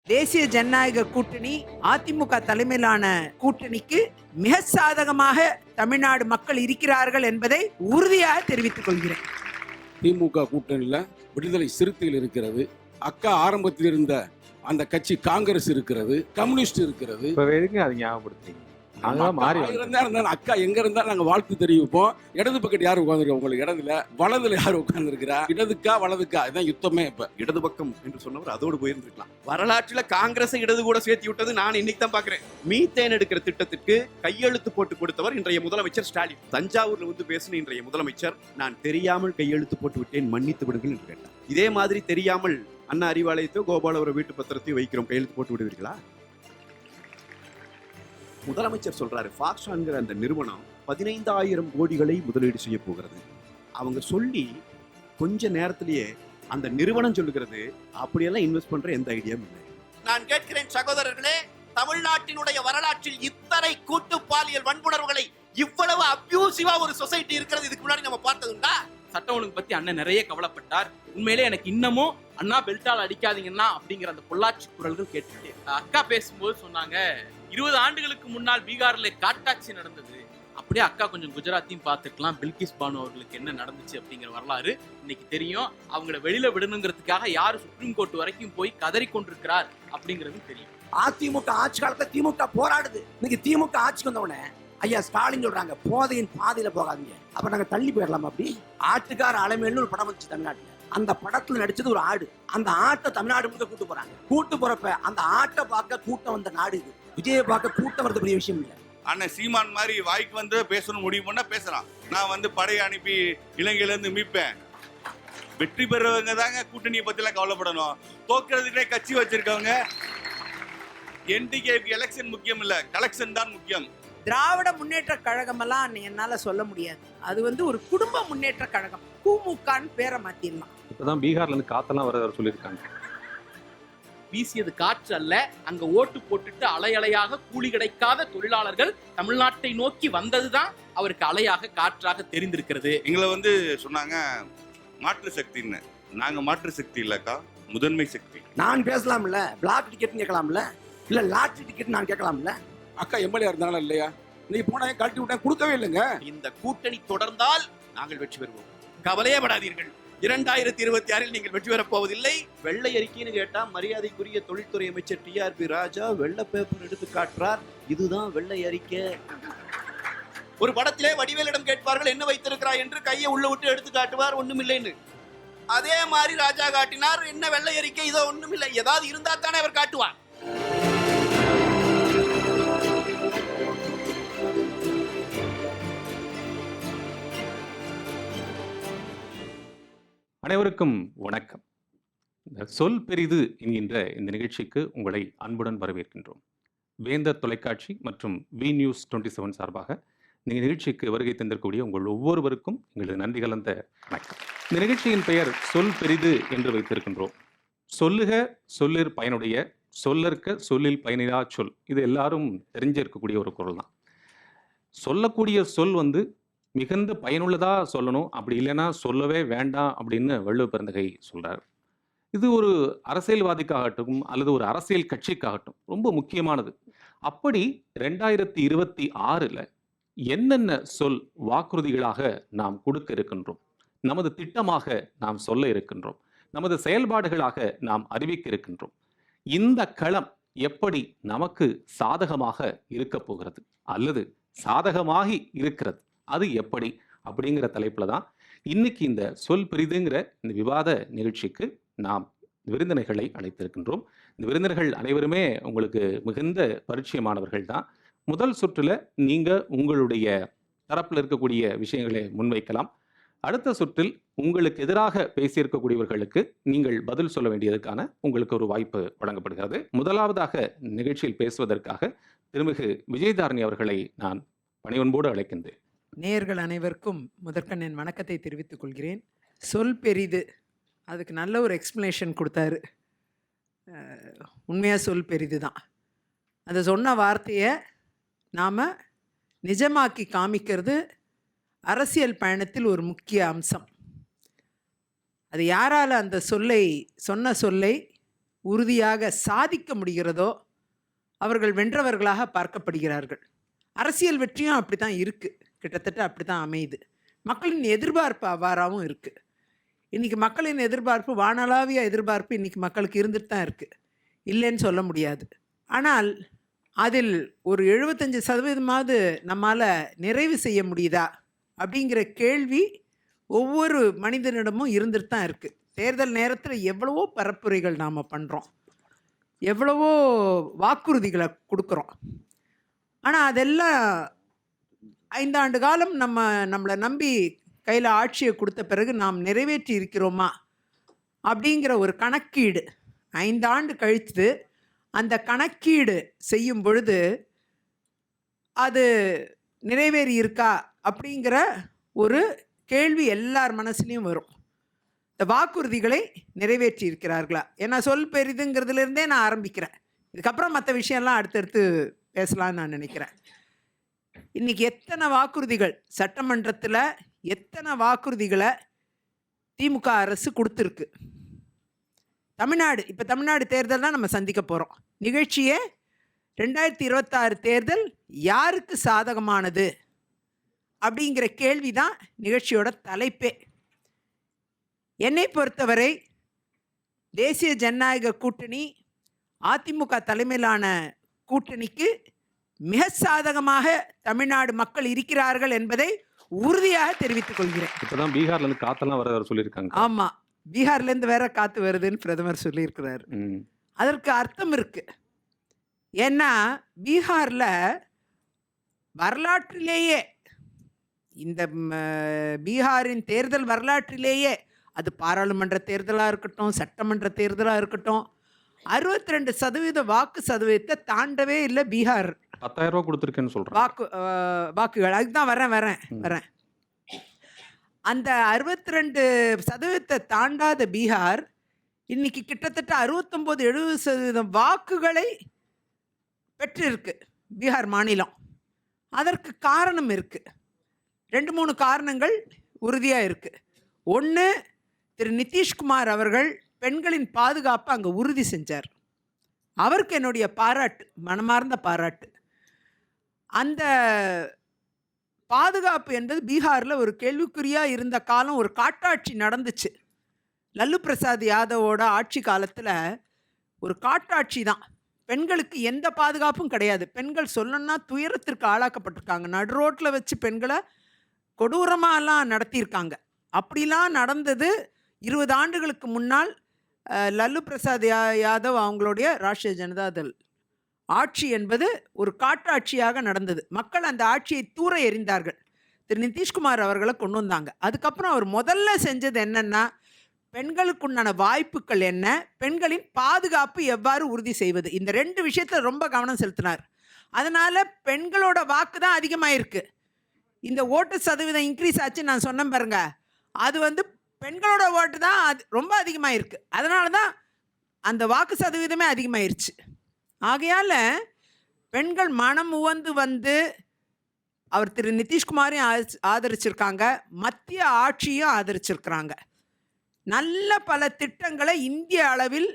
தேசிய ஜனநாயக கூட்டணி அதிமுக தலைமையிலான கூட்டணிக்கு மிக சாதகமாக தமிழ்நாடு மக்கள் இருக்கிறார்கள் என்பதை உறுதியாக தெரிவித்துக் கொள்கிறேன். திமுக கூட்டணியில் விடுதலை சிறுத்தைகள் இருக்கிறது, அக்கா ஆரம்பத்தில் இருந்த அந்த கட்சி காங்கிரஸ் இருக்கிறது, கம்யூனிஸ்ட் இருக்கிறது. அது ஞாபகப்படுத்துறீங்க. அக்கா எங்க இருந்தாலும் நாங்க வாழ்த்து தெரிவிப்போம். இடது பக்கம் யாரு உட்கார்ந்துருக்கா? உங்களுக்கு இடதுல வலதுல யாரு உட்கார்ந்துருக்கிறா? இடதுக்கா வலதுக்கா? இதுதான் யுத்தமே. இப்ப இடது பக்கம் என்று சொன்னவர் அதோடு போயிருந்திருக்கலாம். வரலாற்றுல காங்கிரஸ் இடது கூட சேர்த்து விட்டது நான் இன்னைக்கு தான் பாக்குறேன். மீத்தேன் எடுக்கிற திட்டத்திற்கு கையெழுத்து போட்டு கொடுத்தவர் இன்றைய முதலமைச்சர் ஸ்டாலின். தஞ்சாவூர்ல வந்து பேசின இன்றைய முதலமைச்சர், நான் தெரியாமல் கையெழுத்து போட்டு விட்டேன், மன்னித்து விடுங்கள் என்று கேட்டார். இதே மாதிரி தெரியாமல் அண்ணா அறிவாலயத்தோ கோபாலவர வீட்டு பத்திரத்தையும் வைக்கிறோம், கையெழுத்து போட்டு விடுவீர்களா? முதலமைச்சர் சொல்றாரு, ஃபாக்ஸ்கான்ங்கிற அந்த நிறுவனம் 15,000 கோடிகளை முதலீடு செய்ய போகிறது. அவங்க சொல்லி கொஞ்ச நேரத்திலேயே அந்த நிறுவனம் சொல்லுகிறது, அப்படியெல்லாம் இன்வெஸ்ட் பண்ற எந்த ஐடியாவும் இல்லை. நான் கேட்கிறேன் சகோதரர்களே, தமிழ்நாட்டினுடைய வரலாற்றில் இத்தனை கூட்டு பாலியல் வன்புணர்வுகளை இவ்வளவு அபியூசிவா ஒரு சொசைட்டி இருக்கிறது இதுக்கு முன்னாடி நம்ம பார்த்ததுண்டா? சட்ட ஒழுங்கு பத்தி அண்ணன் நிறைய கவலைப்பட்டார். உண்மையிலே எனக்கு இன்னமும் அண்ணா பெல்ட்டால் அடிக்காதீங்கன்னா அப்படிங்கிற அந்த பொள்ளாச்சி குரல்கள் கேட்டுட்டே. அக்கா பேசும்போது சொன்னாங்க, 20 ஆண்டுகளுக்கு முன்னால் பீகார்ல காட்டாட்சி நடந்தது, அப்படியே அக்கா கொஞ்சம் குஜராத்தையும் பார்த்துக்கலாம், பில்கிஸ் பானு அவர்களுக்கு என்ன நடந்துச்சு அப்படிங்கிற வரலாறு இன்னைக்கு தெரியும். அவங்கள வெளியில விடணுங்கிறதுக்காக யாரு சுப்ரீம் கோர்ட் வரைக்கும் போய் கதறி கொண்டிருக்கிறார் அப்படிங்கிறது தெரியும். அதிமுக ஆட்சி காலத்துல திமுக போராடுது. இன்னைக்கு திமுக ஆட்சிக்கு வந்தவனே ஐயா ஸ்டாலின் சொல்றாங்க, போதையின் பாதையில போகாதீங்க, அப்ப நாங்க தள்ளி போயிடலாம். அப்படி ஆட்டுக்கார அலைமேல்னு ஒரு படம் வந்துச்சு தமிழ்நாட்டுல. அந்த படத்துல நடிச்சது ஒரு ஆடு. அந்த ஆட்டை தமிழ்நாடு முழுக்க கூட்டு போறாங்க. கூட்டு போறப்ப அந்த ஆட்டை பார்க்க கூட்டம் வந்த நாடு இது. விஜயை பார்க்க கூட்டம் வரது பெரிய விஷயம் இல்லை. அண்ணன் சீமான் மாதிரி வாய்க்கு வந்து பேசணும் முடிவு பண்ணா பேசலாம். நான் வந்து படையை அனுப்பி இலங்கையில இருந்து மீட்பேன். வெற்றி பெறவங்க தாங்க கூட்டணியை பத்தி எல்லாம் கவலைப்படணும். தோக்கிறதுக்கே கட்சி வச்சிருக்கவங்க. என்டிகேக்கு எலெக்ஷன் முக்கியம் இல்ல, கலெக்ஷன் தான் முக்கியம். திராவிட முன்னேற்ற கழகம் எல்லாம் என்னால சொல்ல முடியாது. அது ஒரு குடும்ப முன்னேற்ற கழகம். கூமுகான்னு பேரை மாத்திடலாம். இப்பதான் பீகார்ல இருந்து காத்தெல்லாம் வர சொல்லியிருக்காங்க. வீசியது காற்று அல்ல, அங்க ஓட்டு போட்டுட்டு அலையலையாக கூலி கிடைக்காத தொழிலாளர்கள் தமிழ்நாட்டை நோக்கி வந்ததுதான் அவருக்கு அலையாக காற்றாக தெரிந்திருக்கிறது. எங்களை வந்து சொன்னாங்க மாற்று சக்தின்னு. நாங்க மாற்று சக்தி இல்லக்கா, முதன்மை சக்தி. நான் பேசலாம்ல, பிளாக் டிக்கெட் கேட்கலாம்ல, இல்ல லாட்டரி டிக்கெட் நான் கேட்கலாம்ல. அக்கா எம்எல்ஏ இருந்தாலும் இல்லையா? நீ போனா கழட்டி விட்டா கொடுக்கவே இல்லைங்க. இந்த கூட்டணி தொடர்ந்தால் நாங்கள் வெற்றி பெறுவோம், கவலையே படாதீர்கள். 2026 நீங்கள் வெற்றி பெறப் போவதில்லை. வெள்ளை அறிக்கைன்னு கேட்டா மரியாதைக்குரிய தொழில்துறை அமைச்சர் TRP ராஜா வெள்ளை பேப்பர் எடுத்து காட்டுறார், இதுதான் வெள்ளை அறிக்கை. ஒரு படத்திலே வடிவேலிடம் கேட்பார்கள், என்ன வைத்திருக்கிறாய் என்று, கையை உள்ள விட்டு எடுத்து காட்டுவார், ஒண்ணும் இல்லைன்னு. அதே மாதிரி ராஜா காட்டினார், என்ன வெள்ளை அறிக்கை, இதோ ஒண்ணும் இல்லை. ஏதாவது இருந்தா தானே அவர் காட்டுவார். அனைவருக்கும் வணக்கம். சொல் பெரிது என்கின்ற இந்த நிகழ்ச்சிக்கு உங்களை அன்புடன் வரவேற்கின்றோம். வேந்தர் தொலைக்காட்சி மற்றும் வி நியூஸ் 27 சார்பாக இந்த நிகழ்ச்சிக்கு வருகை தந்திருக்கக்கூடிய உங்கள் ஒவ்வொருவருக்கும் எங்களது நன்றி கலந்த வணக்கம். இந்த நிகழ்ச்சியின் பெயர் சொல் பெரிது என்று வைத்திருக்கின்றோம். சொல்லுக சொல்லிற் பயனுடைய, சொல்லற்க சொல்லில் பயனிலா சொல். இது எல்லாரும் தெரிஞ்சிருக்கக்கூடிய ஒரு குரல் தான். சொல்லக்கூடிய சொல் மிகுந்த பயனுள்ளதாக சொல்லணும், அப்படி இல்லைன்னா சொல்லவே வேண்டாம் அப்படின்னு வள்ளுவ பெருந்தகை சொல்கிறார். இது ஒரு அரசியல்வாதிக்காகட்டும் அல்லது ஒரு அரசியல் கட்சிக்காகட்டும் ரொம்ப முக்கியமானது. அப்படி 2026 என்னென்ன சொல் வாக்குறுதிகளாக நாம் கொடுக்க இருக்கின்றோம், நமது திட்டமாக நாம் சொல்ல இருக்கின்றோம், நமது செயல்பாடுகளாக நாம் அறிவிக்க இருக்கின்றோம். இந்த களம் எப்படி நமக்கு சாதகமாக இருக்க போகிறது அல்லது சாதகமாகி இருக்கிறது, அது எப்படி அப்படிங்கிற தலைப்பில் தான் இன்னைக்கு இந்த சொல் பெரிதுங்கிற இந்த விவாத நிகழ்ச்சிக்கு நாம் விருந்தினர்களை அழைத்திருக்கின்றோம். இந்த விருந்தினர்கள் அனைவருமே உங்களுக்கு மிகுந்த பரிச்சயமானவர்கள் தான். முதல் சுற்றுல நீங்கள் உங்களுடைய தரப்பில் இருக்கக்கூடிய விஷயங்களை முன்வைக்கலாம். அடுத்த சுற்றில் உங்களுக்கு எதிராக பேசியிருக்கக்கூடியவர்களுக்கு நீங்கள் பதில் சொல்ல வேண்டியதற்கான உங்களுக்கு ஒரு வாய்ப்பு வழங்கப்படுகிறது. முதலாவதாக நிகழ்ச்சியில் பேசுவதற்காக திருமிகு விஜயதாரணி அவர்களை நான் பணிவன்போடு அழைக்கின்றேன். நேயர்கள் அனைவருக்கும் முதற்கண் என் வணக்கத்தை தெரிவித்துக் கொள்கிறேன். சொல் பெரிது, அதுக்கு நல்ல ஒரு எக்ஸ்பிளனேஷன் கொடுத்தாரு. உண்மையாக சொல் பெரிது தான். அதை சொன்ன வார்த்தையை நாம் நிஜமாக்கி காமிக்கிறது அரசியல் பயணத்தில் ஒரு முக்கிய அம்சம். அது யாரால் அந்த சொன்ன சொல்லை உறுதியாக சாதிக்க முடிகிறதோ அவர்கள் வென்றவர்களாக பார்க்கப்படுகிறார்கள். அரசியல் வெற்றியும் அப்படி தான் இருக்குது, கிட்டத்தட்ட அப்படி தான் அமையுது. மக்களின் எதிர்பார்ப்பு அவ்வாறாகவும் இருக்குது. இன்றைக்கி மக்களின் எதிர்பார்ப்பு, வானளாவிய எதிர்பார்ப்பு இன்றைக்கி மக்களுக்கு இருந்துட்டு தான் இருக்குது, இல்லைன்னு சொல்ல முடியாது. ஆனால் அதில் ஒரு 75% நம்மால் நிறைவு செய்ய முடியுதா அப்படிங்கிற கேள்வி ஒவ்வொரு மனிதனிடமும் இருந்துட்டு தான் இருக்குது. தேர்தல் நேரத்தில் எவ்வளவோ பரப்புரைகள் நாம் பண்ணுறோம், எவ்வளவோ வாக்குறுதிகளை கொடுக்குறோம். ஆனால் அதெல்லாம் 5 ஆண்டு காலம் நம்மளை நம்பி கையில் ஆட்சியை கொடுத்த பிறகு நாம் நிறைவேற்றி இருக்கிறோமா அப்படிங்கிற ஒரு கணக்கீடு 5 ஆண்டு கழித்து அந்த கணக்கீடு செய்யும் பொழுது அது நிறைவேறி இருக்கா அப்படிங்கிற ஒரு கேள்வி எல்லார் மனசுலையும் வரும். இந்த வாக்குறுதிகளை நிறைவேற்றி இருக்கிறார்களா? ஏன்னா சொல் பெரிதுங்கிறதுலேருந்தே நான் ஆரம்பிக்கிறேன். இதுக்கப்புறம் மற்ற விஷயம்லாம் அடுத்தடுத்து பேசலான்னு நான் நினைக்கிறேன். இன்றைக்கி எத்தனை வாக்குறுதிகள் சட்டமன்றத்தில், எத்தனை வாக்குறுதிகளை திமுக அரசு கொடுத்துருக்கு. இப்போ தமிழ்நாடு தேர்தல் தான் நம்ம சந்திக்க போகிறோம். நிகழ்ச்சியே 2026 தேர்தல் யாருக்கு சாதகமானது அப்படிங்கிற கேள்வி தான் நிகழ்ச்சியோட தலைப்பே. என்னை பொறுத்தவரை தேசிய ஜனநாயக கூட்டணி, அதிமுக தலைமையிலான கூட்டணிக்கு மிக சாதகமாக தமிழ்நாடு மக்கள் இருக்கிறார்கள் என்பதை உறுதியாக தெரிவித்துக் கொள்கிறேன். இப்போதான் பீகார்லேருந்து காத்தெல்லாம் வர சொல்லியிருக்காங்க. ஆமாம், பீகார்லேருந்து வேற காற்று வருதுன்னு பிரதமர் சொல்லியிருக்கிறார். அதற்கு அர்த்தம் இருக்குது. ஏன்னா பீகாரில் வரலாற்றிலேயே, இந்த பீகாரின் தேர்தல் வரலாற்றிலேயே, அது பாராளுமன்ற தேர்தலாக இருக்கட்டும், சட்டமன்ற தேர்தலாக இருக்கட்டும், 62% வாக்கு சதவீதத்தை தாண்டவே இல்லை பீகார். 10,000 ரூபா கொடுத்துருக்கேன்னு சொல்கிறேன் வாக்குகள். அதுதான் வரேன். அந்த 62% தாண்டாத பீகார் இன்னைக்கு கிட்டத்தட்ட 69-70% வாக்குகளை பெற்றிருக்கு பீகார் மாநிலம். அதற்கு காரணம் இருக்குது, 2-3 காரணங்கள் உறுதியாக இருக்குது. ஒன்று, திரு நிதிஷ்குமார் அவர்கள் பெண்களின் பாதுகாப்பை அங்கே உறுதி செஞ்சார். அவருக்கு என்னுடைய பாராட்டு, மனமார்ந்த பாராட்டு. அந்த பாதுகாப்பு என்பது பீகாரில் ஒரு கேள்விக்குறியாக இருந்த காலம், ஒரு காட்டாட்சி நடந்துச்சு. லல்லு பிரசாத் யாதவோட ஆட்சி காலத்தில் ஒரு காட்டாட்சி தான். பெண்களுக்கு எந்த பாதுகாப்பும் கிடையாது. பெண்கள் சொல்லணும்னா துயரத்திற்கு ஆளாக்கப்பட்டிருக்காங்க. நடு ரோட்டில் வச்சு பெண்களை கொடூரமாலாம் நடத்தியிருக்காங்க. அப்படிலாம் நடந்தது 20 ஆண்டுகளுக்கு முன்னால். லல்லு பிரசாத் யாதவ் அவங்களுடைய ராஷ்ட்ரிய ஜனதாதள் ஆட்சி என்பது ஒரு காட்டாட்சியாக நடந்தது. மக்கள் அந்த ஆட்சியை தூர எறிந்தார்கள். திரு நிதிஷ்குமார் அவர்களை கொண்டு வந்தாங்க. அதுக்கப்புறம் அவர் முதல்ல செஞ்சது என்னென்னா, பெண்களுக்குண்டான வாய்ப்புகள் என்ன, பெண்களின் பாதுகாப்பு எவ்வாறு உறுதி செய்வது, இந்த 2 விஷயத்தில் ரொம்ப கவனம் செலுத்தினார். அதனால் பெண்களோட வாக்கு தான் அதிகமாகிருக்கு. இந்த ஓட்டு சதவீதம் இன்க்ரீஸ் ஆச்சு நான் சொன்னேன் பாருங்க, அது பெண்களோட ஓட்டு தான் ரொம்ப அதிகமாகிருக்கு. அதனால தான் அந்த வாக்கு சதவீதமே அதிகமாயிருச்சு. ஆகையால் பெண்கள் மனம் உவந்து அவர் திரு நிதிஷ்குமாரையும் ஆதரிச்சிருக்காங்க, மத்திய ஆட்சியும் ஆதரிச்சிருக்கிறாங்க. நல்ல பல திட்டங்களை இந்திய அளவில்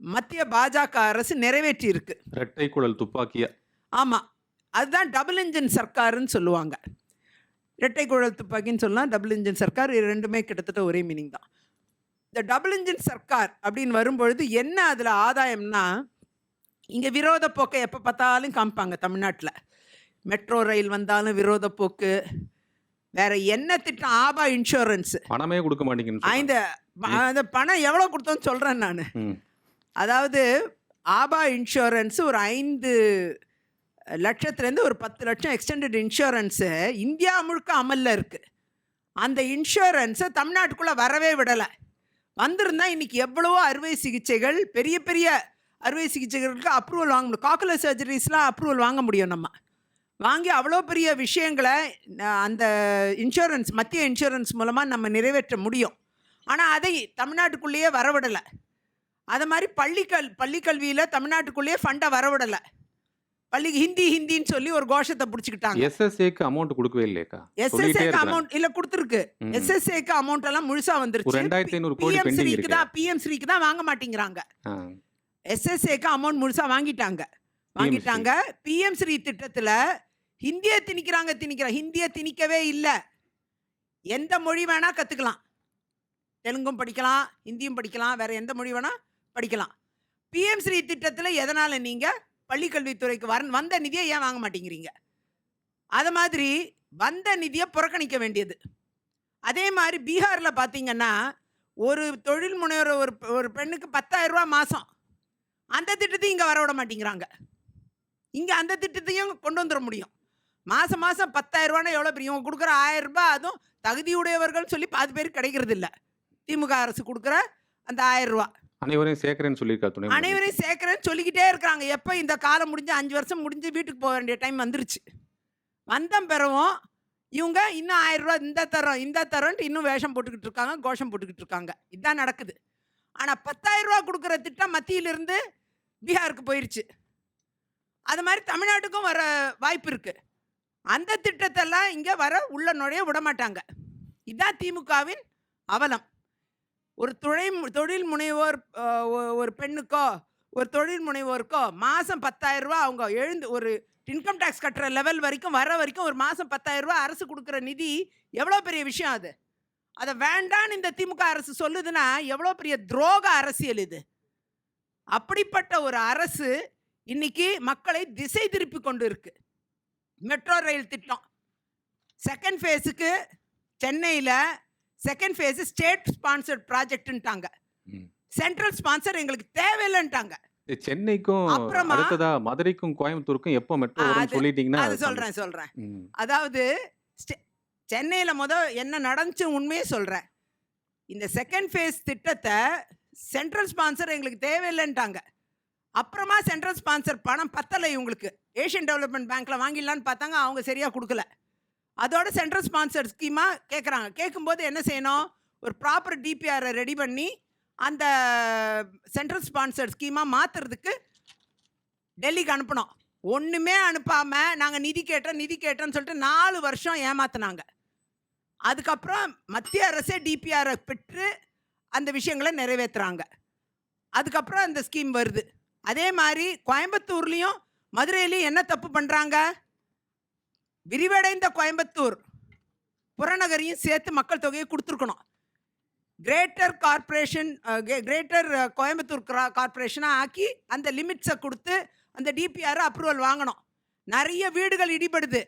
மத்திய பாஜக அரசு நிறைவேற்றி இருக்கு. இரட்டை குழல் துப்பாக்கியா? ஆமாம், அதுதான் டபுள் இன்ஜின் சர்க்காருன்னு சொல்லுவாங்க. இரட்டை குழல் துப்பாக்கின்னு சொல்லலாம், டபுள் இன்ஜின் சர்க்கார், இது ரெண்டுமே கிட்டத்தட்ட ஒரே மீனிங் தான். இந்த டபுள் இன்ஜின் சர்க்கார் அப்படின்னு வரும்பொழுது என்ன அதில் ஆதாயம்னா, இங்கே விரோத போக்கை எப்போ பார்த்தாலும் காமிப்பாங்க. தமிழ்நாட்டில் மெட்ரோ ரயில் வந்தாலும் விரோத போக்கு, வேற என்ன திட்டம், ஆபா இன்சூரன்ஸ் பணமே கொடுக்க மாட்டேங்குது. அந்த பணம் எவ்வளோ கொடுத்தோன்னு சொல்கிறேன் நான். அதாவது ஆபா இன்சூரன்ஸ் ஒரு 5 லட்சத்துலேருந்து ஒரு 10 லட்சம் எக்ஸ்டெண்டட் இன்சூரன்ஸு இந்தியா முழுக்க அமலில் இருக்குது. அந்த இன்சூரன்ஸை தமிழ்நாட்டுக்குள்ளே வரவே விடலை. வந்திருந்தால் இன்றைக்கி எவ்வளவோ அறுவை சிகிச்சைகள், பெரிய பெரிய அறுவை சிகிச்சைகளுக்கு அப்ரூவல் வாங்க முடியும். காக்குலர் சர்ஜரிஸ்லாம் அப்ரூவல் வாங்க முடியும். நம்ம வாங்கி அவ்வளோ பெரிய விஷயங்களை அந்த இன்சூரன்ஸ், மத்திய இன்சூரன்ஸ் மூலமாக நம்ம நிறைவேற்ற முடியும். ஆனால் அதை தமிழ்நாட்டுக்குள்ளேயே வரவிடலை. அது மாதிரி பள்ளிக்கல்வியில் தமிழ்நாட்டுக்குள்ளேயே ஃபண்டை வரவிடலை. பள்ளிக்கு ஹிந்தின்னு சொல்லி ஒரு கோஷத்தை பிடிச்சிக்கிட்டாங்க. எஸ்எஸ்ஏக்கு அமௌண்ட் கொடுக்கவே இல்லையேக்கா? சொல்லிட்டே எஸ்எஸ்ஏக்கு இருக்கிறாங்க. அமௌண்ட் இல்ல கொடுத்துருக்கு. ம். எஸ்எஸ்ஏக்கு அமௌண்ட் எல்லாம் முழுசா ஒரு வந்துருச்சு. 2500 கோடி பிஎம் பெண்டிங் ஸ்ரீக்கு இருக்கு. தான் பிஎம் ஸ்ரீக்கு தான் வாங்க மாட்டேங்கிறாங்க. ஆ. எஸ்எஸ்ஏக்கு அமௌண்ட் முழுசா வாங்கிட்டாங்க. பிஎம் ஸ்ரீ திட்டத்துல ஹிந்தியை திணிக்கிறாங்க. ஹிந்தியை திணிக்கவே இல்லை. எந்த மொழி வேணா கத்துக்கலாம். தெலுங்கும் படிக்கலாம், ஹிந்தியும் படிக்கலாம், வேற எந்த மொழி வேணா படிக்கலாம். பிஎம் ஸ்ரீ திட்டத்தில் எதனால நீங்க பள்ளிக்கல்வித்துறைக்கு வந்த நிதியை ஏன் வாங்க மாட்டேங்கிறீங்க? அது மாதிரி வந்த நிதியை புறக்கணிக்க வேண்டியது. அதே மாதிரி பீகாரில் பார்த்தீங்கன்னா ஒரு தொழில் முனைவர் ஒரு பெண்ணுக்கு 10,000 ரூபா மாதம். அந்த திட்டத்தையும் இங்கே வரவிட மாட்டேங்கிறாங்க. இங்கே அந்த திட்டத்தையும் கொண்டு வந்துட முடியும். மாதம் 10,000 ரூபான்னா எவ்வளோ பெரிய? இவங்க கொடுக்குற 1000 ரூபாய் அதுவும் தகுதியுடையவர்கள் சொல்லி 10 பேருக்கு கிடைக்கிறது இல்லை. திமுக அரசு கொடுக்குற அந்த 1000 ரூபா அனைவரையும் சேர்க்கிறேன்னு சொல்லியிருக்காரு துணை முதலமைச்சர். அனைவரையும் சேர்க்கிறேன்னு சொல்லிக்கிட்டே இருக்கிறாங்க. எப்போ இந்த காலம் முடிஞ்சு 5 வருஷம் முடிஞ்சு வீட்டுக்கு போக வேண்டிய டைம் வந்துருச்சு. வந்தம் பெறவும் இவங்க இன்னும் 1000 ரூபா இந்த தரோன்ட்டு இன்னும் வேஷம் போட்டுக்கிட்டு இருக்காங்க, கோஷம் போட்டுக்கிட்டு இருக்காங்க. இதுதான் நடக்குது. ஆனால் 10,000 ரூபா கொடுக்குற திட்டம் மத்தியிலிருந்து பீகாருக்கு போயிடுச்சு. அது மாதிரி தமிழ்நாட்டுக்கும் வர வாய்ப்பு இருக்கு. அந்த திட்டத்தெல்லாம் இங்கே உள்ள நுழைய விட மாட்டாங்க. இதுதான் திமுகவின் அவலம். ஒரு தொழில் முனைவோர் ஒரு பெண்ணுக்கோ ஒரு தொழில் முனைவோருக்கோ மாதம் 10,000 ரூபா அவங்க ஒரு இன்கம் டேக்ஸ் கட்டுற லெவல் வரைக்கும் வரைக்கும் ஒரு மாதம் 10,000 ரூபா அரசு கொடுக்குற நிதி எவ்வளோ பெரிய விஷயம் அது. அதை வேண்டான்னு இந்த திமுக அரசு சொல்லுதுன்னா எவ்வளோ பெரிய துரோக அரசியல் இது. அப்படிப்பட்ட ஒரு அரசு இன்னைக்கு மக்களை திசை திருப்பி கொண்டு இருக்கு. மெட்ரோ ரயில் திட்டம் செகண்ட் ஃபேஸுக்கு சென்னையில் செகண்ட் ஃபேஸ் ஸ்டேட் ஸ்பான்சர்ட் ப்ராஜெக்ட்ன்ட்டாங்க. சென்ட்ரல் ஸ்பான்சர் எங்களுக்கு தேவையில்லைன்ட்டாங்க. சென்னைக்கும் அப்புறமா அடுத்ததா மதுரைக்கும் கோயம்புத்தூருக்கும் எப்போ மெட்ரோ வரும்னு சொல்லிட்டீங்கன்னா அது சொல்றேன். அதாவது சென்னையில் என்ன நடந்துச்சு உண்மையே சொல்றேன். இந்த செகண்ட் ஃபேஸ் திட்டத்தை சென்ட்ரல் ஸ்பான்சர் எங்களுக்கு தேவையில்லைன்ட்டாங்க. அப்புறமா சென்ட்ரல் ஸ்பான்சர் பணம் பத்தலை இவங்களுக்கு. ஏஷியன் டெவலப்மெண்ட் பேங்க்ல வாங்கிடலான்னு பார்த்தாங்க, அவங்க சரியா கொடுக்கல. அதோட சென்ட்ரல் ஸ்பான்சர் ஸ்கீமாக கேட்குறாங்க. கேட்கும்போது என்ன செய்யணும்? ஒரு ப்ராப்பர் டிபிஆரை ரெடி பண்ணி அந்த சென்ட்ரல் ஸ்பான்சர் ஸ்கீமாக மாற்றுறதுக்கு டெல்லிக்கு அனுப்பணும். ஒன்றுமே அனுப்பாமல் நாங்கள் நிதி கேட்டோன்னு சொல்லிட்டு 4 வருஷம் ஏமாத்தினாங்க. அதுக்கப்புறம் மத்திய அரசே டிபிஆரை பெற்று அந்த விஷயங்களை நிறைவேற்றுறாங்க. அதுக்கப்புறம் அந்த ஸ்கீம் வருது. அதே மாதிரி கோயம்புத்தூர்லேயும் மதுரையிலையும் என்ன தப்பு பண்ணுறாங்க? விரிவடைந்த கோயம்புத்தூர் புறநகரையும் சேர்த்து மக்கள் தொகையை கொடுத்துருக்கணும். கிரேட்டர் கோயம்புத்தூர் கார்பரேஷனாக ஆக்கி அந்த லிமிட்ஸை கொடுத்து அந்த டிபிஆர் அப்ரூவல் வாங்கணும். நிறைய வீடுகள் இடிபடுது,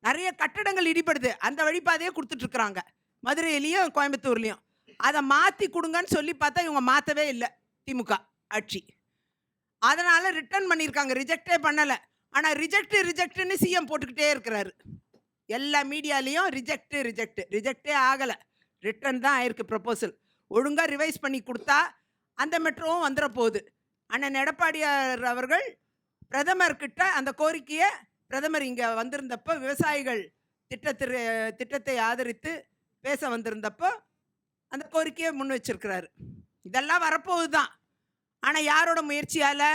நிறைய கட்டடங்கள் இடிபடுது. அந்த வழிபாதையே கொடுத்துட்ருக்குறாங்க மதுரையிலையும் கோயம்புத்தூர்லேயும். அதை மாற்றி கொடுங்கன்னு சொல்லி பார்த்தா இவங்க மாற்றவே இல்லை திமுக ஆட்சி. அதனால் ரிட்டர்ன் பண்ணியிருக்காங்க, ரிஜெக்டே பண்ணலை. ஆனால் ரிஜெக்ட்னு சிஎம் போட்டுக்கிட்டே இருக்கிறாரு. எல்லா மீடியாலேயும் ரிஜெக்டே ஆகலை, ரிட்டர்ன் தான் ஆயிருக்கு ப்ரப்போசல். ஒழுங்காக ரிவைஸ் பண்ணி கொடுத்தா அந்த மெட்ரோவும் வந்துட போகுது. அண்ணன் எடப்பாடியார் அவர்கள் பிரதமர்கிட்ட அந்த கோரிக்கையை பிரதமர் இங்கே வந்திருந்தப்போ விவசாயிகள் திட்டத்தை ஆதரித்து பேச வந்திருந்தப்போ அந்த கோரிக்கையை முன் வச்சிருக்கிறாரு. இதெல்லாம் வரப்போகுது தான். ஆனால் யாரோட முயற்சியால்?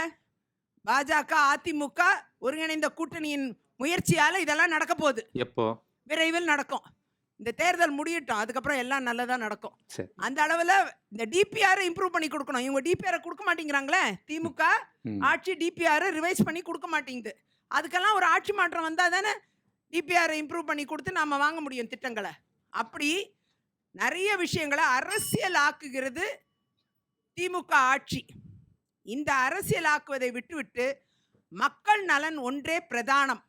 பாஜக அதிமுக ஒருங்கிணைந்த கூட்டணியின் முயற்சியால் இதெல்லாம் நடக்க போகுது. எப்போ? விரைவில் நடக்கும். இந்த தேர்தல் முடியட்டும், அதுக்கப்புறம் எல்லாம் நல்லதாக நடக்கும். அந்த அளவில் இந்த டிபிஆரை இம்ப்ரூவ் பண்ணி கொடுக்கணும். இவங்க டிபிஆரை கொடுக்க மாட்டேங்கிறாங்களே, திமுக ஆட்சி டிபிஆரை ரிவைஸ் பண்ணி கொடுக்க மாட்டேங்குது. அதுக்கெல்லாம் ஒரு ஆட்சி மாற்றம் வந்தால் தானே டிபிஆரை இம்ப்ரூவ் பண்ணி கொடுத்து நாம் வாங்க முடியும் திட்டங்களை. அப்படி நிறைய விஷயங்களை அரசியல் ஆக்குகிறது திமுக ஆட்சி. இந்த அரசியல் ஆக்குவதை விட்டுவிட்டு மக்கள் நலன் ஒன்றே பிரதானம்.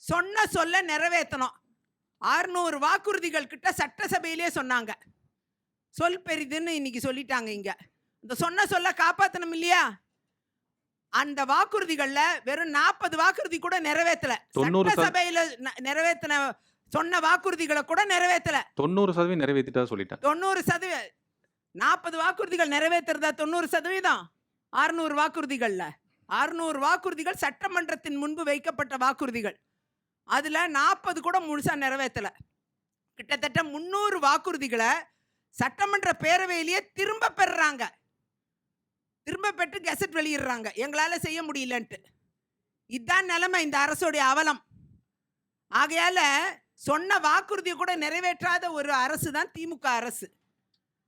சொல்ல நிறைவேற்றணும். 600 வாக்குறுதிகள் கிட்ட சட்டசபையிலே சொன்னாங்க. சொல் பெரிதுன்னு இன்னைக்கு சொல்லிட்டாங்க. இங்க இந்த சொல்ல காப்பாற்றணும் இல்லையா? அந்த வாக்குறுதிகளில் வெறும் 40 வாக்குறுதி கூட நிறைவேற்றல. சட்டசபையில நிறைவேற்றின சொன்ன வாக்குறுதிகளை கூட நிறைவேற்றல. 90% நிறைவேற்றிட்டா சொல்லிட்டாங்க. 90%. 40 வாக்குறுதிகள் நிறைவேற்றுறதா 90%? 600 வாக்குறுதிகள்ல 600 வாக்குறுதிகள் சட்டமன்றத்தின் முன்பு வைக்கப்பட்ட வாக்குறுதிகள். அதுல 40 கூட முழுசா நிறைவேற்றல. கிட்டத்தட்ட 300 வாக்குறுதிகளை சட்டமன்ற பேரவையிலேயே திரும்ப பெறுறாங்க. திரும்ப பெற்று கெசட் வெளியிடுறாங்க, எங்களால செய்ய முடியலன்ட்டு. இதுதான் நிலைமை இந்த அரசுடைய அவலம். ஆகையால சொன்ன வாக்குறுதியை கூட நிறைவேற்றாத ஒரு அரசு தான் திமுக அரசு.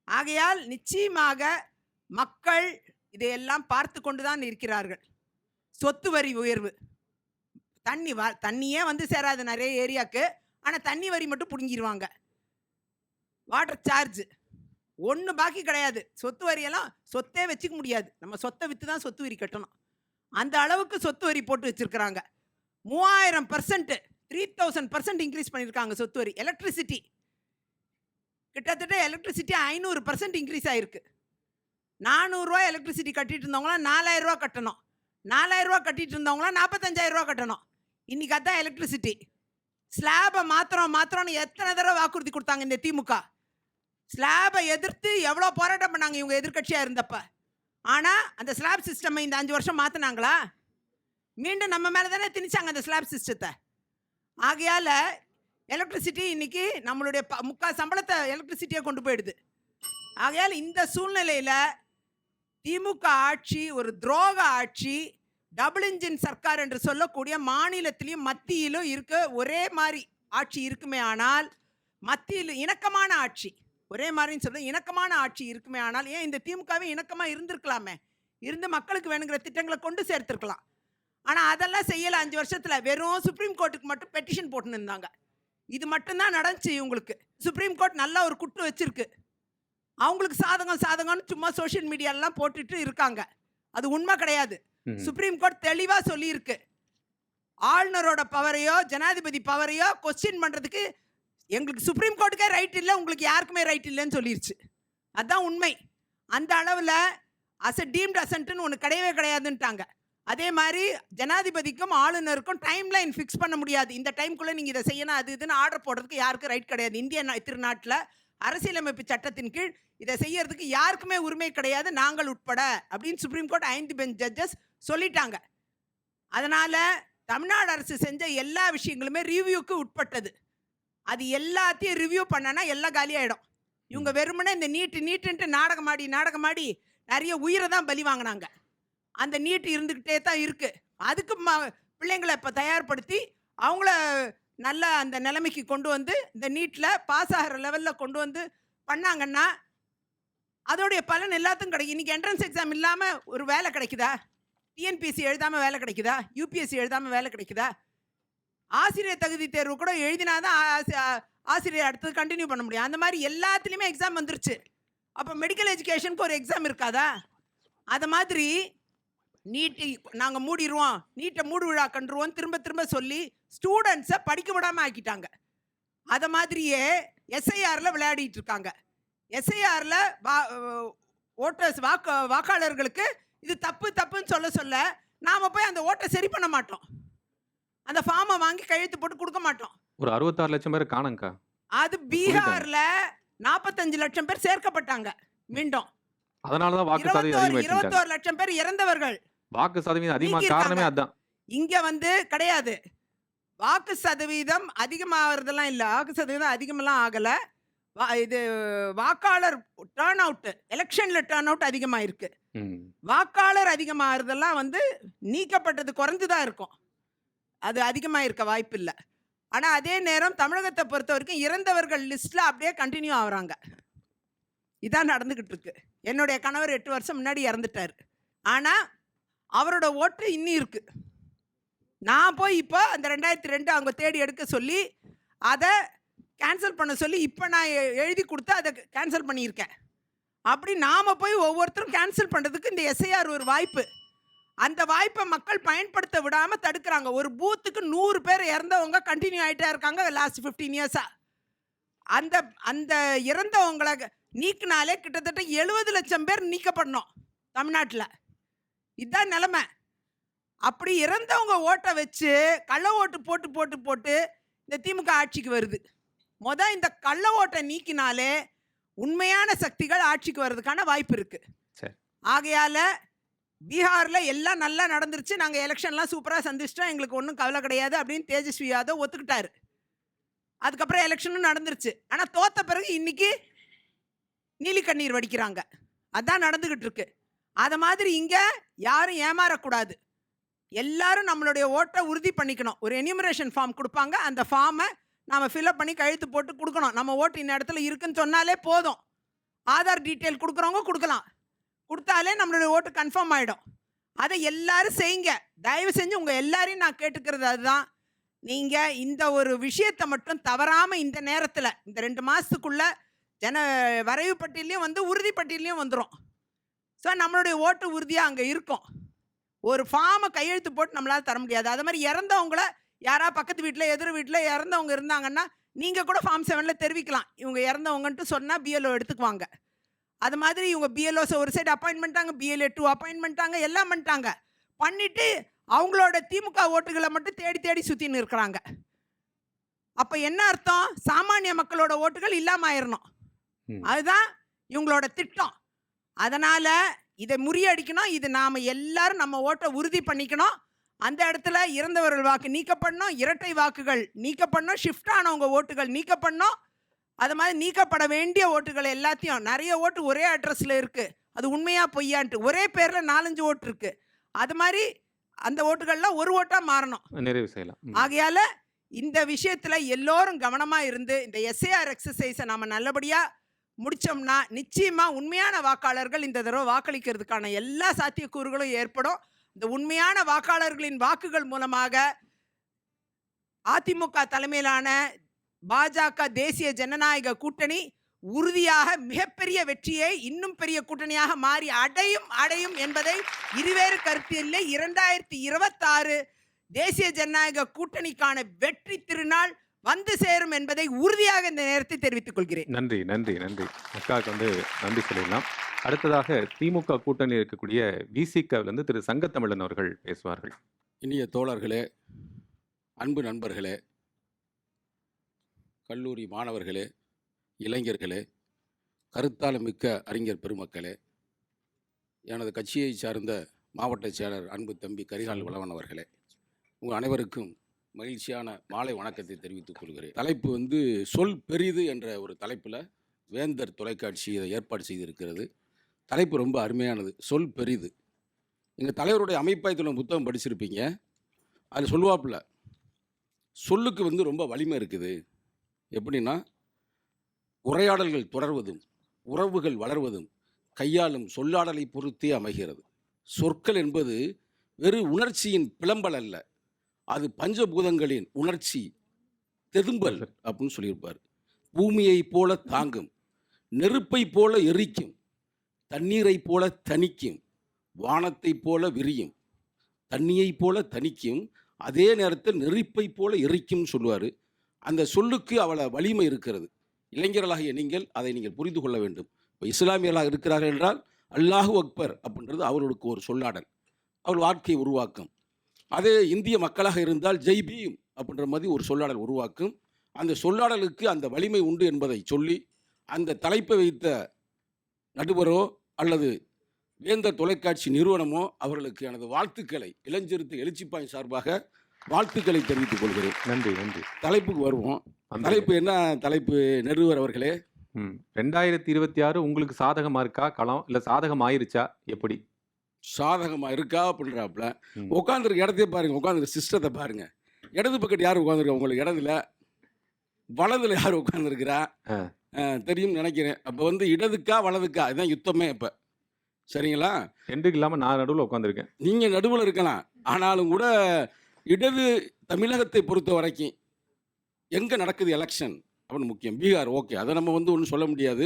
ஆகையால் நிச்சயமாக மக்கள் இதையெல்லாம் பார்த்து கொண்டுதான் இருக்கிறார்கள். சொத்து வரி உயர்வு, தண்ணியே வந்து சேராது நிறைய ஏரியாவுக்கு, ஆனால் தண்ணி வரி மட்டும் பிடுங்கிடுவாங்க. வாட்டர் சார்ஜ் ஒன்று பாக்கி கிடையாது. சொத்து வரியெல்லாம் சொத்தே வச்சுக்க முடியாது, நம்ம சொத்தை விற்று தான் சொத்து வரி கட்டணும். அந்த அளவுக்கு சொத்து வரி போட்டு வச்சுருக்கிறாங்க. 3000%, 3000% இன்க்ரீஸ் பண்ணியிருக்காங்க சொத்து வரி. எலக்ட்ரிசிட்டி கிட்டத்தட்ட எலக்ட்ரிசிட்டி 500% இன்க்ரீஸ் ஆகிருக்கு. 400 ரூபா எலக்ட்ரிசிட்டி கட்டிட்டு இருந்தவங்களாம் 4000 ரூபா கட்டணும். 4000 ரூபா கட்டிட்டு இருந்தவங்களாம் 45,000 ரூபா கட்டணும். இன்றைக்கி அதான் எலக்ட்ரிசிட்டி. ஸ்லாபை மாத்திரம்னு எத்தனை தடவை வாக்குறுதி கொடுத்தாங்க இந்த திமுக. ஸ்லாபை எதிர்த்து எவ்வளோ போராட்டம் பண்ணாங்க இவங்க எதிர்க்கட்சியாக இருந்தப்ப. ஆனால் அந்த ஸ்லாப் சிஸ்டமை இந்த 5 வருஷம் மாற்றினாங்களா? மீண்டும் நம்ம மேலே தானே திணிச்சாங்க அந்த ஸ்லாப் சிஸ்டத்தை. ஆகையால் எலக்ட்ரிசிட்டி இன்றைக்கி நம்மளுடைய முக்கால் சம்பளத்தை எலக்ட்ரிசிட்டியை கொண்டு போயிடுது. ஆகையால் இந்த சூழ்நிலையில் திமுக ஆட்சி ஒரு துரோக ஆட்சி, டபுள் இன்ஜின் சர்க்கார் என்று சொல்லக்கூடிய மாநிலத்திலையும் மத்தியிலும் இருக்க ஒரே மாதிரி ஆட்சி இருக்குமே ஆனால், மத்தியில் இணக்கமான ஆட்சி, ஒரே மாதிரின்னு சொல்ல இணக்கமான ஆட்சி இருக்குமே ஆனால், ஏன் இந்த திமுகவே இணக்கமாக இருந்திருக்கலாமே, இருந்து மக்களுக்கு வேணுங்கிற திட்டங்களை கொண்டு சேர்த்துருக்கலாம். ஆனால் அதெல்லாம் செய்யலை 5 வருஷத்தில். வெறும் சுப்ரீம் கோர்ட்டுக்கு மட்டும் பெட்டிஷன் போட்டுன்னு இருந்தாங்க. இது மட்டும்தான் நடந்துச்சு இவங்களுக்கு. சுப்ரீம் கோர்ட் நல்லா ஒரு குட்டு வச்சிருக்கு, அவங்களுக்கு சாதகம்னு சும்மா சோஷியல் மீடியாலெலாம் போட்டுட்டு இருக்காங்க. அது உண்மை கிடையாது. சுப்ரீம் கோர்ட் தெளிவாக சொல்லியிருக்கு, ஆளுநரோட பவரையோ ஜனாதிபதி பவரையோ கொஸ்டின் பண்ணுறதுக்கு எங்களுக்கு சுப்ரீம் கோர்ட்டுக்கே ரைட் இல்லை, உங்களுக்கு யாருக்குமே ரைட் இல்லைன்னு சொல்லிருச்சு. அதுதான் உண்மை. அந்த அளவில் டீம்டு அசன்ட்டுன்னு ஒன்று கிடையவே கிடையாதுன்ட்டாங்க. அதே மாதிரி ஜனாதிபதிக்கும் ஆளுநருக்கும் டைம்லைன் ஃபிக்ஸ் பண்ண முடியாது. இந்த டைம்குள்ளே நீங்கள் இதை செய்யணும் அது இதுன்னு ஆர்டர் போடுறதுக்கு யாருக்கும் ரைட் கிடையாது. இந்திய திருநாட்டில் அரசியலமைப்பு சட்டத்தின் கீழ் இதை செய்யறதுக்கு யாருக்குமே உரிமை கிடையாது, நாங்கள் உட்பட அப்படின்னு சுப்ரீம் கோர்ட் 5 பெஞ்ச் ஜட்ஜஸ் சொல்லிட்டாங்க. அதனால் தமிழ்நாடு அரசு செஞ்ச எல்லா விஷயங்களுமே ரிவ்யூக்கு உட்பட்டது. அது எல்லாத்தையும் ரிவ்யூ பண்ணனா எல்லாம் காலியாகிடும். இவங்க வெறுமனே இந்த நீட்டுன்ட்டு நாடகமாடி நிறைய உயிரை தான் பலி வாங்கினாங்க. அந்த நீட்டு இருந்துக்கிட்டே தான் இருக்குது. அதுக்கு பிள்ளைங்களை இப்போ தயார்படுத்தி அவங்கள நல்ல அந்த நிலைமைக்கு கொண்டு வந்து இந்த நீட்டில் பாஸ் ஆகிற லெவலில் கொண்டு வந்து பண்ணாங்கன்னா அதோடைய பலன் எல்லாத்துக்கும் கிடைக்கும். இன்றைக்கி என்ட்ரன்ஸ் எக்ஸாம் இல்லாமல் ஒரு வேலை கிடைக்குதா? டிஎன்பிஎஸ்சி எழுதாமல் வேலை கிடைக்குதா? யூபிஎஸ்சி எழுதாமல் வேலை கிடைக்குதா? ஆசிரியர் தகுதி தேர்வு கூட எழுதினாதான் ஆசிரியர் அடுத்தது கண்டினியூ பண்ண முடியும். அந்த மாதிரி எல்லாத்துலேயுமே எக்ஸாம் வந்துருச்சு. அப்போ மெடிக்கல் எஜுகேஷனுக்கு ஒரு எக்ஸாம் இருக்காதா? அது மாதிரி நீட்டு நாங்கள் மூடிடுவோம், நீட்டை மூடு விழா கண்டுருவோம் திரும்ப சொல்லி ஸ்டூடெண்ட்ஸை படிக்க விடாமல் ஆக்கிட்டாங்க. அதை மாதிரியே எஸ்ஐஆரில் விளையாடிட்டு இருக்காங்க. எஸ்ஐஆரில் ஓட்டர்ஸ் வாக்காளர்களுக்கு இது தப்புன்னு சொல்ல நாம் போய் அந்த ஓட்டை சரி பண்ண மாட்டோம், அந்த ஃபார்மை வாங்கி கையெழுத்து போட்டு கொடுக்க மாட்டோம். ஒரு 66 லட்சம் பேர் காணங்கா. அது பீகாரில் 45 லட்சம் பேர் சேர்க்கப்பட்டாங்க மீண்டும். அதனால தான் வாக்கு சதவீதம் 21 லட்சம் பேர் இறந்தவர்கள். வாக்கு சதவீதம் அதிகமாக காரணமே அதான். இங்க வந்து கிடையாது, வாக்கு சதவீதம் அதிகமாகிறதெல்லாம் இல்லை, வாக்கு சதவீதம் அதிகமெல்லாம் ஆகலை. இது வாக்காளர் டேர்ன் அவுட், எலெக்ஷனில் டேர்ன் அவுட் அதிகமாக இருக்கு. வாக்காளர் அதிகமாகிறதெல்லாம் வந்து நீக்கப்பட்டது குறைஞ்சு தான் இருக்கும், அது அதிகமாக இருக்க வாய்ப்பு இல்லை. ஆனால் அதே நேரம் தமிழகத்தை பொறுத்த வரைக்கும் இறந்தவர்கள் லிஸ்ட்டில் அப்படியே கண்டினியூ ஆகுறாங்க. இதான் நடந்துக்கிட்டு இருக்கு. என்னுடைய கணவர் 8 வருஷம் முன்னாடி இறந்துட்டார், ஆனால் அவரோட ஓட்டு இன்னும் இருக்குது. நான் போய் இப்போ அந்த 2002 அவங்க தேடி எடுக்க சொல்லி அதை கேன்சல் பண்ண சொல்லி இப்போ நான் எழுதி கொடுத்து அதை கேன்சல் பண்ணியிருக்கேன். அப்படி நாம் போய் ஒவ்வொருத்தரும் கேன்சல் பண்ணுறதுக்கு இந்த எஸ்ஐஆர் ஒரு வாய்ப்பு. அந்த வாய்ப்பை மக்கள் பயன்படுத்த விடாமல் தடுக்கிறாங்க. ஒரு பூத்துக்கு 100 பேர் இறந்தவங்க கண்டினியூ ஆகிட்டே இருக்காங்க லாஸ்ட் 15 இயர்ஸாக. அந்த இறந்தவங்களை நீக்கினாலே கிட்டத்தட்ட 70 லட்சம் பேர் நீக்கப்படணும் தமிழ்நாட்டில். இதுதான் நிலைமை. அப்படி இறந்தவங்க ஓட்டை வச்சு கள்ள ஓட்டு போட்டு இந்த திமுக ஆட்சிக்கு வருது. இந்த கள்ள ஓட்டை நீக்கினாலே உண்மையான சக்திகள் ஆட்சிக்கு வர்றதுக்கான வாய்ப்பு இருக்குது. ஆகையால் பீகாரில் எல்லாம் நல்லா நடந்துருச்சு, நாங்கள் எலெக்ஷன்லாம் சூப்பராக சந்திச்சிட்டோம், எங்களுக்கு ஒன்றும் கவலை கிடையாது அப்படின்னு தேஜஸ்வி யாதவ் ஒத்துக்கிட்டாரு. அதுக்கப்புறம் எலெக்ஷனும் நடந்துருச்சு. ஆனால் தோத்த பிறகு இன்னைக்கு நீலி கண்ணீர் வடிக்கிறாங்க. அதான் நடந்துக்கிட்டு இருக்கு. அதை மாதிரி இங்கே யாரும் ஏமாறக்கூடாது. எல்லாரும் நம்மளுடைய ஓட்டை உறுதி பண்ணிக்கணும். ஒரு என்யூமரேஷன் ஃபார்ம் கொடுப்பாங்க. அந்த ஃபார்மை நாம் ஃபில்அப் பண்ணி கழுத்து போட்டு கொடுக்கணும். நம்ம ஓட்டு இந்த இடத்துல இருக்குன்னு சொன்னாலே போதும். ஆதார் டீட்டெயில் கொடுக்குறவங்க கொடுக்கலாம். கொடுத்தாலே நம்மளுடைய ஓட்டு கன்ஃபார்ம் ஆகிடும். அதை எல்லாரும் செய்யுங்க. தயவு செஞ்சு உங்கள் எல்லாரையும் நான் கேட்டுக்கிறது அதுதான். நீங்கள் இந்த ஒரு விஷயத்தை மட்டும் தவறாமல் இந்த நேரத்தில் இந்த 2 மாதத்துக்குள்ளே வரைவு பட்டியலையும் வந்து உறுதி பட்டியலையும் வந்துடும். ஸோ நம்மளுடைய ஓட்டு உறுதியாக அங்கே இருக்கும். ஒரு ஃபார்மை கையெழுத்து போட்டு நம்மளால் தர முடியாது. அது மாதிரி இறந்தவங்கள யாராவது பக்கத்து வீட்டில் எதிர் வீட்டில் இறந்தவங்க இருந்தாங்கன்னா நீங்கள் கூட ஃபார்ம் 7ல் தெரிவிக்கலாம். இவங்க இறந்தவங்கன்ட்டு சொன்னால் பிஎல்ஓ எடுத்துக்குவாங்க. அது மாதிரி இவங்க பிஎல்ஓஸை ஒரு சைடு அப்பாயின்ட் பண்ணிட்டாங்க, பிஎல்ஏ 2 அப்பாயின்ட் பண்ணிட்டாங்க, எல்லாம் பண்ணிட்டாங்க. பண்ணிவிட்டு அவங்களோட திமுக ஓட்டுகளை மட்டும் தேடி தேடி சுற்றின்னு இருக்கிறாங்க. அப்போ என்ன அர்த்தம்? சாமானிய மக்களோட ஓட்டுகள் இல்லாமல் ஆயிடணும். அதுதான் இவங்களோட திட்டம். அதனால் இதை முறியடிக்கணும். இது நாம் எல்லாரும் நம்ம ஓட்டை உறுதி பண்ணிக்கணும். அந்த இடத்துல இறந்தவர்கள் வாக்கு நீக்கப்படணும், இரட்டை வாக்குகள் நீக்கப்படணும், ஷிஃப்ட் ஆனவங்க ஓட்டுகள் நீக்கப்படணும். அது மாதிரி நீக்கப்பட வேண்டிய ஓட்டுகள் எல்லாத்தையும், நிறைய ஓட்டு ஒரே அட்ரஸில் இருக்குது, அது உண்மையாக பொய்யான்ட்டு ஒரே பேரில் 4-5 ஓட்டு இருக்குது. அது மாதிரி அந்த ஓட்டுகள்லாம் ஒரு ஓட்டாக மாறணும். நிறைவு செய்யலாம். ஆகையால் இந்த விஷயத்தில் எல்லோரும் கவனமாக இருந்து இந்த எஸ்ஏஆர் எக்ஸசைஸை நம்ம நல்லபடியாக முடித்தோம்னா நிச்சயமாக உண்மையான வாக்காளர்கள் இந்த தடவை வாக்களிக்கிறதுக்கான எல்லா சாத்தியக்கூறுகளும் ஏற்படும். இந்த உண்மையான வாக்காளர்களின் வாக்குகள் மூலமாக அதிமுக தலைமையிலான பாஜக தேசிய ஜனநாயக கூட்டணி உறுதியாக மிகப்பெரிய வெற்றியை இன்னும் பெரிய கூட்டணியாக மாறி அடையும் என்பதை இருவேறு கருத்து இல்லை. 2026 தேசிய ஜனநாயக கூட்டணிக்கான வெற்றி திருநாள் வந்து சேரும் என்பதை உறுதியாக இந்த நேரத்தை தெரிவித்துக் கொள்கிறேன். நன்றி நன்றி நன்றி. அக்காவுக்கு வந்து நன்றி சொல்லிடலாம். அடுத்ததாக திமுக கூட்டணி இருக்கக்கூடிய விசிகவிலிருந்து திரு சங்கத்தமிழன் அவர்கள் பேசுவார்கள். இனிய தோழர்களே, அன்பு நண்பர்களே, கல்லூரி மாணவர்களே, இளைஞர்களே, கருத்தாளம் மிக்க அறிஞர் பெருமக்களே, எனது கட்சியை சார்ந்த மாவட்ட செயலர் அன்பு தம்பி கரிகால் வளவன் அவர்களே, உங்கள் அனைவருக்கும் மகிழ்ச்சியான மாலை வணக்கத்தை தெரிவித்துக் கொள்கிறேன். தலைப்பு வந்து சொல் பெரிது என்ற ஒரு தலைப்பில் வேந்தர் தொலைக்காட்சி இதை ஏற்பாடு செய்திருக்கிறது. தலைப்பு ரொம்ப அருமையானது, சொல் பெரிது. எங்கள் தலைவருடைய அமைப்பாயத்தில் புத்தகம் படிச்சிருப்பீங்க. அது சொல்லுவாப்புல சொல்லுக்கு வந்து ரொம்ப வலிமை இருக்குது. எப்படின்னா, உரையாடல்கள் தொடர்வதும் உறவுகள் வளர்வதும் கையாளும் சொல்லாடலை பொறுத்தே அமைகிறது. சொற்கள் என்பது வெறு உணர்ச்சியின் பிளம்பல் அல்ல, அது பஞ்சபூதங்களின் உணர்ச்சி தெதும்பல் அப்படின்னு சொல்லியிருப்பார். பூமியை போல தாங்கும், நெருப்பை போல எரிக்கும், தண்ணீரை போல தணிக்கும், வானத்தை போல விரியும், தண்ணியை போல தணிக்கும், அதே நேரத்தில் நெருப்பை போல எரிக்கும் சொல்லுவார். அந்த சொல்லுக்கு அவ்வளோ வலிமை இருக்கிறது. இளைஞர்களாகிய நீங்கள் அதை நீங்கள் புரிந்து கொள்ள வேண்டும். இப்போ இஸ்லாமியர்களாக இருக்கிறார்கள் என்றால் அல்லாஹு அக்பர் அப்படின்றது அவர்களுக்கு ஒரு சொல்லாடல், அவர் வாழ்க்கை உருவாக்கும். அதே இந்திய மக்களாக இருந்தால் ஜெய் பீம் அப்படின்ற மாதிரி ஒரு சொல்லாடல் உருவாக்கும். அந்த சொல்லாடலுக்கு அந்த வலிமை உண்டு என்பதை சொல்லி அந்த தலைப்பை வைத்த நடுவரோ அல்லது வேந்தர் தொலைக்காட்சி நிறுவனமோ அவர்களுக்கு எனது வாழ்த்துக்களை இளஞ்சிறுத்தை எழுச்சிப்பாய் சார்பாக வாழ்த்துக்களை தெரிவித்துக் கொள்கிறேன். நன்றி நன்றி. தலைப்புக்கு வருவோம். தலைப்பு என்ன தலைப்பு நடுவர் அவர்களே? 2026 உங்களுக்கு சாதகமா இருக்கா களம், இல்லை சாதகம் ஆயிருச்சா? எப்படி சாதகமா இருக்கா அப்படின்றாப்புல உட்காந்துருக்க இடத்தையே பாருங்க, உட்காந்துருக்க சிஸ்டத்தை பாருங்க. இடது பக்கத்து யார் உட்காந்துருக்கா? உங்களுக்கு இடதுல வலதுல யார் உட்காந்துருக்கிறா தெரியும் நினைக்கிறேன். அப்போ வந்து இடதுக்கா வலதுக்கா இதுதான் யுத்தமே. இப்போ சரிங்களா? ரெண்டுக்கு இல்லாமல் நான் நடுவில் உட்காந்துருக்கேன். நீங்கள் நடுவில் இருக்கலாம், ஆனாலும் கூட இடது தமிழகத்தை பொறுத்த வரைக்கும் எங்கே நடக்குது எலெக்ஷன் அப்படின்னு முக்கியம். பீகார் ஓகே, அதை நம்ம வந்து ஒன்றும் சொல்ல முடியாது.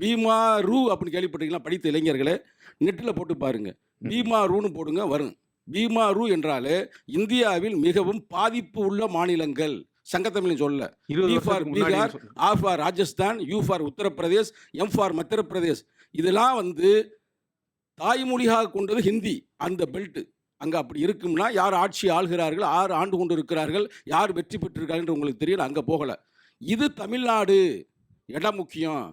பீமா ரூ அப்படின்னு கேள்விப்பட்டீங்களா? படித்த இளைஞர்களே நெட்டில் போட்டு பாருங்கள், பீமா ரூன்னு போடுங்க வரும். பீமா ரூ என்றாலே இந்தியாவில் மிகவும் பாதிப்பு உள்ள மாநிலங்கள். சங்கத்தமிழ் சொல்ல B for Bihar, R for Rajasthan, U for Uttar Pradesh, M for Madhya Pradesh. இதெல்லாம் வந்து தாய்மொழியாக கொண்டது ஹிந்தி. அந்த பெல்ட்டு அங்கே அப்படி இருக்கும்னா யார் ஆட்சி ஆள்கிறார்கள், யார் ஆண்டு கொண்டு இருக்கிறார்கள், யார் வெற்றி பெற்றிருக்கார்கள் உங்களுக்கு தெரியல. அங்கே போகலை. இது தமிழ்நாடு. இடம் முக்கியம்.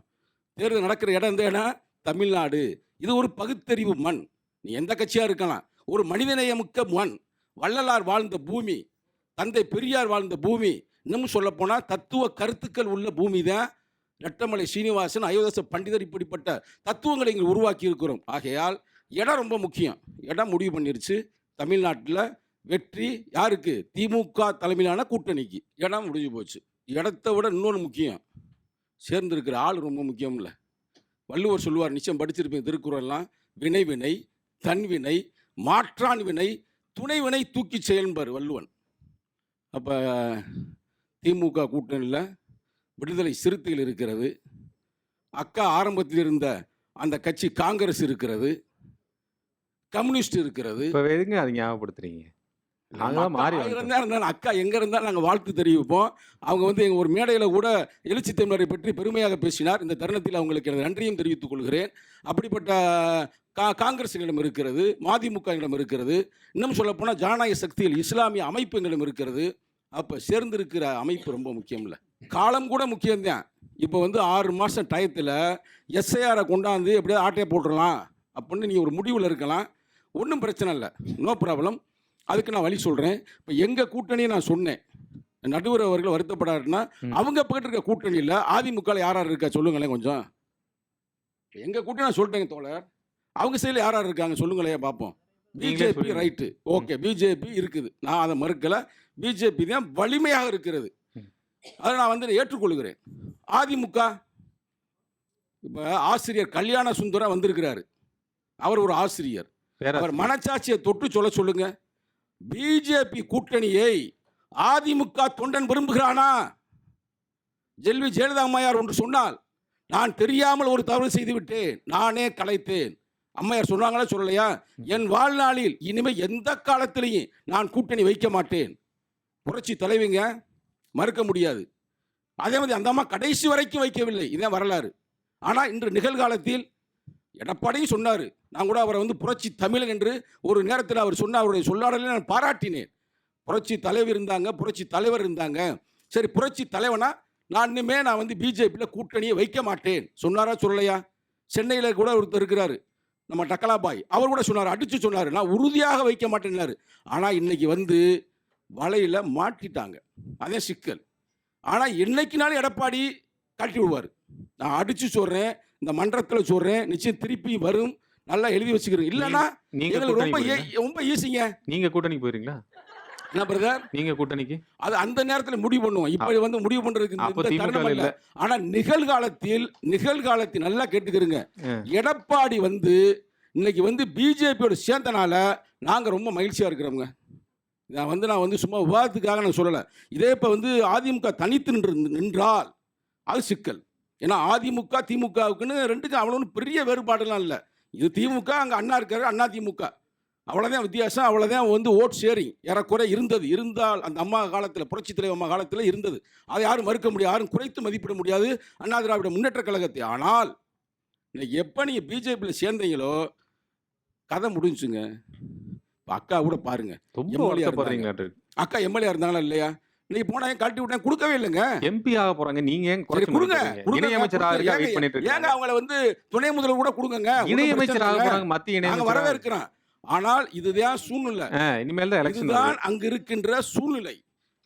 தேர்தல் நடக்கிற இடம் இந்த இடம் தமிழ்நாடு. இது ஒரு பகுத்தறிவு மண். நீ எந்த கட்சியாக இருக்கலாம், ஒரு மனிதநேயமுக்க மண். வள்ளலார் வாழ்ந்த பூமி, தந்தை பெரியார் வாழ்ந்த பூமி, இன்னமும் சொல்லப்போனால் தத்துவ கருத்துக்கள் உள்ள பூமி தான் ரெட்டமலை சீனிவாசன், அயோத்தியாச பண்டிதர், இப்படிப்பட்ட தத்துவங்களை இங்கே உருவாக்கி இருக்கிறோம். ஆகையால் இடம் ரொம்ப முக்கியம். இடம் முடிவு பண்ணிருச்சு. தமிழ்நாட்டில் வெற்றி யாருக்கு? திமுக தலைமையிலான கூட்டணிக்கு. இடம் முடிஞ்சு போச்சு. இடத்தை விட இன்னொன்று முக்கியம், சேர்ந்திருக்கிற ஆள் ரொம்ப முக்கியம் இல்லை. வள்ளுவர் சொல்லுவார், நிச்சயம் படிச்சிருப்பேன் திருக்குறள்லாம், வினை வினை, தன்வினை, மாற்றான் வினை, துணைவினை தூக்கி செயல்பார் வள்ளுவன். அப்போ திமுக கூட்டணியில் விடுதலை சிறுத்தைகள் இருக்கிறது, அக்கா ஆரம்பத்தில் இருந்த அந்த கட்சி காங்கிரஸ் இருக்கிறது, கம்யூனிஸ்ட் இருக்கிறது. இப்போ எதுங்க அது ஞாபகப்படுத்துறீங்க? நாங்களாம் மாறி இருந்தாலும் அக்கா எங்கே இருந்தாலும் நாங்கள் வாழ்த்து தெரிவிப்போம். அவங்க வந்து எங்கள் ஒரு மேடையில் கூட எழுச்சி தமிழரை பற்றி பெருமையாக பேசினார். இந்த தருணத்தில் அவங்களுக்கு எனது நன்றியும் தெரிவித்துக் கொள்கிறேன். அப்படிப்பட்ட காங்கிரஸிடம் இருக்கிறது, மதிமுகவிடம் இருக்கிறது, இன்னும் சொல்லப்போனால் ஜனநாயக சக்தியில் இஸ்லாமிய அமைப்பு எங்களிடம் இருக்கிறது. அப்போ சேர்ந்திருக்கிற அமைப்பு ரொம்ப முக்கியம் இல்லை, காலம் கூட முக்கியம்தான். இப்போ வந்து 6 மாதம் டயத்தில் எஸ்ஐஆரை கொண்டாந்து எப்படியாவது ஆட்டையை போட்டுடலாம் அப்படின்னு நீங்கள் ஒரு முடிவில் இருக்கலாம், ஒன்றும் பிரச்சனை இல்லை, நோ ப்ராப்ளம். அதுக்கு நான் வழி சொல்கிறேன். இப்போ எங்கள் கூட்டணியை நான் சொன்னேன், நடுவர் அவர்கள் வருத்தப்படாருன்னா அவங்க போயிட்டு இருக்க கூட்டணியில் அதிமுக யார் யார் இருக்கா சொல்லுங்களேன் கொஞ்சம். எங்கள் கூட்டணி நான் சொல்லிட்டேங்க தோழர், அவங்க சைடில் யார் யார் இருக்காங்க சொல்லுங்களேன் பார்ப்போம். பிஜேபி ரைட்டு, ஓகே, பிஜேபி இருக்குது, நான் அதை மறுக்கலை. பிஜேபி தான் வலிமையாக இருக்கிறது, அதை நான் வந்து ஏற்றுக்கொள்கிறேன். அதிமுக இப்போ ஆசிரியர் கல்யாண சுந்தரம் வந்திருக்கிறாரு, அவர் ஒரு ஆசிரியர், அவர் மனச்சாட்சியை தொட்டு சொல்ல சொல்லுங்க. பிஜேபி கூட்டணியை அதிமுக தொண்டன் விரும்புகிறானா? ஜெல்வி ஜெயலலிதா அம்மையார் ஒன்று சொன்னால், நான் தெரியாமல் ஒரு தவறு செய்து விட்டேன், நானே கலைத்தேன். அம்மையார் சொன்னாங்களா சொல்லலையா? என் வாழ்நாளில் இனிமேல் எந்த காலத்திலையும் நான் கூட்டணி வைக்க மாட்டேன். புரட்சி தலைவிங்க, மறுக்க முடியாது. அதே மாதிரி அந்த அம்மா கடைசி வரைக்கும் வைக்கவில்லை, இதான் வரலாறு. ஆனால் இன்று நிகழ்காலத்தில் எடப்பாடியும் சொன்னார், நான் கூட அவரை வந்து புரட்சி தமிழன் என்று ஒரு நேரத்தில் அவர் சொன்ன அவருடைய சொல்லாடலை நான் பாராட்டினேன். புரட்சி தலைவர் இருந்தாங்க, புரட்சி தலைவர் இருந்தாங்க, சரி புரட்சி தலைவனா நான் வந்து பிஜேபியில் கூட்டணியை வைக்க மாட்டேன் சொன்னாரா சொல்லலையா? சென்னையில் கூட ஒருத்தர் இருக்கிறாரு, நம்ம டக்கலாபாய், அவர் கூட சொன்னார், அடித்து சொன்னார், நான் உறுதியாக வைக்க மாட்டேன்னாரு. ஆனால் இன்னைக்கு வந்து வலையில் மாட்டிட்டாங்க, அதே சிக்கல். ஆனால் என்னைக்குனாலும் எடப்பாடி காட்டி விடுவார். நான் அடித்து சொல்கிறேன், இந்த மன்றத்தில் சொல்கிறேன், நிச்சயம் திருப்பி வரும், நல்லா எழுதி வச்சுக்கிறேன். இல்லைன்னா எங்களுக்கு ரொம்ப ஈஸிங்க. நீங்கள் கூட்டணிக்கு போயிருங்களா? என்ன பிரதர், நீங்க கூட்டணிக்கு அது அந்த நேரத்தில் முடிவு பண்ணுவோம். இப்போ வந்து முடிவு பண்றதுக்கு தருணம் இல்லை. ஆனா நிகழ்காலத்தில் நல்லா கேட்டுக்கிறீங்க, எடப்பாடி வந்து இன்னைக்கு வந்து பிஜேபியோட சேர்ந்தனால நாங்க ரொம்ப மகிழ்ச்சியா இருக்கிறோங்க. நான் வந்து சும்மா விவாதத்துக்காக நான் சொல்லலை. இதே இப்போ வந்து அதிமுக தனித்து நின்றால் அது சிக்கல். ஏன்னா அதிமுக திமுகவுக்குன்னு ரெண்டுக்கும் அவ்வளோ பெரிய வேறுபாடுலாம் இல்லை. இது திமுக, அங்கே அண்ணா இருக்காரு, அண்ணா திமுக, அவ்வளோதான் வித்தியாசம். அவ்வளோதான் வந்து ஓட் ஷேரிங் ஏறக்குறை இருந்தால் அந்த அம்மா காலத்தில், புரட்சி தலைவர் அம்மா காலத்தில் இருந்தது. அதை யாரும் மறுக்க முடியாது, யாரும் குறைத்து மதிப்பிட முடியாது அண்ணா திராவிட முன்னேற்ற கழகத்தை. ஆனால் இன்னைக்கு எப்போ நீங்கள் பிஜேபியில் சேர்ந்தீங்களோ கதை முடிஞ்சுங்க. அக்கா கூட பாருங்க, அக்கா எம்எல்ஏ இருந்தாங்களா இல்லையா? இன்னைக்கு போனா கழட்டி விட்டேன், கொடுக்கவே இல்லைங்க. எம்பி ஆக போறாங்க, நீங்க ஏன் கொடுங்க? ஏங்க அவங்கள வந்து துணை முதல்வர் கூட கொடுங்க, இணையமைச்சர் ஆக போறாங்க, மத்திய இணையமைச்சர் வரவேற்கிறோம். ஆனால் இதுதான் சூழ்நிலை, இனிமேல் தான் எலெக்ஷன் தான் அங்க இருக்கின்ற சூழ்நிலை.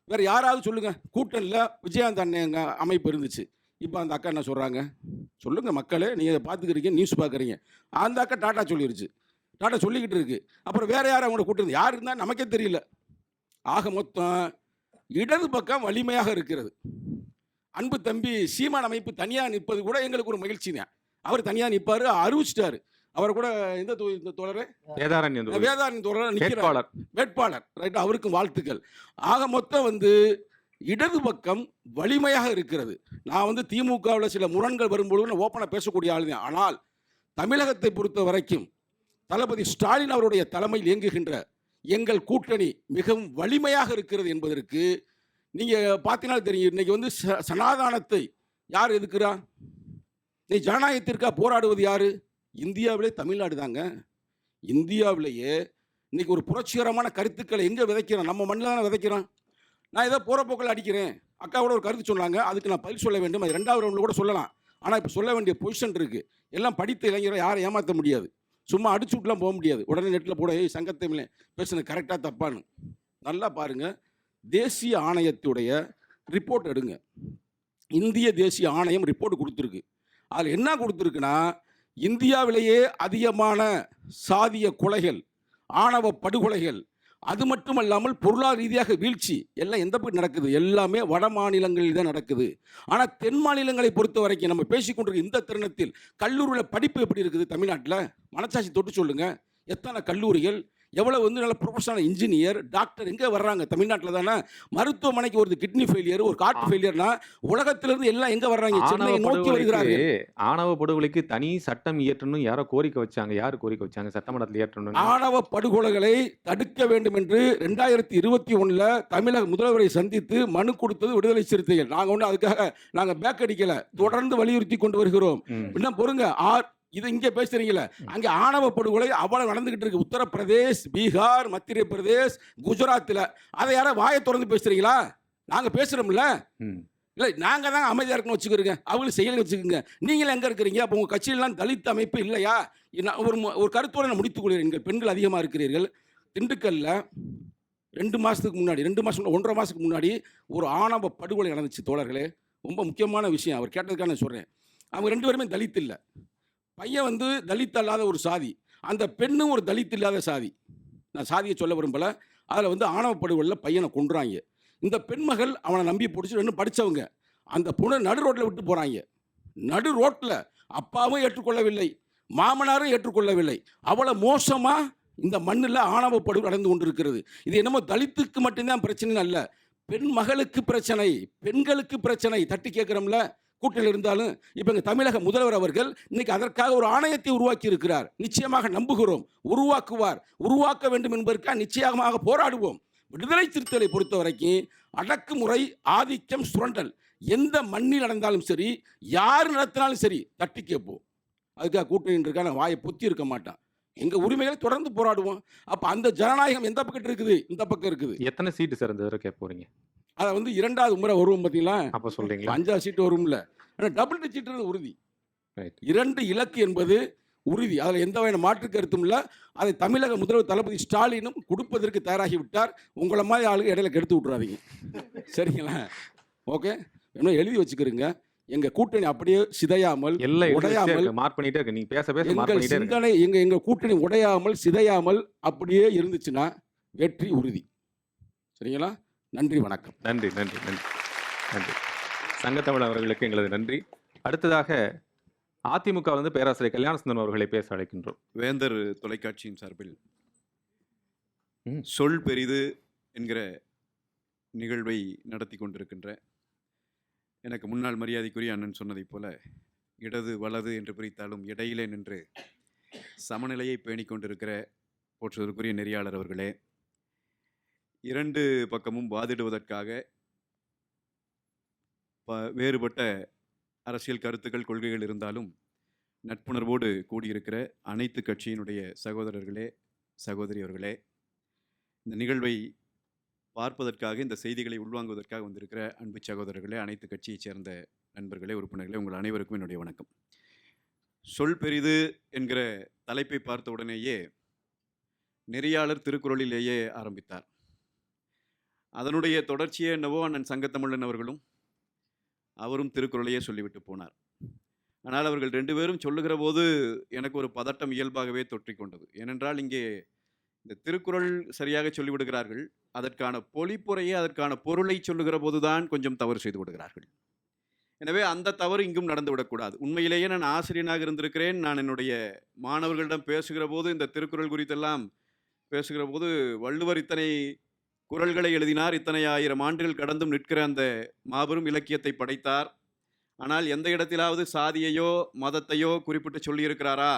வேற யாராவது சொல்லுங்க, கூட்டணியில் விஜயகாந்த் அண்ணன் அமைப்பு இருந்துச்சு, இப்போ அந்த அக்கா என்ன சொல்றாங்க சொல்லுங்க மக்களே, நீங்க பாத்துக்கிறீங்க, நியூஸ் பாக்குறீங்க. அந்த அக்கா டாடா சொல்லிருச்சு, டாடா சொல்லிக்கிட்டு இருக்கு. அப்புறம் வேற யாரும் அவங்கள கூட்டணி யார் இருந்தா நமக்கே தெரியல. ஆக மொத்தம் இடது பக்கம் வலிமையாக இருக்கிறது. அன்பு தம்பி சீமான் அமைப்பு தனியாக நிற்பது கூட எங்களுக்கு ஒரு மகிழ்ச்சி தான். அவர் தனியாக நிற்பாரு, அறிவிச்சிட்டாரு. அவர் கூட இந்த தோழர் வேதாரண்யம் தோழர் நிற்கிறார், வேட்பாளர் ரைட், அவருக்கும் வாழ்த்துக்கள். ஆக மொத்தம் வந்து இடது பக்கம் வலிமையாக இருக்கிறது. நான் வந்து திமுகவில் சில முரண்கள் வரும்பொழுது நான் ஓப்பனாக பேசக்கூடிய ஆள் தான். ஆனால் தமிழகத்தை பொறுத்த வரைக்கும் தளபதி ஸ்டாலின் அவருடைய தலைமையில் இயங்குகின்ற எங்கள் கூட்டணி மிகவும் வலிமையாக இருக்கிறது என்பதற்கு நீங்கள் பார்த்தீங்கன்னா தெரியும். இன்னைக்கு வந்து சனாதானத்தை யார் எதுக்குறா? நீ ஜனநாயகத்திற்காக போராடுவது யாரு? இந்தியாவிலே தமிழ்நாடு தாங்க. இந்தியாவிலேயே இன்னைக்கு ஒரு புரட்சிகரமான கருத்துக்களை எங்கே விதைக்கிறோம்? நம்ம மண்ணில் தானே விதைக்கிறோம். நான் ஏதோ போகிற போக்கில் அடிக்கிறேன். அக்காவோட ஒரு கருத்து சொன்னாங்க, அதுக்கு நான் பதில் சொல்ல வேண்டும். அது 2வது ரவுண்டில் கூட சொல்லலாம். ஆனால் இப்போ சொல்ல வேண்டிய பொசிஷன் இருக்குது. எல்லாம் படித்த இளைஞரை யாரை ஏமாற்ற முடியாது, சும்மா அடிச்சு விட்டுலாம் போக முடியாது. உடனே நெட்டில் போட சங்கத்தை பேசுன கரெக்டாக தப்பான்னு நல்லா பாருங்கள். தேசிய ஆணையத்துடைய ரிப்போர்ட் எடுங்க. இந்திய தேசிய ஆணையம் ரிப்போர்ட் கொடுத்துருக்கு. அதில் என்ன கொடுத்துருக்குன்னா, இந்தியாவிலேயே அதிகமான சாதிய கொலைகள், ஆணவ படுகொலைகள், அது மட்டுமல்லாமல் பொருளாதார ரீதியாக வீழ்ச்சி எல்லாம் எந்த பக்கம் நடக்குது? எல்லாமே வட மாநிலங்களில் தான் நடக்குது. ஆனால் தென் மாநிலங்களை பொறுத்த வரைக்கும் நம்ம பேசிக்கொண்டிருக்க இந்த தருணத்தில் கல்லூரியில் படிப்பு எப்படி இருக்குது தமிழ்நாட்டில்? மனசாட்சி தொட்டு சொல்லுங்க. எத்தனை கல்லூரிகள், எவ்வளவு நல்ல ப்ரொஃபஷனல் இன்ஜினியர், டாக்டர் எங்கே வர்றாங்க? தமிழ்நாட்டில் தானே. மருத்துவமனைக்கு ஒரு கிட்னி ஃபெயிலியர், ஒரு கார்ட் ஃபெயிலியர்னா உலகத்திலிருந்து எல்லாம் எங்கே வர்றாங்க? சென்னையை நோக்கி வருகிறார்கள். ஆணவ படுகொலைக்கு தனி சட்டம் இயற்றணும் யாரோ கோரிக்கை வச்சாங்க. யார் கோரிக்கை வச்சாங்க? சட்டமன்றத்தில் இயற்றணும். ஆணவ படுகொலைகளை தடுக்க வேண்டும் என்று 2021 தமிழக முதல்வரை சந்தித்து மனு கொடுத்தது விடுதலை சிறுத்தைகள். நாங்கள் ஒன்றும் அதுக்காக நாங்கள் பேக் அடிக்கல, தொடர்ந்து வலியுறுத்தி கொண்டு வருகிறோம். இன்னும் பொறுங்க, இது இங்கே பேசுறீங்களே, அங்கே ஆணவ படுகொலை அவ்வளவு நடந்துகிட்டு இருக்கு. உத்தரப்பிரதேஷ், பீகார், மத்திய பிரதேஷ், குஜராத்தில். அதை யாரோ வாயை திறந்து பேசுறீங்களா? நாங்கள் பேசுறோம்ல. இல்லை, நாங்கள் தான் அமைதியாக இருக்கணும் வச்சுக்கிறோங்க, அவங்களும் செயலை வச்சுக்கோங்க. நீங்களும் எங்கே இருக்கிறீங்க? அப்போ உங்கள் கட்சியிலாம் தலித் அமைப்பு இல்லையா? ஒரு கருத்தோடு நான் முடித்துக் கொள்கிறேன். பெண்கள் அதிகமாக இருக்கிறீர்கள். திண்டுக்கல்ல 2 மாதத்துக்கு முன்னாடி 1.5 மாதத்துக்கு முன்னாடி ஒரு ஆணவ படுகொலை நடந்துச்சு தோழர்களே. ரொம்ப முக்கியமான விஷயம் அவர் கேட்டதுக்காக நான் சொல்கிறேன். அவங்க 2 பேருமே தலித் இல்லை. பையன் தலித் அல்லாத ஒரு சாதி, அந்த பெண்ணும் ஒரு தலித் இல்லாத சாதி. நான் சாதியை சொல்ல விரும்பல. அதில் ஆணவ படுகொலையில் பையனை கொன்றாங்க. இந்த பெண்மகள் அவனை நம்பி பிடிச்சி 2 படித்தவங்க. அந்த பொண்ணை நடு ரோட்டில் விட்டு போகிறாங்க. நடு ரோட்டில் அப்பாவும் ஏற்றுக்கொள்ளவில்லை, மாமனாரும் ஏற்றுக்கொள்ளவில்லை. அவ்வளோ மோசமாக இந்த மண்ணில் ஆணவ படுகொலை நடந்து கொண்டிருக்கிறது. இது என்னமோ தலித்துக்கு மட்டும்தான் பிரச்சனை அல்ல, பெண் மகளுக்கு பிரச்சனை, பெண்களுக்கு பிரச்சனை. தட்டி கேட்குறோம்ல கூட்டணியில் இருந்தாலும். இப்போ எங்கள் தமிழக முதல்வர் அவர்கள் இன்னைக்கு அதற்காக ஒரு ஆணையத்தை உருவாக்கி இருக்கிறார். நிச்சயமாக நம்புகிறோம், உருவாக்குவார். உருவாக்க வேண்டும் என்பதற்காக நிச்சயமாக போராடுவோம். விடுதலை சிறுத்தைகளை பொறுத்த வரைக்கும் அடக்குமுறை, ஆதிக்கம், சுரண்டல் எந்த மண்ணில் நடந்தாலும் சரி, யார் நடத்தினாலும் சரி தட்டி கேட்போம். அதுக்காக கூட்டணின்றதுக்காக நான் வாயை பொத்தி இருக்க மாட்டான். எங்கள் உரிமைகளை தொடர்ந்து போராடுவோம். அப்போ அந்த ஜனநாயகம் எந்த பக்கம் இருக்குது? இந்த பக்கம் இருக்குது. எத்தனை சீட்டு சார் இந்த தடவை கேட்க போறீங்க? அதை 2வது முறை வருவோம் பார்த்தீங்களா? அப்போ சொல்றீங்களா 5 சீட்டு வரும்ல. ஆனால் டபுள் டிஜிட் உறுதி. 2 இலக்கு என்பது உறுதி. அதில் எந்த வகையான மாற்று கருத்தும் இல்லை. அதை தமிழக முதல்வர் தளபதி ஸ்டாலினும் கொடுப்பதற்கு தயாராகி விட்டார். உங்களை மாதிரி ஆளுங்க இடையில கெடுத்து விட்றாதீங்க, சரிங்களா? ஓகே, என்ன எழுதி வச்சுக்கிறீங்க. எங்கள் கூட்டணி அப்படியே சிதையாமல், உடையாமல், மார்க் பண்ணிட்டே இருக்கு. நீங்க பேச பேச எங்கள் சிந்தனை, எங்கள் கூட்டணி உடையாமல், சிதையாமல் அப்படியே இருந்துச்சுன்னா வெற்றி உறுதி. சரிங்களா? நன்றி, வணக்கம். நன்றி நன்றி நன்றி நன்றி. சங்கத்தமிழ் அவர்களுக்கு எங்களது நன்றி. அடுத்ததாக அதிமுக பேராசிரியர் கல்யாணசுந்தரம் அவர்களை பேச அழைக்கின்றோம். வேந்தர் தொலைக்காட்சியின் சார்பில் சொல் பெரிது என்கிற நிகழ்வை நடத்தி கொண்டிருக்கின்ற எனக்கு முன்னாள் மரியாதைக்குரிய அண்ணன் சொன்னதைப் போல, இடது வலது என்று பிரித்தாலும் இடையிலே நின்று சமநிலையை பேணிக் கொண்டிருக்கிற போற்றுவதற்குரிய நெறியாளர் அவர்களே, 2 பக்கமும் வாதிடுவதற்காக வேறுபட்ட அரசியல் கருத்துக்கள், கொள்கைகள் இருந்தாலும் நட்புணர்வோடு கூடியிருக்கிற அனைத்து கட்சியினுடைய சகோதரர்களே, சகோதரி அவர்களே, இந்த நிகழ்வை பார்ப்பதற்காக, இந்த செய்திகளை உள்வாங்குவதற்காக வந்திருக்கிற அன்பு சகோதரர்களே, அனைத்து கட்சியைச் சேர்ந்த நண்பர்களே, உறுப்பினர்களே, உங்கள் அனைவருக்கும் என்னுடைய வணக்கம். சொல் பெரிது என்கிற தலைப்பை பார்த்த உடனேயே நெறியாளர் திருக்குறளிலேயே ஆரம்பித்தார். அதனுடைய தொடர்ச்சியே என்னவோ அண்ணன் சங்கத்தமிழன் அவர்களும் அவரும் திருக்குறளையே சொல்லிவிட்டு போனார். ஆனால் அவர்கள் 2 பேரும் சொல்லுகிற போது எனக்கு ஒரு பதட்டம் இயல்பாகவே தொற்றிக்கொண்டது. ஏனென்றால் இங்கே இந்த திருக்குறள் சரியாக சொல்லிவிடுகிறார்கள், அதற்கான பொழிப்புரையை, அதற்கான பொருளை சொல்லுகிற போதுதான் கொஞ்சம் தவறு செய்து விடுகிறார்கள். எனவே அந்த தவறு இங்கும் நடந்துவிடக்கூடாது. உண்மையிலேயே நான் ஆசிரியனாக இருந்திருக்கிறேன். நான் என்னுடைய மாணவர்களிடம் பேசுகிற போது, இந்த திருக்குறள் குறித்தெல்லாம் பேசுகிற போது, வள்ளுவர் இத்தனை குறள்களை எழுதினார், இத்தனை 1000 ஆண்டுகள் கடந்தும் நிற்கிற அந்த மாபெரும் இலக்கியத்தை படைத்தார். ஆனால் எந்த இடத்திலாவது சாதியையோ மதத்தையோ குறிப்பிட்டு சொல்லியிருக்கிறாரா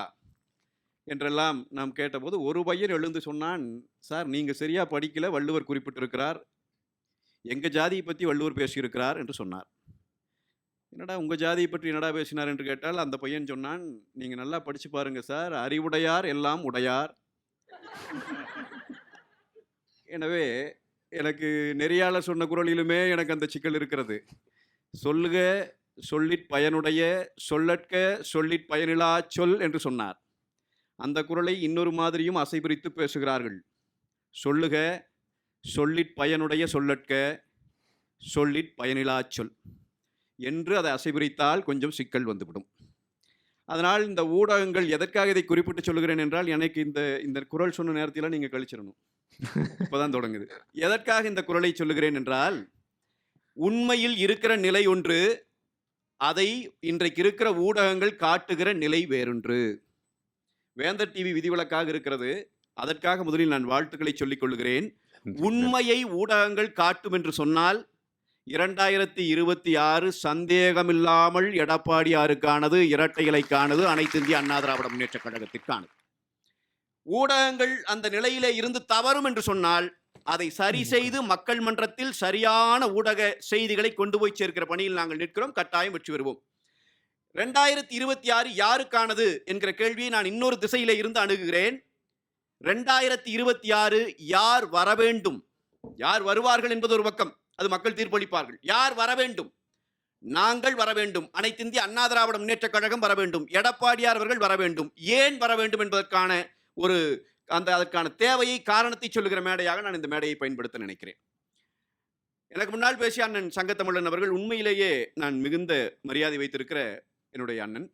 என்றெல்லாம் நாம் கேட்டபோது ஒரு பையன் எழுந்து சொன்னான், சார் நீங்கள் சரியாக படிக்கல, வள்ளுவர் குறிப்பிட்டிருக்கிறார், எங்கள் ஜாதியை பற்றி வள்ளுவர் பேசியிருக்கிறார் என்று சொன்னார். என்னடா உங்கள் ஜாதியை பற்றி என்னடா பேசினார் என்று கேட்டால் அந்த பையன் சொன்னான், நீங்கள் நல்லா படித்து பாருங்கள் சார், அறிவுடையார் எல்லாம் உடையார். எனவே எனக்கு நெறியாளர் சொன்ன குறளிலுமே எனக்கு அந்த சிக்கல் இருக்கிறது. சொல்லுக சொல்லிற் பயனுடைய, சொல்லற்க சொல்லிற் பயனிலா சொல் என்று சொன்னார். அந்த குறளை இன்னொரு மாதிரியும் அசைபிரித்து பேசுகிறார்கள். சொல்லுக சொல்லிற் பயனுடைய, சொல்லற்க சொல்லிற் பயனிலா சொல் என்று அதை அசைபிரித்தால் கொஞ்சம் சிக்கல் வந்துவிடும். அதனால் இந்த ஊடகங்கள் எதற்காக இதை குறிப்பிட்டு சொல்லுகிறேன் என்றால், எனக்கு இந்த குறள் சொன்ன நேரத்தில் நீங்கள் கழிச்சிடணும். இப்பதான் தொடங்குது. எதற்காக இந்த குறளை சொல்லுகிறேன் என்றால், உண்மையில் இருக்கிற நிலை ஒன்று, அதை இன்றைக்கு இருக்கிற ஊடகங்கள் காட்டுகிற நிலை வேறொன்று. வேந்தர் டிவி விதிவிலக்காக இருக்கிறது. அதற்காக முதலில் நான் வாழ்த்துக்களை சொல்லிக் கொள்கிறேன். உண்மையை ஊடகங்கள் காட்டும் என்று சொன்னால் 2026 சந்தேகமில்லாமல் எடப்பாடியாருக்கானது, இரட்டை இலைக்கானது, அனைத்து இந்திய அண்ணா திராவிட முன்னேற்ற கழகத்திற்கானது. ஊடகங்கள் அந்த நிலையிலே இருந்து தவறும் என்று சொன்னால் அதை சரி செய்து மக்கள் மன்றத்தில் சரியான ஊடக செய்திகளை கொண்டு போய் சேர்க்கிற பணியில் நாங்கள் நிற்கிறோம். கட்டாயம் வெற்றி பெறுவோம். 2026 யாருக்கானது என்கிற கேள்வியை நான் இன்னொரு திசையிலே இருந்து அணுகுகிறேன். 2026 யார் வர வேண்டும், யார் வருவார்கள் என்பது ஒரு பக்கம், அது மக்கள் தீர்ப்பளிப்பார்கள். யார் வர வேண்டும்? நாங்கள் வர வேண்டும். அனைத்து இந்திய அண்ணா திராவிட முன்னேற்ற கழகம் வர வேண்டும். எடப்பாடியார் அவர்கள் வர வேண்டும். ஏன் வர வேண்டும் என்பதற்கான ஒரு அதற்கான தேவையை, காரணத்தை சொல்லுகிற மேடையாக நான் இந்த மேடையை பயன்படுத்த நினைக்கிறேன். எனக்கு முன்னால் பேசிய அண்ணன் சங்கத்தமிழன் அவர்கள் உண்மையிலேயே நான் மிகுந்த மரியாதை வைத்திருக்கிற என்னுடைய அண்ணன்.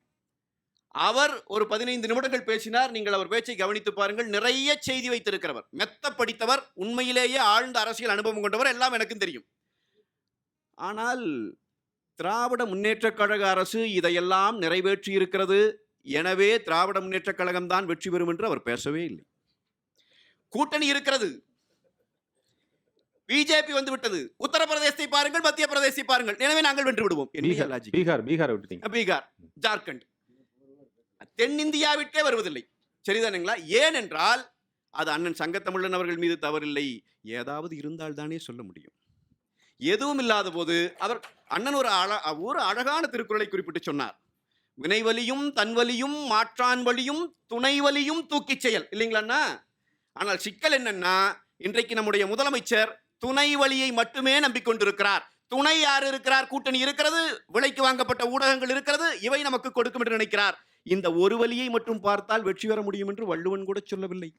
அவர் ஒரு 15 நிமிடங்கள் பேசினார். நீங்கள் அவர் பேச்சை கவனித்து பாருங்கள். நிறைய செய்தி வைத்திருக்கிறவர், மெத்த படித்தவர், உண்மையிலேயே ஆழ்ந்த அரசியல் அனுபவம் கொண்டவர், எல்லாம் எனக்கும் தெரியும். ஆனால் திராவிட முன்னேற்ற கழக அரசு இதையெல்லாம் நிறைவேற்றி இருக்கிறது, எனவே திராவிட முன்னேற்ற கழகம் தான் வெற்றி பெறும் என்று அவர் பேசவே இல்லை. கூட்டணி இருக்கிறது, பிஜேபி வந்து விட்டது, உத்தரப்பிரதேசத்தை பாருங்கள், மத்திய பிரதேசத்தை பாருங்கள், எனவே நாங்கள் வென்று விடுவோம். பீகார் விட்டுட்டீங்க. பீகார், ஜார்க்கண்ட், தென்னிந்தியாவிற்கே வருவதில்லை. சரிதானுங்களா? ஏனென்றால் அது அண்ணன் சங்கத்தமிழன் அவர்கள் மீது தவறில்லை, ஏதாவது இருந்தால் தானே சொல்ல முடியும். எதுவும் இல்லாத போது அவர் அண்ணன் ஒரு அழகான திருக்குறளை குறிப்பிட்டு சொன்னார். வினைவலியும் தன்வலியும் மாற்றான் வலியும் துணைவலியும் தூக்கிச் செயல், இல்லைங்களா? ஆனால் சிக்கல் என்னன்னா, இன்றைக்கு நம்முடைய முதலமைச்சர் துணை வழியை மட்டுமே நம்பிக்கொண்டிருக்கிறார். துணை யார் இருக்கிறார்? கூட்டணி இருக்கிறது, விலைக்கு வாங்கப்பட்ட ஊடகங்கள் இருக்கிறது, இவை நமக்கு கொடுக்கும் என்று நினைக்கிறார். இந்த ஒரு வழியை மட்டும் பார்த்தால் வெற்றி பெற முடியும் என்று வள்ளுவன் கூட சொல்லவில்லை.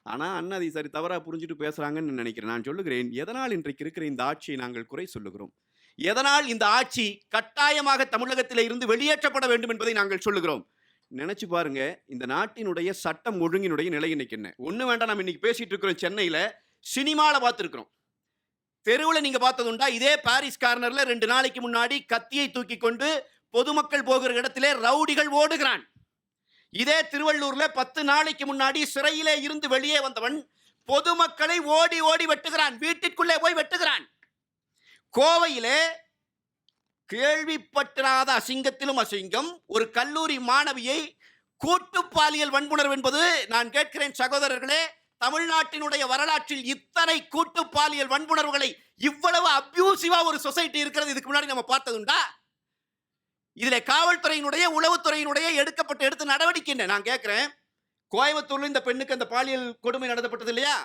ஆனா அண்ணா அதை சரி தவறா புரிஞ்சுட்டு பேசுறாங்கன்னு நினைக்கிறேன். நான் சொல்லுகிறேன், எதனால் இன்றைக்கு இருக்கிற இந்த ஆட்சியை நாங்கள் குறை சொல்லுகிறோம், எதனால் இந்த ஆட்சி கட்டாயமாக தமிழகத்திலே இருந்து வெளியேற்றப்பட வேண்டும் என்பதை நாங்கள் சொல்லுகிறோம். நினைச்சு பாருங்க, இந்த நாட்டினுடைய சட்டம் ஒழுங்கினுடைய நிலை இன்னைக்கு என்ன. ஒண்ணு வேண்டாம், நம்ம இன்னைக்கு பேசிட்டு இருக்கிறோம் சென்னையில, சினிமால பார்த்துருக்கிறோம். தெருவில் நீங்க பார்த்ததுண்டா? இதே பாரிஸ் கார்னர்ல 2 நாளைக்கு முன்னாடி கத்தியை தூக்கி கொண்டு பொதுமக்கள் போகிற இடத்திலே ரவுடிகள் ஓடுகிறான். இதே திருவள்ளூர்ல 10 நாளைக்கு முன்னாடி சிறையிலே இருந்து வெளியே வந்தவன் பொதுமக்களை ஓடி ஓடி வெட்டுகிறான், வீட்டிற்குள்ளே போய் வெட்டுகிறான். கோவையிலே கேள்விப்பட்டாத அசிங்கத்திலும் அசிங்கம், ஒரு கல்லூரி மாணவியை கூட்டு பாலியல் வன்புணர்வு என்பது, நான் கேட்கிறேன் சகோதரர்களே, தமிழ்நாட்டினுடைய வரலாற்றில் இத்தனை கூட்டு பாலியல் வன்புணர்வுகளை, இவ்வளவு அபியூசிவா ஒரு சொசைட்டி இருக்கிறது இதுக்கு முன்னாடி நம்ம பார்த்ததுண்டா? இதுல காவல்துறையினுடைய, உளவுத்துறையினுடைய எடுத்த நடவடிக்கை என்ன? நான் கேட்கிறேன், கோயம்புத்தூர்ல இந்த பெண்ணுக்கு அந்த பாலியல் கொடுமை நடத்தப்பட்டது இல்லையா?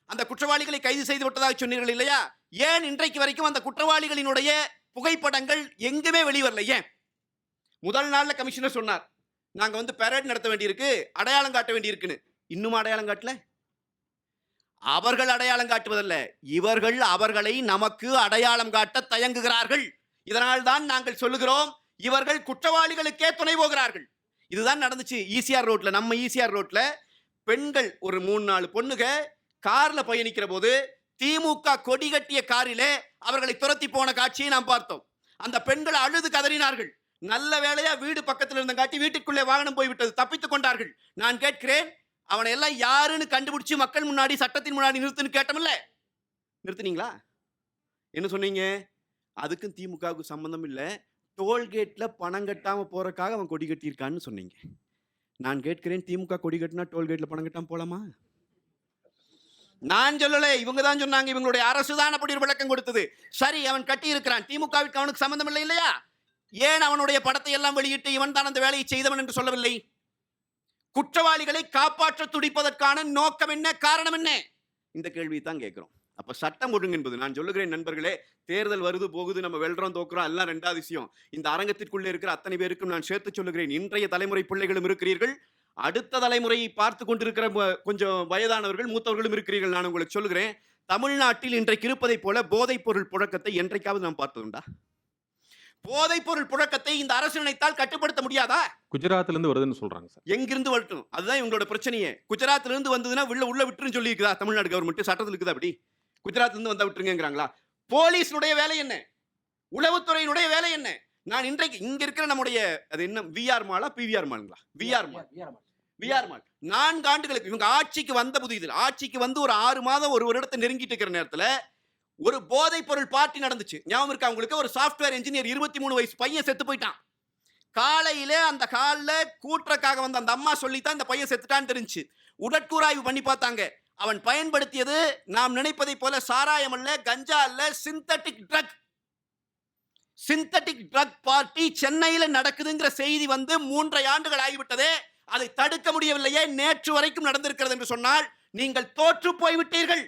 அந்த குற்றவாளிகளை கைது செய்து விட்டதாக சொன்னீர்கள் இல்லையா? ஏன் இன்றைக்கு வரைக்கும் அந்த குற்றவாளிகளினுடைய புகைப்படங்கள் எங்குமே வெளிவரல? ஏன்? முதல் நாள்ல கமிஷனர் சொன்னார், நாங்க வந்து பெரேட் நடத்த வேண்டியிருக்கு, அடையாளம் காட்ட வேண்டியிருக்குன்னு. இன்னும் அடையாளம் காட்டல. அவர்கள் அடையாளம் காட்டுவதல்ல, இவர்கள் அவர்களை நமக்கு அடையாளம் காட்ட தயங்குகிறார்கள். இதனால் தான் நாங்கள் சொல்லுகிறோம், இவர்கள் குற்றவாளிகளுக்கே துணை போகிறார்கள். இதுதான் நடந்துச்சு ஈசிஆர் ரோட்ல. நம்ம ஈசிஆர் ரோட்ல பெண்கள் ஒரு 3-4 பொண்ணுக கார்ல பயணிக்கிற போது திமுக கொடி கட்டிய காரிலே அவர்களை துரத்தி போன காட்சியை நாம் பார்த்தோம். அந்த பெண்கள் அழுது கதறினார்கள். நல்ல வேளையா வீடு பக்கத்தில் இருந்த காட்டி வீட்டுக்குள்ளே வாகனம் போய்விட்டது, தப்பித்துக் கொண்டார்கள். நான் கேட்கிறேன், அவனை எல்லாம் யாருன்னு கண்டுபிடிச்சு மக்கள் முன்னாடி, சட்டத்தின் முன்னாடி நிறுத்துன்னு கேட்டோம்ல, நிறுத்துனீங்களா? என்ன சொன்னீங்க? அதுக்கும் திமுகவுக்கு சம்பந்தம் இல்லை, டோல்கேட்ல பணம் கட்டாம போறதுக்காக அவன் கொடி கட்டியிருக்கான்னு சொன்னீங்க. நான் கேட்கிறேன், திமுக கொடி கட்டினா டோல்கேட்ல பணம் கட்டாம போலாமா? நான் சொல்லல, இவங்க தான் சொன்னாங்க. இவங்களுடைய அரசு தான் அப்படி ஒரு விளக்கம் கொடுத்தது. சரி, அவன் கட்டி இருக்கிறான், திமுகவிற்கு அவனுக்கு சம்பந்தம் இல்லை இல்லையா? ஏன் அவனுடைய படத்தை எல்லாம் வெளியிட்டு இவன் தான் அந்த வேலையை செய்தவன் என்று சொல்லவில்லை? குற்றவாளிகளை காப்பாற்ற துடிப்பதற்கான நோக்கம் என்ன, காரணம் என்ன? இந்த கேள்வி தான் கேட்கிறோம். அப்ப சட்டம் ஒழுங்கு என்பது, நான் சொல்லுகிறேன் நண்பர்களே, தேர்தல் வருது போகுது, நம்ம வெல்றோம் தோக்குறோம், எல்லாம் 2வது விஷயம். இந்த அரங்கத்திற்குள்ளே இருக்கிற அத்தனை பேருக்கும் நான் சேர்த்து சொல்லுகிறேன், இன்றைய தலைமுறை பிள்ளைகளும் இருக்கிறீர்கள், அடுத்த தலைமுறையை பார்த்து கொண்டிருக்கிற கொஞ்சம் வயதானவர்கள், மூத்தவர்களும் இருக்கிறீர்கள். நான் உங்களுக்கு சொல்லுகிறேன், தமிழ்நாட்டில் இன்றைக்கு இருப்பதை போல போதைப் பொருள் புழக்கத்தை என்றைக்காவது நாம் பார்த்ததுண்டா? போதைப் பொருள் புழக்கத்தை இந்த அரசு நினைத்தால் கட்டுப்படுத்த முடியாதா? குஜராத்ல இருந்து வருதுன்னு சொல்றாங்க சார். எங்கிருந்து வரட்டும், அதுதான் இவங்களோட பிரச்சனையே. குஜராத்ல இருந்து வந்ததுன்னா உள்ள விட்டுருன்னு சொல்லி இருக்குதா தமிழ்நாடு கவர்மெண்ட்? சட்டத்தில் இருக்குதா அப்படி? குஜராத்ல இருந்து வந்தா விட்டுருங்கிறாங்களா? போலீஸினுடைய வேலை என்ன? உளவுத்துறையினுடைய வேலை என்ன? நான் இன்றைக்கு இங்க இருக்கிற நம்முடைய அது என்ன விஆர் மாலா பிவிஆர் மாலுங்களா? விஆர் மால் 4 ஆண்டுகளுக்கு இவங்க ஆட்சிக்கு வந்த புதியதில் ஆட்சிக்கு வந்து ஒரு 6 மாதம் ஒரு வருடத்தை நெருங்கிட்டு இருக்கிற நேரத்தில் ஒரு போதைப் பொருள் பார்ட்டி நடந்துச்சு. ஞாபகம் இருக்கா உங்களுக்கு? ஒரு சாஃப்ட்வேர் இன்ஜினியர் 23 வயசு பையன் செத்து போயிட்டான். காலையில அந்த காலில் கூட்டுறக்காக வந்த அந்த அம்மா சொல்லித்தான் இந்த பையன் செத்துட்டான்னு தெரிஞ்சு உடற்கூராய்வு பண்ணி பார்த்தாங்க. அவன் பயன்படுத்தியது நாம் நினைப்பதை போல சாராயம் அல்ல, கஞ்சா அல்ல, சிந்தட்டிக் ட்ரக் பார்ட்டி சென்னையில் நடக்குதுங்கிற செய்தி வந்து 3.5 ஆண்டுகள் ஆகிவிட்டதே. அதை தடுக்க முடியவில்லையே. நேற்று வரைக்கும் நடந்திருக்கிறது என்று சொன்னால் நீங்கள் தோற்று போய்விட்டீர்கள்.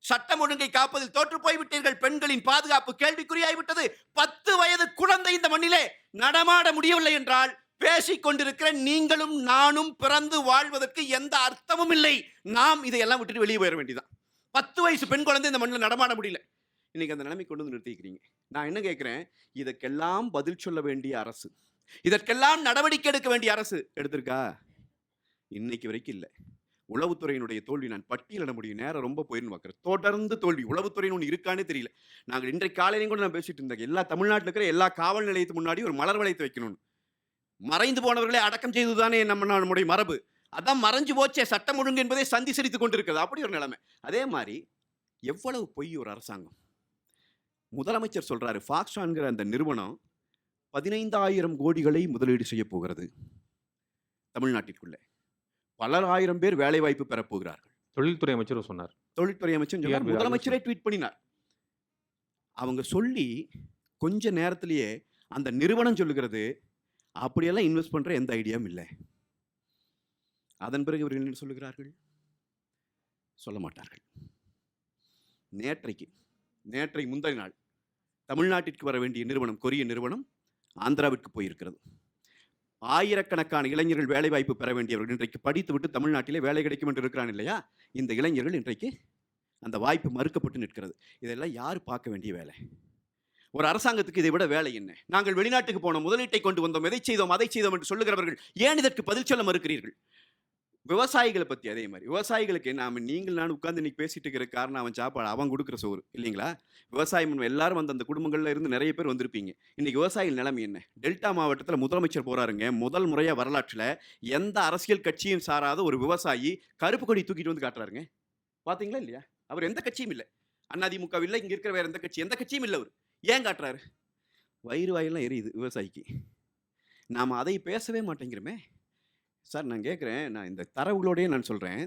சட்டம் ஒழுங்கை காப்பதில் தோற்று போய்விட்டீர்கள். பெண்களின் பாதுகாப்பு கேள்விக்குறியாகிவிட்டது. 10 வயது குழந்தை இந்த மண்ணிலே நடமாட முடியவில்லை என்றால் பேசிக் கொண்டிருக்கிற நீங்களும் நானும் பிறந்து வாழ்வதற்கு எந்த அர்த்தமும் இல்லை. நாம் இதையெல்லாம் விட்டுட்டு வெளியே போயிட வேண்டியதான். 10 வயசு பெண் குழந்தை இந்த மண்ணில் நடமாட முடியல. இன்னைக்கு அந்த நிலைமை கொண்டு வந்து நிறுத்திக்கிறீங்க. நான் என்ன கேட்கிறேன், இதற்கெல்லாம் பதில் சொல்ல வேண்டிய அரசு, இதற்கெல்லாம் நடவடிக்கை எடுக்க வேண்டிய அரசு எடுத்திருக்கா? இன்னைக்கு வரைக்கும் இல்லை. உளவுத்துறையினுடைய தோல்வி நான் பட்டியலிட முடியும். நேரம் ரொம்ப போயிருந்து பார்க்குறேன். தொடர்ந்து தோல்வி. உளவுத்துறைன்னு ஒன்று இருக்கானே தெரியல. நாங்கள் இன்றைக்கு காலையிலையும் கூட நான் பேசிட்டு இருந்தேன், எல்லா தமிழ்நாட்டில் இருக்கிற எல்லா காவல் நிலையத்துக்கு முன்னாடி ஒரு மலர் வளையத்தை வைக்கணும்னு. மறைந்து போனவர்களே அடக்கம் செய்துதானே நம்முடைய மரபு. அதான் மறைஞ்சு போச்சே. சட்டம் ஒழுங்கு என்பதை சந்தி சிரித்து கொண்டு இருக்கிறது. அப்படி ஒரு நிலைமை. அதே மாதிரி எவ்வளவு பொய் ஒரு அரசாங்கம். முதலமைச்சர் சொல்றாரு, ஃபாக்ஸ்கான்கிற அந்த நிறுவனம் 15,000 கோடிகளை முதலீடு செய்ய போகிறது தமிழ்நாட்டிற்குள்ளே. பலர் 1000 பேர் வேலை வாய்ப்பு பெறப்போகிறார்கள். தொழில்துறை அமைச்சரும் சொன்னார். தொழில்துறை அமைச்சர் சொன்னார், முதலமைச்சரே ட்வீட் பண்ணினார். அவங்க சொல்லி கொஞ்ச நேரத்திலேயே அந்த நிறுவனம் சொல்லுகிறது, அப்படியெல்லாம் இன்வெஸ்ட் பண்ற எந்த ஐடியாவும் இல்லை. அதன் பிறகு இவர்கள் என்ன சொல்லுகிறார்கள்? சொல்ல மாட்டார்கள். நேற்றை முந்தைய நாள் தமிழ்நாட்டிற்கு வர வேண்டிய நிறுவனம், கொரிய நிறுவனம் ஆந்திராவிற்கு போயிருக்கிறது. ஆயிரக்கணக்கான இளைஞர்கள் வேலை வாய்ப்பு பெற வேண்டியவர்கள் இன்றைக்கு படித்து விட்டு தமிழ்நாட்டிலே வேலை கிடைக்கும் என்று இருக்கிறான் இல்லையா? இந்த இளைஞர்கள் இன்றைக்கு அந்த வாய்ப்பு மறுக்கப்பட்டு நிற்கிறது. இதெல்லாம் யார் பார்க்க வேண்டிய வேலை? ஒரு அரசாங்கத்துக்கு இதை விட வேலை என்ன? நாங்கள் வெளிநாட்டுக்கு போனோம், முதலீட்டை கொண்டு வந்தோம், எதை செய்தோம் அதை செய்தோம் என்று சொல்லுகிறவர்கள் ஏன் இதற்கு பதில் சொல்ல மறுக்கிறீர்கள்? விவசாயிகளை பற்றி அதே மாதிரி. விவசாயிகளுக்கு நீங்கள் நான் உட்கார்ந்து இன்னைக்கு பேசிட்டு இருக்கிற காரணம் அவன் சாப்பாடு, அவன் கொடுக்குற சோறு இல்லைங்களா? விவசாயம் எல்லாரும் வந்து அந்த குடும்பங்கள்ல இருந்து நிறைய பேர் வந்திருப்பீங்க. இன்னைக்கு விவசாயிகள் நிலைமை என்ன? டெல்டா மாவட்டத்தில் முதலமைச்சர் போறாருங்க. முதல் முறையா வரலாற்றில் எந்த அரசியல் கட்சியும் சாராத ஒரு விவசாயி கருப்பு கொடி தூக்கிட்டு வந்து காட்டுறாருங்க. பாத்தீங்களா இல்லையா? அவர் எந்த கட்சியும் இல்லை, அதிமுக இல்லை, இங்க இருக்கிற வேற எந்த கட்சியும் இல்லை. அவர் ஏன் காட்டுறாரு? வயிறு வாயெல்லாம் எரியுது விவசாயிக்கு. நாம் அதை பேசவே மாட்டேங்கிறோமே சார். நான் கேட்குறேன், நான் இந்த தரவுகளோடய நான் சொல்கிறேன்,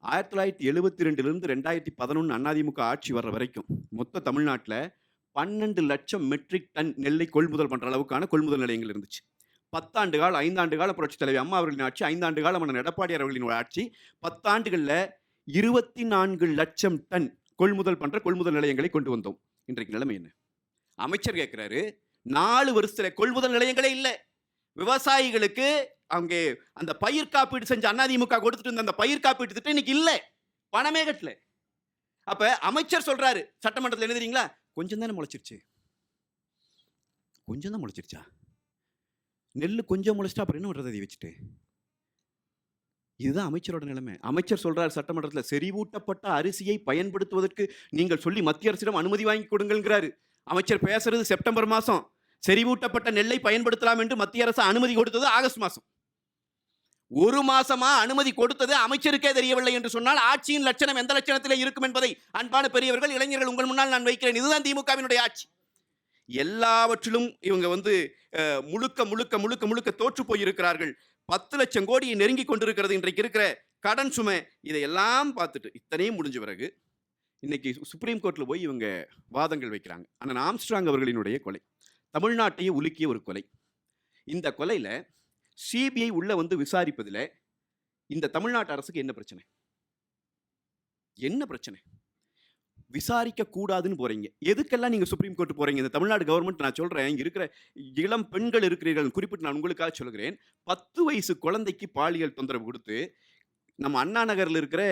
1972லேருந்து 2011 அதிமுக ஆட்சி வர்ற வரைக்கும் மொத்த தமிழ்நாட்டில் 12 லட்சம் மெட்ரிக் டன் நெல்லை கொள்முதல் பண்ணுற அளவுக்கான கொள்முதல் நிலையங்கள் இருந்துச்சு. 10 ஆண்டு காலம், 5 ஆண்டு கால புரட்சி தலைவி அம்மா அவர்களின் ஆட்சி, 5 ஆண்டு காலம் அண்ணன் எடப்பாடி அவர்களின் ஆட்சி, 10 ஆண்டுகளில் 24 லட்சம் டன் கொள்முதல் பண்ணுற கொள்முதல் நிலையங்களை கொண்டு வந்தோம். இன்றைக்கு நிலைமை என்ன? அமைச்சர் கேட்குறாரு, 4 வருஷத்தில் கொள்முதல் நிலையங்களே இல்லை. விவசாயிகளுக்கு அங்கே அந்த பயிர் காப்பீடு செஞ்ச அதிமுக கொடுத்துட்டு இருந்த அந்த பயிர் காப்பீட்டு திட்டம் இன்னைக்கு இல்லை, பணமே கட்டல. அப்ப அமைச்சர் சொல்றாரு சட்டமன்றத்தில், என்ன தெரியுங்களா? கொஞ்சம் தானே முளைச்சிருச்சு. கொஞ்சம் தான் முளைச்சிருச்சா? நெல் கொஞ்சம் முளைச்சிட்டா அப்புறம் என்ன பண்றது அதை வச்சுட்டு? இதுதான் அமைச்சரோட நிலைமை. அமைச்சர் சொல்றாரு சட்டமன்றத்தில், செறிவூட்டப்பட்ட அரிசியை பயன்படுத்துவதற்கு நீங்கள் சொல்லி மத்திய அரசிடம் அனுமதி வாங்கி கொடுங்கிறாரு. அமைச்சர் பேசுறது செப்டம்பர் மாதம். செறிவூட்டப்பட்ட நெல்லை பயன்படுத்தலாம் என்று மத்திய அரசு அனுமதி கொடுத்தது ஆகஸ்ட் மாதம். 1 மாசமா அனுமதி கொடுத்தது அமைச்சருக்கே தெரியவில்லை என்று சொன்னால் ஆட்சியின் லட்சணம் எந்த லட்சணத்திலே இருக்கும் என்பதை அன்பான பெரியவர்கள், இளைஞர்கள் உங்கள் முன்னால் நான் வைக்கிறேன். இதுதான் திமுகவினுடைய ஆட்சி. எல்லாவற்றிலும் இவங்க முழுக்க முழுக்க முழுக்க முழுக்க தோற்று போயிருக்கிறார்கள். 10 லட்சம் கோடியை நெருங்கி கொண்டிருக்கிறது இன்றைக்கு இருக்கிற கடன் சுமை. இதையெல்லாம் பார்த்துட்டு இத்தனையும் முடிஞ்ச பிறகு இன்னைக்கு சுப்ரீம் கோர்ட்டில் போய் இவங்க வாதங்கள் வைக்கிறாங்க. அண்ணன் ஆம்ஸ்ட்ராங் அவர்களினுடைய கொலை தமிழ்நாட்டையே உலுக்கிய ஒரு கொலை. இந்த கொலையில் சிபிஐ உள்ள வந்து விசாரிப்பதில் இந்த தமிழ்நாட்டு அரசுக்கு என்ன பிரச்சனை? என்ன பிரச்சனை? விசாரிக்க கூடாதுன்னு போறீங்க. எதுக்கெல்லாம் நீங்க சுப்ரீம் கோர்ட் போறீங்க? இந்த தமிழ்நாடு கவர்மெண்ட், நான் சொல்றேன், இங்க இருக்கிற இளம் பெண்கள் இருக்கிறீர்கள், குறிப்பிட்டு நான் உங்களுக்காக சொல்கிறேன். 10 வயசு குழந்தைக்கு பாலியல் தொந்தரவு கொடுத்து நம்ம அண்ணா நகரில் இருக்கிற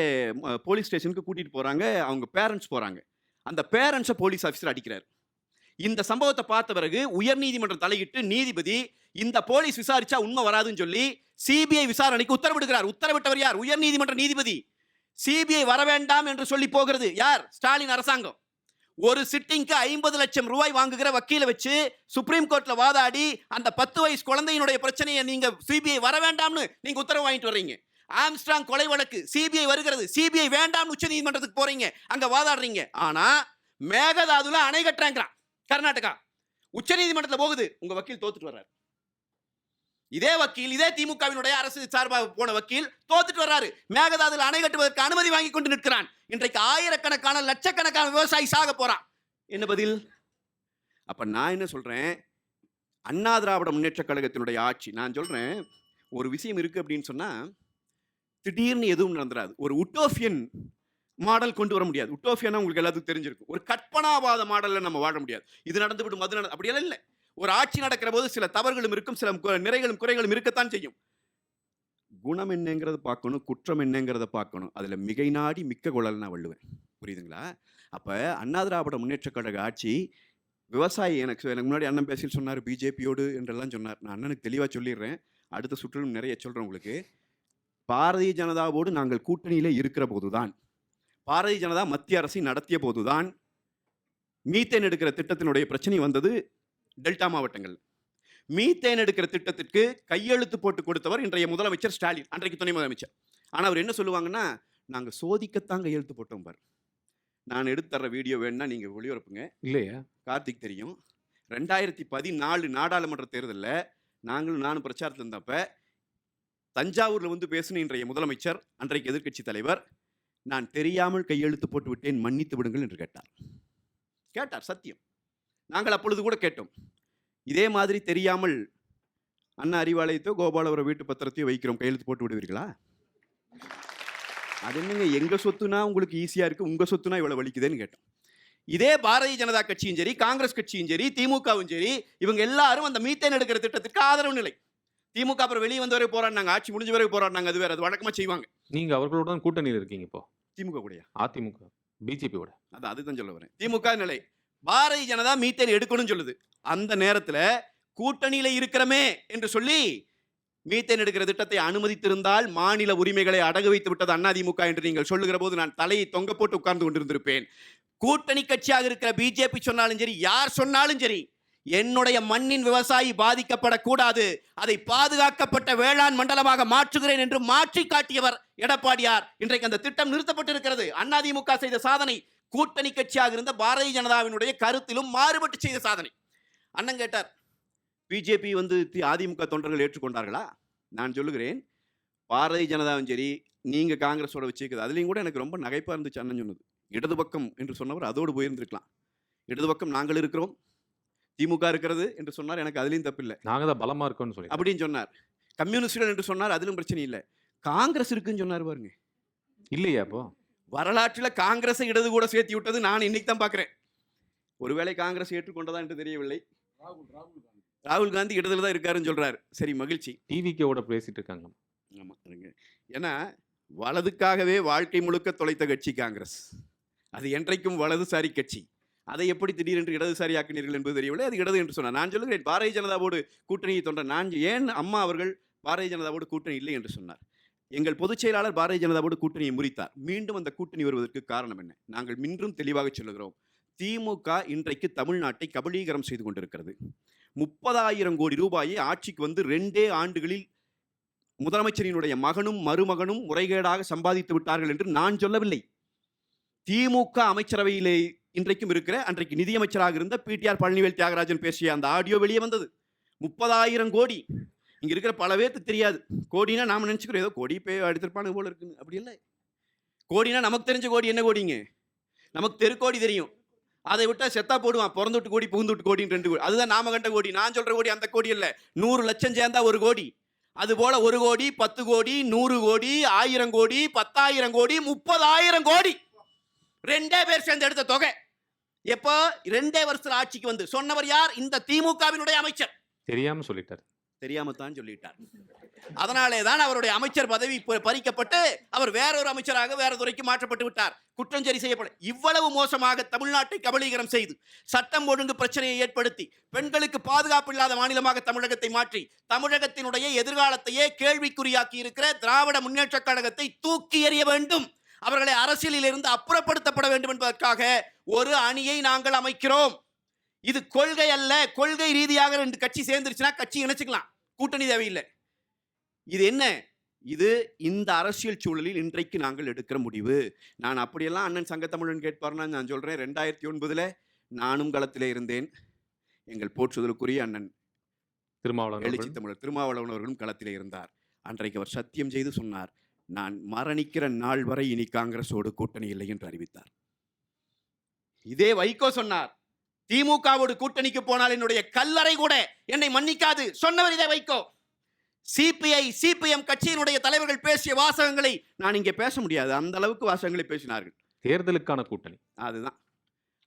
போலீஸ் ஸ்டேஷனுக்கு கூட்டிட்டு போறாங்க. அவங்க பேரண்ட்ஸ் போறாங்க. அந்த பேரண்ட்ஸை போலீஸ் ஆஃபீஸர் அடிக்கிறார். இந்த சம்பவத்தை பார்த்த பிறகு உயர்நீதிமன்றம் தலையிட்டு நீதிபதி இந்த போலீஸ் விசாரிச்சா உண்மை வராதுன்னு சொல்லி சிபிஐ விசாரணைக்கு உத்தரவிடுகிறார். உத்தரவிட்டவர் யார்? உயர்நீதிமன்ற நீதிபதி. சிபிஐ வர வேண்டாம் என்று சொல்லி போகிறது யார்? ஸ்டாலின் அரசாங்கம். ஒரு சிட்டிங்க்கு 50 லட்சம் ரூபாய் வாங்குகிற வக்கீல வச்சு சுப்ரீம் கோர்ட்ல வாதாடி அந்த 10 வயசு குழந்தையினுடைய பிரச்சனையை நீங்க சிபிஐ வர வேண்டாம்னு நீங்க உத்தரவு வாங்கிட்டு வர்றீங்க. ஆம்ஸ்ட்ராங் கொலை வழக்கு சிபிஐ வருகிறது, சிபிஐ வேண்டாம்னு உச்ச நீதிமன்றத்துக்கு போறீங்க, அங்க வாதாடுறீங்க. ஆனா மேகதாதுல அணை கட்டுறாங்க கர்நாடகா. உச்ச நீதிமன்றத்துல போகுது, உங்க வக்கீல் தோத்துட்டு வர்றாரு. இதே வக்கீல், இதே திமுகவினுடைய அரசு சார்பாக போன வக்கீல் தோத்துட்டு வர்றாரு. மேகதாதுல அணை கட்டுவதற்கு அனுமதி வாங்கி கொண்டு நிற்கிறான். இன்றைக்கு ஆயிரக்கணக்கான லட்சக்கணக்கான விவசாயி சாக போறான். என்ன பதில்? அப்ப நான் என்ன சொல்றேன், அண்ணா திராவிட முன்னேற்ற கழகத்தினுடைய ஆட்சி, நான் சொல்றேன் ஒரு விஷயம் இருக்கு அப்படின்னு சொன்னா திடீர்னு எதுவும் நடந்துராது. ஒரு உட்டோபியன் மாடல் கொண்டு வர முடியாது. உட்டோபியனா உங்களுக்கு எல்லாத்துக்கும் தெரிஞ்சிருக்கும். ஒரு கற்பனாவாத மாடல்ல நம்ம வாழ முடியாது. இது நடந்து விடும், அது நடந்து, அப்படியெல்லாம் இல்லை. ஒரு ஆட்சி நடக்கிற போது சில தவறுகளும் இருக்கும், சில நிறைகளும் குறைகளும் இருக்கத்தான் செய்யும். குணம் என்னங்கிறத பார்க்கணும், குற்றம் என்னங்கிறத பார்க்கணும். அதுல மிகை நாடி மிக்க குழல் நான் வள்ளுவேன். புரியுதுங்களா? அப்ப அண்ணா திராவிட முன்னேற்ற கழக ஆட்சி விவசாயி, எனக்கு முன்னாடி அண்ணன் பேசிட்டு சொன்னார் பிஜேபியோடு என்றெல்லாம் சொன்னார். நான் அண்ணனுக்கு தெளிவாக சொல்லிடுறேன், அடுத்த சுற்றிலும் நிறைய சொல்கிறேன் உங்களுக்கு. பாரதிய ஜனதாவோடு நாங்கள் கூட்டணியிலே இருக்கிற போதுதான், பாரதிய ஜனதா மத்திய அரசை நடத்திய போதுதான் மீத்தேன் எடுக்கிற திட்டத்தினுடைய பிரச்சனை வந்தது டெல்டா மாவட்டங்கள். மீத்தேன் எடுக்கிற திட்டத்திற்கு கையெழுத்து போட்டு கொடுத்தவர் இன்றைய முதலமைச்சர் ஸ்டாலின், அன்றைக்கு துணை முதலமைச்சர். ஆனால் அவர் என்ன சொல்லுவாங்கன்னா, நாங்கள் சோதிக்கத்தான் கையெழுத்து போட்டோம் பார். நான் எடுத்து தர்ற வீடியோ வேணும்னா நீங்கள் ஒளிபரப்புங்க. இல்லையா? கார்த்திக் தெரியும். 2014 நாடாளுமன்ற தேர்தலில் நானும் பிரச்சாரத்தில் இருந்தப்ப தஞ்சாவூரில் வந்து பேசின இன்றைய முதலமைச்சர், அன்றைக்கு எதிர்க்கட்சி தலைவர், நான் தெரியாமல் கையெழுத்து போட்டு விட்டேன், மன்னித்து விடுங்கள் என்று கேட்டார். சத்தியம். நாங்கள் அப்பொழுது கூட கேட்டோம், இதே மாதிரி தெரியாமல் அண்ணா அறிவாலயத்தையோ கோபாலபுரம் வீட்டு பத்திரத்தையோ வைக்கிறோம், கையெழுத்து போட்டு விடுவீர்களா? அது என்னங்க, எங்க சொத்துனா உங்களுக்கு ஈஸியா இருக்கு, உங்க சொத்துனா இவ்வளவு வலிக்குதுன்னு கேட்டோம். இதே பாரதிய ஜனதா கட்சியும் சரி, காங்கிரஸ் கட்சியும் சரி, திமுகவும் சரி, இவங்க எல்லாரும் அந்த மீத்தேன் எடுக்கிற திட்டத்திற்கு ஆதரவு நிலை. திமுக அப்புறம் வெளியே வந்த வரை போராடினாங்க, ஆட்சி முடிஞ்ச வரை போராடினாங்க, அது வேற, அது வழக்கமா செய்வாங்க. நீங்க அவர்களுடன் கூட்டணியில் இருக்கீங்க இப்போ. திமுக கூடயா? அதிமுக பிஜேபியோட. அதுதான் சொல்ல வரேன். திமுக நிலை, பாரதிய ஜனதா மீத்தேன் எடுக்கணும்னு சொல்லுது. அந்த நேரத்துல கூட்டணியில இருக்கிறமே என்று சொல்லி மீத்தேன் எடுக்கிற திட்டத்தை அனுமதித்திருந்தால் மாநில உரிமைகளை அடகு வைத்து விட்டது அதிமுக என்று நீங்கள் சொல்லுகிற போது நான் தலையை தொங்க போட்டு உட்கார்ந்து கொண்டிருந்திருப்பேன். கூட்டணி கட்சியாக இருக்கிற பிஜேபி சொன்னாலும் சரி, யார் சொன்னாலும் சரி, என்னுடைய மண்ணின் விவசாயி பாதிக்கப்படக்கூடாது, அதை பாதுகாக்கப்பட்ட வேளாண் மண்டலமாக மாற்றுகிறேன் என்று மாற்றி காட்டியவர் எடப்பாடியார். இன்றைக்கு அந்த திட்டம் நிறுத்தப்பட்டிருக்கிறது. அதிமுக செய்த சாதனை, கூட்டணி கட்சியாக இருந்த பாரதிய ஜனதாவினுடைய கருத்திலும் மாறுபட்டு செய்த சாதனை. அண்ணன் கேட்டார், பிஜேபி வந்து அதிமுக தொண்டர்கள் ஏற்றுக்கொண்டார்களா? நான் சொல்லுகிறேன், பாரதிய ஜனதாவும் சரி, நீங்க காங்கிரஸோட வச்சுக்கிறது, அதுலேயும் கூட எனக்கு ரொம்ப நகைப்பா இருந்துச்சு அண்ணன் சொன்னது. இடது பக்கம் என்று சொன்னவர் அதோடு போயிருந்திருக்கலாம். இடது பக்கம் நாங்கள் இருக்கிறோம், திமுக இருக்கிறது என்று சொன்னார், எனக்கு அதுலேயும் தப்பில்லை, நாங்கள் தான் பலமா இருக்கோம்னு சொல்லி அப்படின்னு சொன்னார். கம்யூனிஸ்டுகள் என்று சொன்னார், அதிலும் பிரச்சனை இல்லை. காங்கிரஸ் இருக்குன்னு சொன்னார் பாருங்க. இல்லையா? அப்போ வரலாற்றில் காங்கிரஸை இடது கூட சேர்த்து விட்டது நான் இன்னைக்கு தான் பார்க்குறேன். ஒருவேளை காங்கிரஸ் ஏற்றுக்கொண்டதா என்று தெரியவில்லை. ராகுல் காந்தி இடத்துல தான் இருக்காருன்னு சொல்றாரு. சரி, மகிழ்ச்சி. டிவிக்கோட பேசிட்டு இருக்காங்க. ஆமா, ஏன்னா வலதுக்காகவே வாழ்க்கை முழுக்க தொலைத்த கட்சி காங்கிரஸ். அது என்றைக்கும் வலதுசாரி கட்சி. அதை எப்படி திடீரென்று இடதுசாரி ஆக்கினீர்கள் என்பது தெரியவில்லை. அது இடது என்று சொன்னார். நான் சொல்லுகிறேன், பாரதிய ஜனதாவோடு கூட்டணியை தொண்ட நான் ஏன் அம்மா அவர்கள் பாரதிய ஜனதாவோடு கூட்டணி இல்லை என்று சொன்னார். எங்கள் பொதுச் செயலாளர் பாரதிய ஜனதாவோடு கூட்டணியை முறித்தார். மீண்டும் அந்த கூட்டணி வருவதற்கு காரணம் என்ன? நாங்கள் மீண்டும் தெளிவாக சொல்லுகிறோம், திமுக இன்றைக்கு தமிழ்நாட்டை கபலீகரம் செய்து கொண்டிருக்கிறது. 30,000 கோடி ரூபாயை ஆட்சிக்கு வந்து 2 ஆண்டுகளில் முதலமைச்சரினுடைய மகனும் மருமகனும் முறைகேடாக சம்பாதித்து விட்டார்கள் என்று நான் சொல்லவில்லை. திமுக அமைச்சரவையிலே இன்றைக்கும் இருக்கிற, அன்றைக்கு நிதியமைச்சராக இருந்த பிடிஆர் பழனிவேல் தியாகராஜன் பேசிய அந்த ஆடியோ வெளியே வந்தது. 30,000 கோடி. இங்க இருக்கிற பல பேருக்கு தெரியாது. கோடினா நாம நினைச்சுக்கிறோம் ஏதோ கோடி போய் எடுத்திருப்பானு போல இருக்குன்னு. அப்படி இல்லை. கோடினா நமக்கு தெரிஞ்ச கோடி என்ன கோடிங்க? நமக்கு தெருக்கோடி தெரியும். அதை விட்டா செத்தா போடுவான், பிறந்து விட்டு கோடி புகுந்து விட்டு கோடின்னு 2 கோடி. அதுதான் நாம கண்ட கோடி. நான் சொல்ற கோடி அந்த கோடி இல்லை. 100 லட்சம் சேர்ந்தா 1 கோடி. அதுபோல 1 கோடி, 10 கோடி, 100 கோடி, 1000 கோடி, 10,000 கோடி, 30,000 கோடி. 2 பேர் சேர்ந்து எடுத்த தொகை. எப்போ? 2 வருஷத்துல ஆட்சிக்கு வந்து சொன்னவர் யார்? இந்த திமுகவினுடைய அமைச்சர். தெரியாம சொல்லிட்டார். தெரியாமத்தான் சொல்லிட்டார். அதனாலே தான் அவருடைய அமைச்சர் பதவி பறிக்கப்பட்டு அவர் வேறொரு அமைச்சராக வேற துறைக்கு மாற்றப்பட்டு விட்டார். குற்றம் சரி செய்யப்பட இவ்வளவு மோசமாக தமிழ்நாட்டை கபலீகரம் செய்து சட்டம் ஒழுங்கு பிரச்சனையை ஏற்படுத்தி பெண்களுக்கு பாதுகாப்பு இல்லாத மாநிலமாக தமிழகத்தை மாற்றி தமிழகத்தினுடைய எதிர்காலத்தையே கேள்விக்குறியாக்கி இருக்கிற திராவிட முன்னேற்ற கழகத்தை தூக்கி எறிய வேண்டும், அவர்களை அரசியலில் இருந்து அப்புறப்படுத்தப்பட வேண்டும் என்பதற்காக ஒரு அணியை நாங்கள் அமைக்கிறோம். இது கொள்கை அல்ல. கொள்கை ரீதியாக 2 கட்சி சேர்ந்துருச்சுன்னா கட்சி இணைச்சுக்கலாம், கூட்டணி தேவையில்லை. இது என்ன? இது இந்த அரசியல் சூழலில் இன்றைக்கு நாங்கள் எடுக்கிற முடிவு. நான் அப்படியெல்லாம் அண்ணன் சங்கத்தமிழன் கேட்பார்னா நான் சொல்றேன், 2009 நானும் களத்திலே இருந்தேன். எங்கள் போற்றுதலுக்குரிய அண்ணன் எழுச்சி தமிழர் திருமாவளவன் அவர்களும் களத்திலே இருந்தார். அன்றைக்கு அவர் சத்தியம் செய்து சொன்னார், நான் மரணிக்கிற நாள் வரை இனி காங்கிரஸோடு கூட்டணி இல்லை என்று அறிவித்தார். இதே வைகோ சொன்னார், திமுகவோடு கூட்டணிக்கு போனால் என்னுடைய கல்லறை கூட என்னை மன்னிக்காது சொன்னவர் இதே வைகோ. சிபிஐ சிபிஎம் கட்சியினுடைய தலைவர்கள் பேசிய வாசகங்களை நான் இங்கே பேச முடியாது, அந்த அளவுக்கு வாசகங்களை பேசினார்கள். தேர்தலுக்கான கூட்டணி அதுதான்.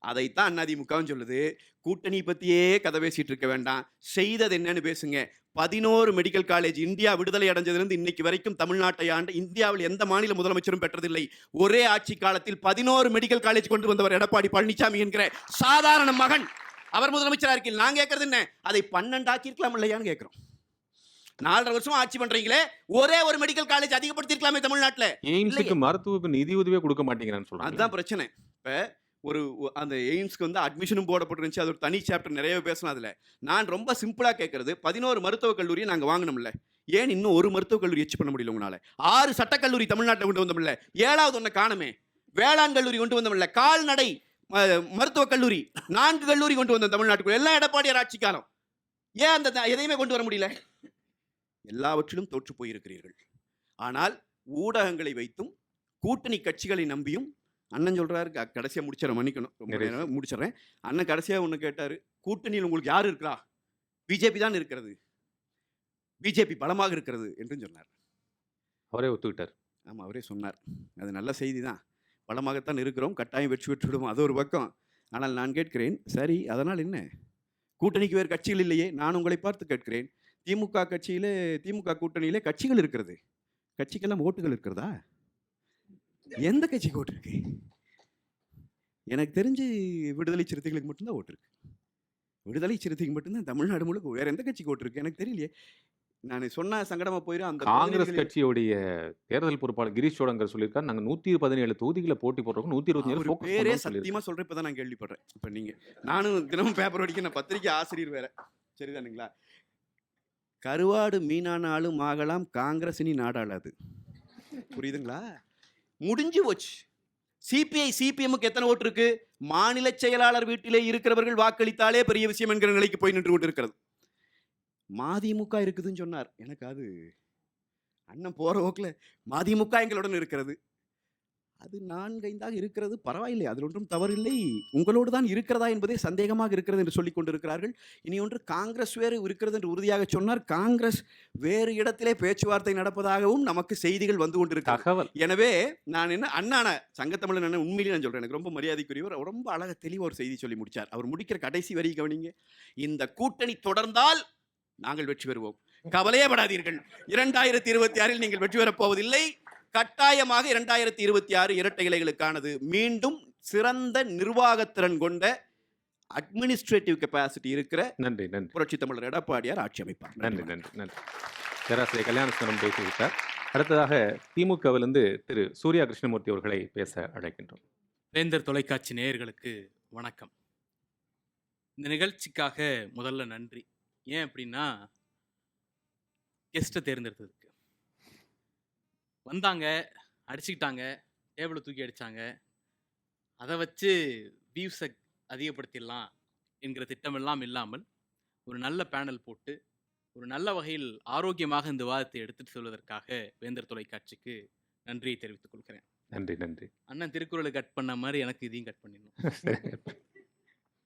அதைத்தான் அதிமுகவும் சொல்லுது. கூட்டணி பத்தியே கதை பேசிட்டு இருக்க வேண்டாம், செய்தது என்னன்னு பேசுங்க. 11 மெடிக்கல் காலேஜ் இந்தியா விடுதலை அடைஞ்சதிலிருந்து இன்னைக்கு வரைக்கும் தமிழ்நாட்டை ஆண்டு இந்தியாவில் எந்த மாநில முதலமைச்சரும் பெற்றதில்லை. ஒரே ஆட்சி காலத்தில் 11 மெடிக்கல் காலேஜ் கொண்டு வந்தவர் எடப்பாடி பழனிசாமி என்கிற சாதாரண மகன். அவர் முதலமைச்சரா இருக்கில் நான் கேட்கறது என்ன, அதை 12 ஆக்கியிருக்கலாம் இல்லையான்னு கேட்கிறோம். 4.5 வருஷம் ஆட்சி பண்றீங்களே, ஒரே ஒரு மெடிக்கல் காலேஜ் அதிகப்படுத்திருக்கலாமே தமிழ்நாட்டில். எய்ம்ஸுக்கு மருத்துவ நிதி உதவியே கொடுக்க மாட்டேங்கிறான்னு சொல்றாங்க. அதுதான் பிரச்சனை. இப்ப ஒரு அந்த எய்ம்ஸ்க்கு வந்து அட்மிஷனும் போடப்பட்டிருந்துச்சு, அது ஒரு தனி சாப்டர், நிறைய பேசணும். அதில் நான் ரொம்ப சிம்பிளாக கேட்கறது, 11 மருத்துவக் கல்லூரியை நாங்கள் வாங்கினோம்ல, ஏன் இன்னும் ஒரு மருத்துவக் கல்லூரி எச்சு பண்ண முடியல உங்களால்? 6 சட்டக்கல்லூரி தமிழ்நாட்டில் கொண்டு வந்தோம்ல, 7வது ஒன்று காணுமே. வேளாண் கல்லூரி கொண்டு வந்தோம்ல, கால்நடை மருத்துவக் கல்லூரி 4 கல்லூரி கொண்டு வந்தோம் தமிழ்நாட்டுக்குள்ள, எல்லாம் எடப்பாடியார் ஆட்சி காலம். ஏன் அந்த எதையுமே கொண்டு வர முடியல? எல்லாவற்றிலும் தோற்று போயிருக்கிறீர்கள். ஆனால் ஊடகங்களை வைத்தும் கூட்டணி கட்சிகளை நம்பியும் அண்ணன் சொல்றாரு, கடைசியா முடிச்சிடறேன், மன்னிக்கணும், ரொம்ப நேரம் முடிச்சிடறேன். அண்ணன் கடைசியா ஒன்று கேட்டாரு, கூட்டணியில் உங்களுக்கு யார் இருக்கிறா? பிஜேபி தான் இருக்கிறது, பிஜேபி பலமாக இருக்கிறது என்று சொன்னார். அவரே ஒத்துக்கிட்டார். ஆமாம், அவரே சொன்னார். அது நல்ல செய்தி தான். பலமாகத்தான் இருக்கிறோம், கட்டாயம் வெற்றி பெற்றுவிடும், அது ஒரு பக்கம். ஆனால் நான் கேட்கிறேன், சரி அதனால் என்ன? கூட்டணிக்கு வேறு கட்சிகள் இல்லையே. நான் உங்களை பார்த்து கேட்கிறேன், திமுக கூட்டணியிலே கட்சிகள் இருக்கிறது, கட்சிக்கெல்லாம் ஓட்டுகள் இருக்கிறதா? எந்த கட்சிக்கு ஓட்டு இருக்கு? எனக்கு தெரிஞ்சு விடுதலை சிறுத்தைகளுக்கு மட்டும்தான் ஓட்டு இருக்கு. விடுதலை சிறுத்தைக்கு மட்டும்தான் தமிழ்நாடு முழுக்க. வேற எந்த கட்சிக்கு ஓட்டு இருக்கு எனக்கு தெரியலையே. நான் சொன்ன சங்கடமா போயிடும். அந்த காங்கிரஸ் கட்சியோடைய தேர்தல் பொறுப்பாளர் கிரீஷ் சோடங்கர் சொல்லியிருக்காரு, நாங்கள் 117 தொகுதிகளை போட்டி போடுறோம், 127 பேரே சத்தியமா சொல்றேன். இப்பதான் நான் கேள்விப்படுறேன். இப்ப நீங்க நானும் தினமும் பேப்பர் படிக்க, நான் பத்திரிகை ஆசிரியர் வேற, சரிதானுங்களா? கருவாடு மீனானாலும் ஆகலாம், காங்கிரஸ் இனி நாடாளாது. புரியுதுங்களா? முடிஞ்சு போச்சு. சிபிஐ சிபிஎம்முக்கு எத்தனை ஓட்டு இருக்கு? மாநில செயலாளர் வீட்டிலே இருக்கிறவர்கள் வாக்களித்தாலே பெரிய விஷயம் என்கிற நிலைக்கு போய் நின்று கொண்டு இருக்கிறது. மதிமுக இருக்குதுன்னு சொன்னார். எனக்கு அது அண்ணன் போற போக்கில் மதிமுக எங்களுடன் இருக்கிறது, அது 4-5 இருக்கிறது, பரவாயில்லை, அதில் ஒன்றும் தவறில்லை. உங்களோடு தான் இருக்கிறதா என்பதே சந்தேகமாக இருக்கிறது என்று சொல்லிக் கொண்டிருக்கிறார்கள். இனி ஒன்று காங்கிரஸ் வேறு இருக்கிறது என்று உறுதியாக சொன்னார். காங்கிரஸ் வேறு இடத்திலே பேச்சுவார்த்தை நடப்பதாகவும் நமக்கு செய்திகள் வந்து கொண்டிருக்கிறது. எனவே நான் என்ன அண்ணான சங்கத்தமிழன் அண்ணன் உண்மையிலேயே நான் சொல்றேன், எனக்கு ரொம்ப மரியாதைக்குரியவர், ரொம்ப அழகாக தெளிவாக ஒரு செய்தி சொல்லி முடிச்சார். அவர் முடிக்கிற கடைசி வரி கவனிங்க, இந்த கூட்டணி தொடர்ந்தால் நாங்கள் வெற்றி பெறுவோம், கவலையே படாதீர்கள், 2026 நீங்கள் வெற்றி பெறப் போவதில்லை, கட்டாயமாக 2026 இரட்டை இலைகளுக்கானது. மீண்டும் சிறந்த நிர்வாகத்திறன் கொண்ட அட்மினிஸ்ட்ரேட்டிவ் கெப்பாசிட்டி இருக்கிற நன்றி புரட்சி தமிழர் எடப்பாடியார் ஆட்சி அமைப்பார். நன்றி நன்றி நன்றி. பேராசிரியர் கல்யாணசுந்தரம் பேசிவிட்டார். அடுத்ததாக திமுகவிலிருந்து திரு சூர்யா கிருஷ்ணமூர்த்தி அவர்களை பேச அழைக்கின்றோம். வேந்தர் தொலைக்காட்சி நேயர்களுக்கு வணக்கம். இந்த நிகழ்ச்சிக்காக முதல்ல நன்றி. ஏன் அப்படின்னா, கெஸ்ட்டை தேர்ந்தெடுத்ததுக்கு வந்தாங்க, அடிச்சுக்கிட்டாங்க, டேபிளை தூக்கி அடித்தாங்க, அதை வச்சு வியூஸை அதிகப்படுத்திடலாம் என்கிற திட்டமெல்லாம் இல்லாமல் ஒரு நல்ல பேனல் போட்டு ஒரு நல்ல வகையில் ஆரோக்கியமாக இந்த விவாதத்தை எடுத்துட்டு செல்வதற்காக வேந்தர் தொலைக்காட்சிக்கு நன்றியை தெரிவித்துக் கொள்கிறேன். நன்றி நன்றி. அண்ணன் திருக்குறளை கட் பண்ண மாதிரி எனக்கு இதையும் கட் பண்ணிடணும்.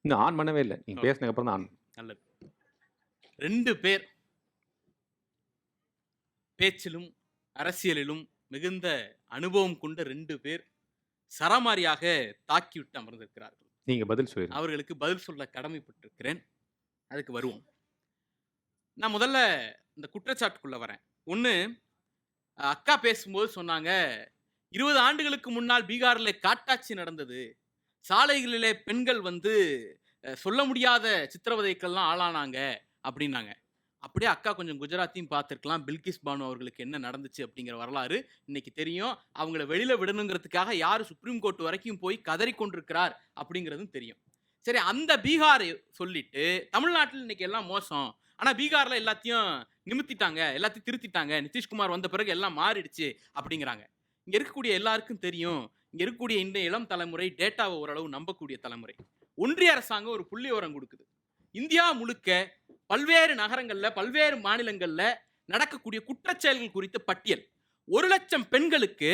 இன்னும் ஆன் பண்ணவே இல்லை, நீங்கள் பேசினதுக்கு அப்புறம் தான் ஆன். நல்லது. 2 பேர் பேச்சிலும் அரசியலிலும் மிகுந்த அனுபவம் கொண்ட 2 பேர் சரமாரியாக தாக்கிவிட்டு அமர்ந்திருக்கிறார்கள். நீங்க பதில் சொல்லுங்க. அவர்களுக்கு பதில் சொல்ல கடமைப்பட்டிருக்கிறேன். அதுக்கு வருவோம். நான் முதல்ல இந்த குற்றச்சாட்டுக்குள்ள வரேன். ஒண்ணு, அக்கா பேசும்போது சொன்னாங்க, 20 ஆண்டுகளுக்கு முன்னால் பீகார்ல காட்டாட்சி நடந்தது. சாலைகளிலே பெண்கள் வந்து சொல்ல முடியாத சித்திரவதைக்கெல்லாம் ஆளானாங்க அப்படின்னாங்க. அப்படியே அக்கா கொஞ்சம் குஜராத்தையும் பார்த்துருக்கலாம். பில்கிஸ் பானு அவர்களுக்கு என்ன நடந்துச்சு அப்படிங்கிற வரலாறு இன்னைக்கு தெரியும். அவங்கள வெளியில விடணுங்கிறதுக்காக யார் சுப்ரீம் கோர்ட் வரைக்கும் போய் கதறி கொண்டிருக்கிறார் அப்படிங்கிறதும் தெரியும். சரி, அந்த பீகாரை சொல்லிட்டு தமிழ்நாட்டில் இன்னைக்கு எல்லாம் மோசம், ஆனா பீகார்ல எல்லாத்தையும் நிமித்திட்டாங்க, எல்லாத்தையும் திருத்திட்டாங்க, நிதிஷ்குமார் வந்த பிறகு எல்லாம் மாறிடுச்சு அப்படிங்கிறாங்க. இங்க இருக்கக்கூடிய எல்லாருக்கும் தெரியும், இங்க இருக்கக்கூடிய இந்த இளம் தலைமுறை டேட்டாவை ஓரளவு நம்பக்கூடிய தலைமுறை. ஒன்றிய அரசாங்கம் ஒரு புள்ளி விவரம் கொடுக்குது. இந்தியா முழுக்க பல்வேறு நகரங்கள்ல, பல்வேறு மாநிலங்கள்ல நடக்கக்கூடிய குற்றச்செயல்கள் குறித்த பட்டியல். 1,00,000 பெண்களுக்கு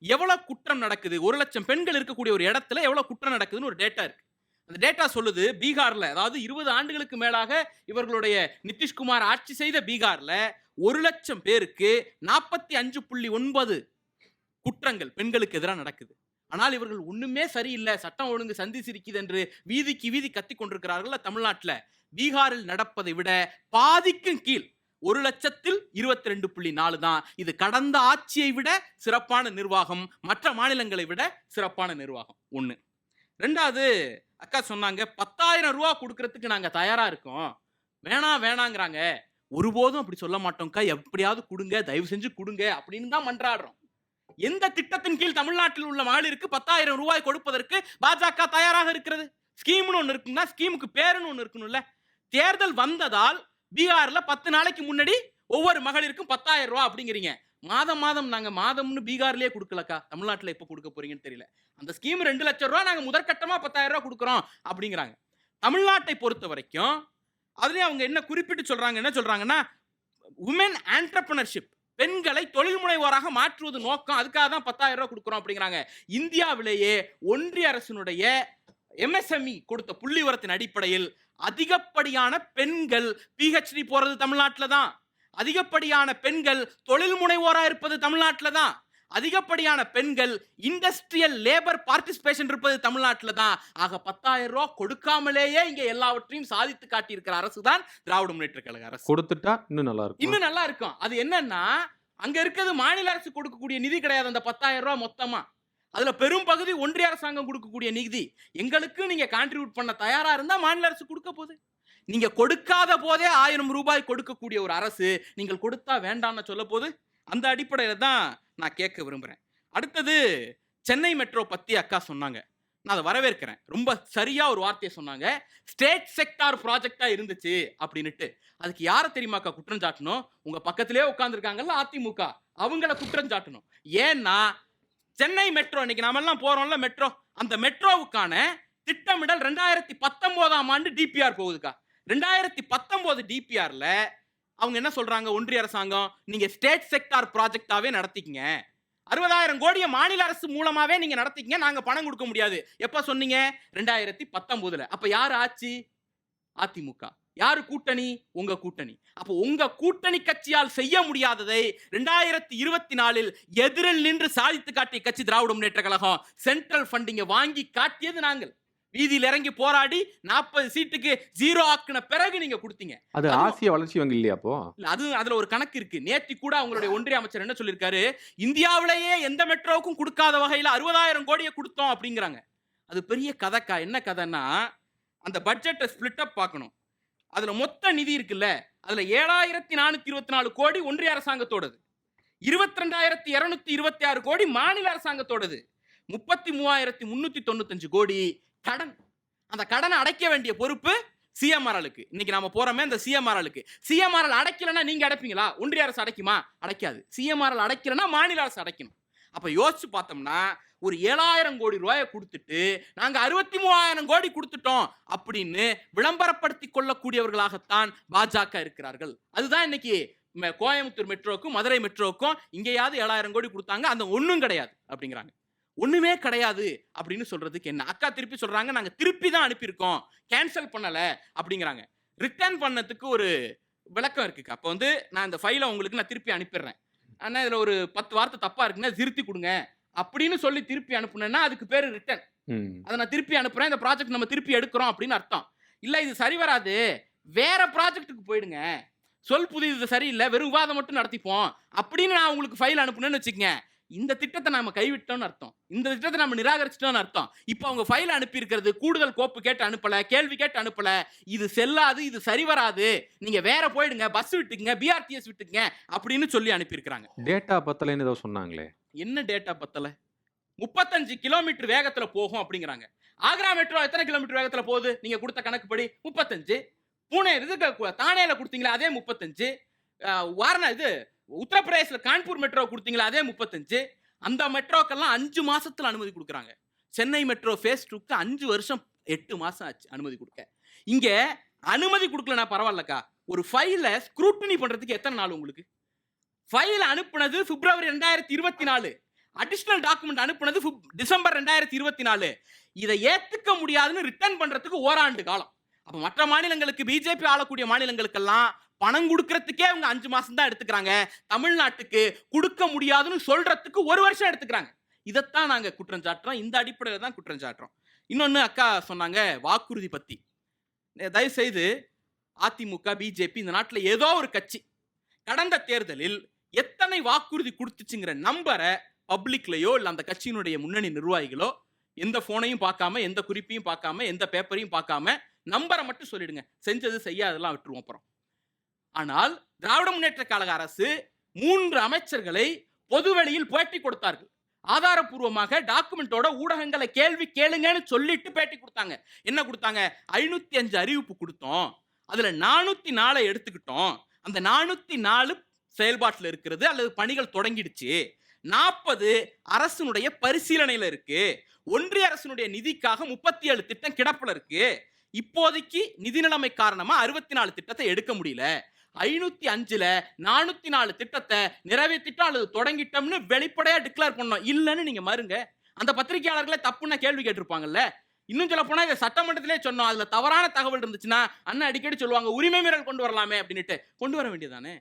எவ்வளவு குற்றம் நடக்குது, 1,00,000 பெண்கள் இருக்கக்கூடிய ஒரு இடத்துல எவ்வளவு குற்றம் நடக்குதுன்னு ஒரு டேட்டா இருக்கு. அந்த டேட்டா சொல்லுது, பீகார்ல, அதாவது 20 ஆண்டுகளுக்கு மேலாக இவர்களுடைய நிதிஷ்குமார் ஆட்சி செய்த பீகார்ல 1,00,000 பேருக்கு 45.9 குற்றங்கள் பெண்களுக்கு எதிராக நடக்குது. ஆனால் இவர்கள் ஒண்ணுமே சரியில்லை, சட்டம் ஒழுங்கு சந்தி சிரிக்குது என்று வீதிக்கு வீதி கத்திக் கொண்டிருக்கிறார்கள். தமிழ்நாட்டில் பீகாரில் நடப்பதை விட பாதிக்கும் கீழ் 1,22.4 தான். இது கடந்த ஆட்சியை விட சிறப்பான நிர்வாகம், மற்ற மாநிலங்களை விட சிறப்பான நிர்வாகம். ஒண்ணு. ரெண்டாவது, அக்கா சொன்னாங்க 10,000 ரூபா கொடுக்கறதுக்கு நாங்க தயாரா இருக்கோம், வேணாங்கிறாங்க. ஒருபோதும் அப்படி சொல்ல மாட்டோம்க்கா, எப்படியாவது கொடுங்க, தயவு செஞ்சு கொடுங்க அப்படின்னு தான் மன்றாடுறோம். எந்த திட்டத்தின் கீழ் தமிழ்நாட்டில் உள்ள மகளிருக்கு 10,000 ரூபாய் கொடுப்பதற்கு பாஜக தயாராக இருக்கிறது? ஸ்கீம்னு ஒன்று இருக்குன்னா ஸ்கீமுக்கு பேருன்னு ஒன்று இருக்கணும்ல. தேர்தல் வந்ததால் பீகார்ல 10 நாளைக்கு முன்னாடி ஒவ்வொரு மகளிருக்கும் 10,000 ரூபாய் அப்படிங்கிறீங்க. மாதம் நாங்க மாதம்னு பீகார்லயே கொடுக்கலக்கா, தமிழ்நாட்டில் எப்ப கொடுக்க போறீங்கன்னு தெரியல. அந்த ஸ்கீம் 2 லட்சம் ரூபாய் நாங்க முதற்கட்டமா 10,000 ரூபாய் கொடுக்குறோம் அப்படிங்கிறாங்க. தமிழ்நாட்டை பொறுத்த வரைக்கும் அதுலயும் அவங்க என்ன குறிப்பிட்டு சொல்றாங்க, என்ன சொல்றாங்கன்னா, உமன் ஆண்டர்பிரினர்ஷிப், பெண்களை தொழில் முனைவோராக மாற்றுவது நோக்கம், அதுக்காக தான் 10,000 ரூபாய் கொடுக்குறோம் அப்படிங்கிறாங்க. இந்தியாவிலேயே ஒன்றிய அரசினுடைய MSME கொடுத்த புள்ளி விவரத்தின் அடிப்படையில் அதிகப்படியான பெண்கள் PhD போறது தமிழ்நாட்டில் தான், அதிகப்படியான பெண்கள் தொழில் முனைவோரா இருப்பது தமிழ்நாட்டில் தான், அதிகப்படியான பெண்கள் இண்டஸ்ட்ரியல் லேபர் பார்ட்டிசிபேஷன் இருப்பது தமிழ்நாட்டில் தான். ஆக 10,000 ரூபாய் கொடுக்காமலேயே இங்க எல்லாவற்றையும் சாதித்து காட்டியிருக்கிற அரசு தான் திராவிட முன்னேற்ற கழக அரசு. கொடுத்துட்டா இன்னும் நல்லா இருக்கும், இன்னும் நல்லா இருக்கும். அது என்னன்னா, அங்க இருக்கிறது மாநில அரசு கொடுக்கக்கூடிய நிதி கிடையாது. அந்த 10,000 ரூபாய் மொத்தமா அதுல பெரும் பகுதி ஒன்றிய அரசாங்கம் கொடுக்கக்கூடிய நிதி. எங்களுக்கு நீங்க கான்ட்ரிபியூட் பண்ண தயாரா இருந்தா மாநில அரசு கொடுக்க போகுது. நீங்க கொடுக்காத போதே 1000 ரூபாய் கொடுக்கக்கூடிய ஒரு அரசு நீங்கள் கொடுத்தா வேண்டாம்னு சொல்ல போது. அந்த அடிப்படையில தான் நான் கேட்க விரும்புறேன். அடுத்தது, சென்னை மெட்ரோ பத்தி அக்கா சொன்னாங்க, நான் அதை வரவேற்கிறேன். ரொம்ப சரியா ஒரு வார்த்தையை சொன்னாங்க, ஸ்டேட் செக்டார் ப்ராஜெக்டா இருந்துச்சு அப்படின்னுட்டு. அதுக்கு யாரை தெரியுமாக்கா குற்றம் சாட்டணும்? உங்க பக்கத்திலே உட்கார்ந்துருக்காங்கல்ல அதிமுக, அவங்கள குற்றம் சாட்டணும். ஏன்னா சென்னை மெட்ரோ, இன்னைக்கு நாம எல்லாம் போறோம்ல மெட்ரோ, அந்த மெட்ரோவுக்கான திட்டமிடல் 2019ஆம் ஆண்டு டிபிஆர் போகுதுக்கா. 2019 டிபிஆர்ல அவங்க என்ன சொல்றாங்க, ஒன்றிய அரசாங்கம், நீங்க ஸ்டேட் செக்டார் ப்ராஜெக்டாவே நடத்திக்கங்க, 60,000 கோடியை மாநில அரசு மூலமாவே நீங்க நடத்திக்கங்க, நாங்க பணம் கொடுக்க முடியாது. எப்ப சொன்னீங்க? 2019. அப்ப யாரு ஆட்சி? அதிமுக. யாரு கூட்டணி? உங்க கூட்டணி. அப்போ உங்க கூட்டணி கட்சியால் செய்ய முடியாததை 2024 எதிரில் நின்று சாதித்து காட்டிய கட்சி திராவிட முன்னேற்ற கழகம். சென்ட்ரல் ஃபண்டிங்க வாங்கி காட்டியது நாங்கள். வீதியில் இறங்கி போராடி 40 சீட்டுக்கு 0 ஆக்குன பிறகு நீங்க கொடுத்தீங்க. அது ஆசிய வளர்ச்சி வங்கி இல்லையா? அப்போ அது அதுல ஒரு கணக்கு இருக்கு. நேத்தி கூட அவங்களுடைய ஒன்றிய அமைச்சர் என்ன சொல்லியிருக்காரு, இந்தியாவிலேயே எந்த மெட்ரோவுக்கும் கொடுக்காத வகையில் 60,000 கோடியை கொடுத்தோம் அப்படிங்கிறாங்க. அது பெரிய கதைக்கா. என்ன கதைன்னா, அந்த பட்ஜெட்டை ஸ்பிளிட் அப் பார்க்கணும். அதுல மொத்த நிதி இருக்குல்ல, அதுல 7,424 கோடி ஒன்றிய அரசாங்கத்தோடது, 22,226 கோடி மாநில அரசாங்கத்தோடது, 33,395 கோடி கடன். அந்த கடனை அடைக்க வேண்டிய பொறுப்பு சிஎம்ஆர்எலுக்கு. இன்னைக்கு நாம போறோமே அந்த சிஎம்ஆர்எலுக்கு. சிஎம்ஆர்எல் அடைக்கலன்னா நீங்க அடைப்பீங்களா? ஒன்றிய அரசு அடைக்குமா? அடைக்காது. சிஎம்ஆர்எல் அடைக்கலன்னா மாநில அரசு அடைக்கணும். அப்ப யோசிச்சு பார்த்தோம்னா, ஒரு 7,000 கோடி ரூபாயை கொடுத்துட்டு நாங்க 63,000 கோடி கொடுத்துட்டோம் அப்படின்னு விளம்பரப்படுத்தி கொள்ளக்கூடியவர்களாகத்தான் பாஜக இருக்கிறார்கள். அதுதான் இன்னைக்கு கோயம்புத்தூர் மெட்ரோக்கும் மதுரை மெட்ரோக்கும் இங்கேயாவது 7,000 கோடி கொடுத்தாங்க, அந்த ஒன்றும் கிடையாது அப்படிங்கிறாங்க. ஒண்ணுமே கிடையாது அப்படின்னு சொல்றதுக்கு என்ன? அக்கா திருப்பி சொல்றாங்க, நாங்க திருப்பி தான் அனுப்பியிருக்கோம், கேன்சல் பண்ணல அப்படிங்கிறாங்க. ரிட்டர்ன் பண்ணதுக்கு ஒரு விளக்கம் இருக்குக்கா. அப்போ வந்து நான் இந்த ஃபைலை உங்களுக்கு நான் திருப்பி அனுப்பிடுறேன், ஆனால் இதில் ஒரு 10 வார்த்தை தப்பா இருக்குன்னா திருத்தி கொடுங்க அப்படின்னு சொல்லி திருப்பி அனுப்புனேன்னா அதுக்கு பேரு ரிட்டர்ன். அதை நான் திருப்பி அனுப்புறேன், இந்த ப்ராஜெக்ட் நம்ம திருப்பி எடுக்கிறோம் அப்படின்னு அர்த்தம். இல்ல இது சரி வராது, வேற ப்ராஜெக்ட்டுக்கு போயிடுங்க, சொல் புதிது இது சரியில்லை, வெறும் விவாதம் மட்டும் நடத்திப்போம் அப்படின்னு நான் உங்களுக்கு ஃபைல் அனுப்புனேன்னு வச்சுக்கங்க, இந்த திட்டத்தை நாம கைவிட்டோம்னு அர்த்தம், இந்த திட்டத்தை நம்ம நிராகரிச்சிட்டோம்னு அர்த்தம். இப்போ அவங்க ஃபைல் அனுப்பி இருக்கிறது கூடுதல் கோப்பு கேட்டு அனுப்பல, கேள்வி கேட்டு அனுப்பல, இது செல்லாது, இது சரி வராது, நீங்க வேற போயிடுங்க, பஸ் விட்டுக்குங்க, பிஆர்டிஎஸ் விட்டுக்குங்க அப்படின்னு சொல்லி அனுப்பியிருக்கிறாங்க. டேட்டா பத்தலைன்னு ஏதோ சொன்னாங்களே, என்ன டேட்டா பத்தல? 35 கிலோமீட்டர் வேகத்துல போகும் அப்படிங்கிறாங்க. ஆக்ரா மெட்ரோ எத்தனை கிலோமீட்டர் வேகத்துல போகுது நீங்க கொடுத்த கணக்குப்படி? 35. பூனே இதுக்கு தானேல கொடுத்தீங்களா அதே 35. இது உத்தரப்பிரதேசல கான்பூர் மெட்ரோ கொடுத்தீங்களா அதே 35. அந்த மெட்ரோக்கெல்லாம் 5 மாசத்துல அனுமதி கொடுக்குறாங்க. சென்னை மெட்ரோ ஃபேஸ் 2க்கு 5 வருஷம் 8 மாசம் ஆச்சு அனுமதி கொடுக்க. இங்க அனுமதி கொடுக்கலனா பரவாயில்லக்கா, ஒரு ஃபைலை ஸ்க்ரூட்டினி பண்றதுக்கு எத்தனை நாள் உங்களுக்கு? ஃபைல் அனுப்புனது பிப்ரவரி 2024, அடிஷனல் டாக்குமெண்ட் அனுப்புனது டிசம்பர் 2024. இதை ஏத்துக்க முடியாதுன்னு ரிட்டர்ன் பண்றதுக்கு ஓராண்டு காலம். அப்ப மற்ற மாநிலங்களுக்கு, பிஜேபி ஆளக்கூடிய மாநிலங்களுக்கெல்லாம் பணம் கொடுக்கறதுக்கே அவங்க 5 மாசம் தான் எடுத்துக்கிறாங்க. தமிழ்நாட்டுக்கு கொடுக்க முடியாதுன்னு சொல்றதுக்கு 1 வருஷம் எடுத்துக்கிறாங்க. இதைத்தான் நாங்க குற்றம் சாட்டுறோம். இந்த அடிப்படையில் தான் குற்றம் சாட்டுறோம். இன்னொன்னு அக்கா சொன்னாங்க வாக்குறுதி பத்தி. தயவு செய்து அதிமுக, பிஜேபி இந்த நாட்டில் ஏதோ ஒரு கட்சி கடந்த தேர்தலில் எத்தனை வாக்குறுதி கொடுத்துச்சுங்கிற நம்பரை பப்ளிக்லயோ இல்ல அந்த கட்சியினுடைய முன்னணி நிர்வாகிகளோ எந்த போனையும் பார்க்காம, எந்த குறிப்பையும் பார்க்காம, எந்த பேப்பரையும் பார்க்காம நம்பரை மட்டும் சொல்லிடுங்க, செஞ்சது செய்யாதெல்லாம் விட்டுருவோம் அப்புறம். ஆனால் திராவிட முன்னேற்ற கழக அரசு 3 அமைச்சர்களை பொதுவெளியில் பேட்டி கொடுத்தார்கள். ஆதாரப்பூர்வமாக டாக்குமெண்டோட ஊடகங்களை கேள்வி கேளுங்கன்னு சொல்லிட்டு பேட்டி கொடுத்தாங்க. என்ன கொடுத்தாங்க? 505 அறிவிப்பு கொடுத்தோம், அதுல 404 எடுத்துக்கிட்டோம், அந்த 404 செயல்பாட்டில் இருக்கிறது அல்லது பணிகள் தொடங்கிடுச்சு, 40 அரசினுடைய பரிசீலனையில இருக்கு, ஒன்றிய அரசினுடைய நிதிக்காக 37 திட்டம் கிடப்புல இருக்கு, இப்போதைக்கு நிதி நிலைமை காரணமா 64 திட்டத்தை எடுக்க முடியல, 505ல 404 திட்டத்தை நிறைவேற்றிட்டோம் அல்லது தொடங்கிட்டோம்னு வெளிப்படையா டிக்ளேர் பண்ணோம். இல்லன்னு நீங்க மறுங்க. அந்த பத்திரிகையாளர்களே தப்புன்னா கேள்வி கேட்டிருப்பாங்கல்ல. இன்னும் சொல்ல போனா இதை சட்டமன்றத்திலே சொன்னோம், அதுல தவறான தகவல் இருந்துச்சுன்னா அண்ணன் அடிக்கடி சொல்லுவாங்க உரிமை மீறல் கொண்டு வரலாமே அப்படின்னுட்டு. கொண்டு வர வேண்டியதானே?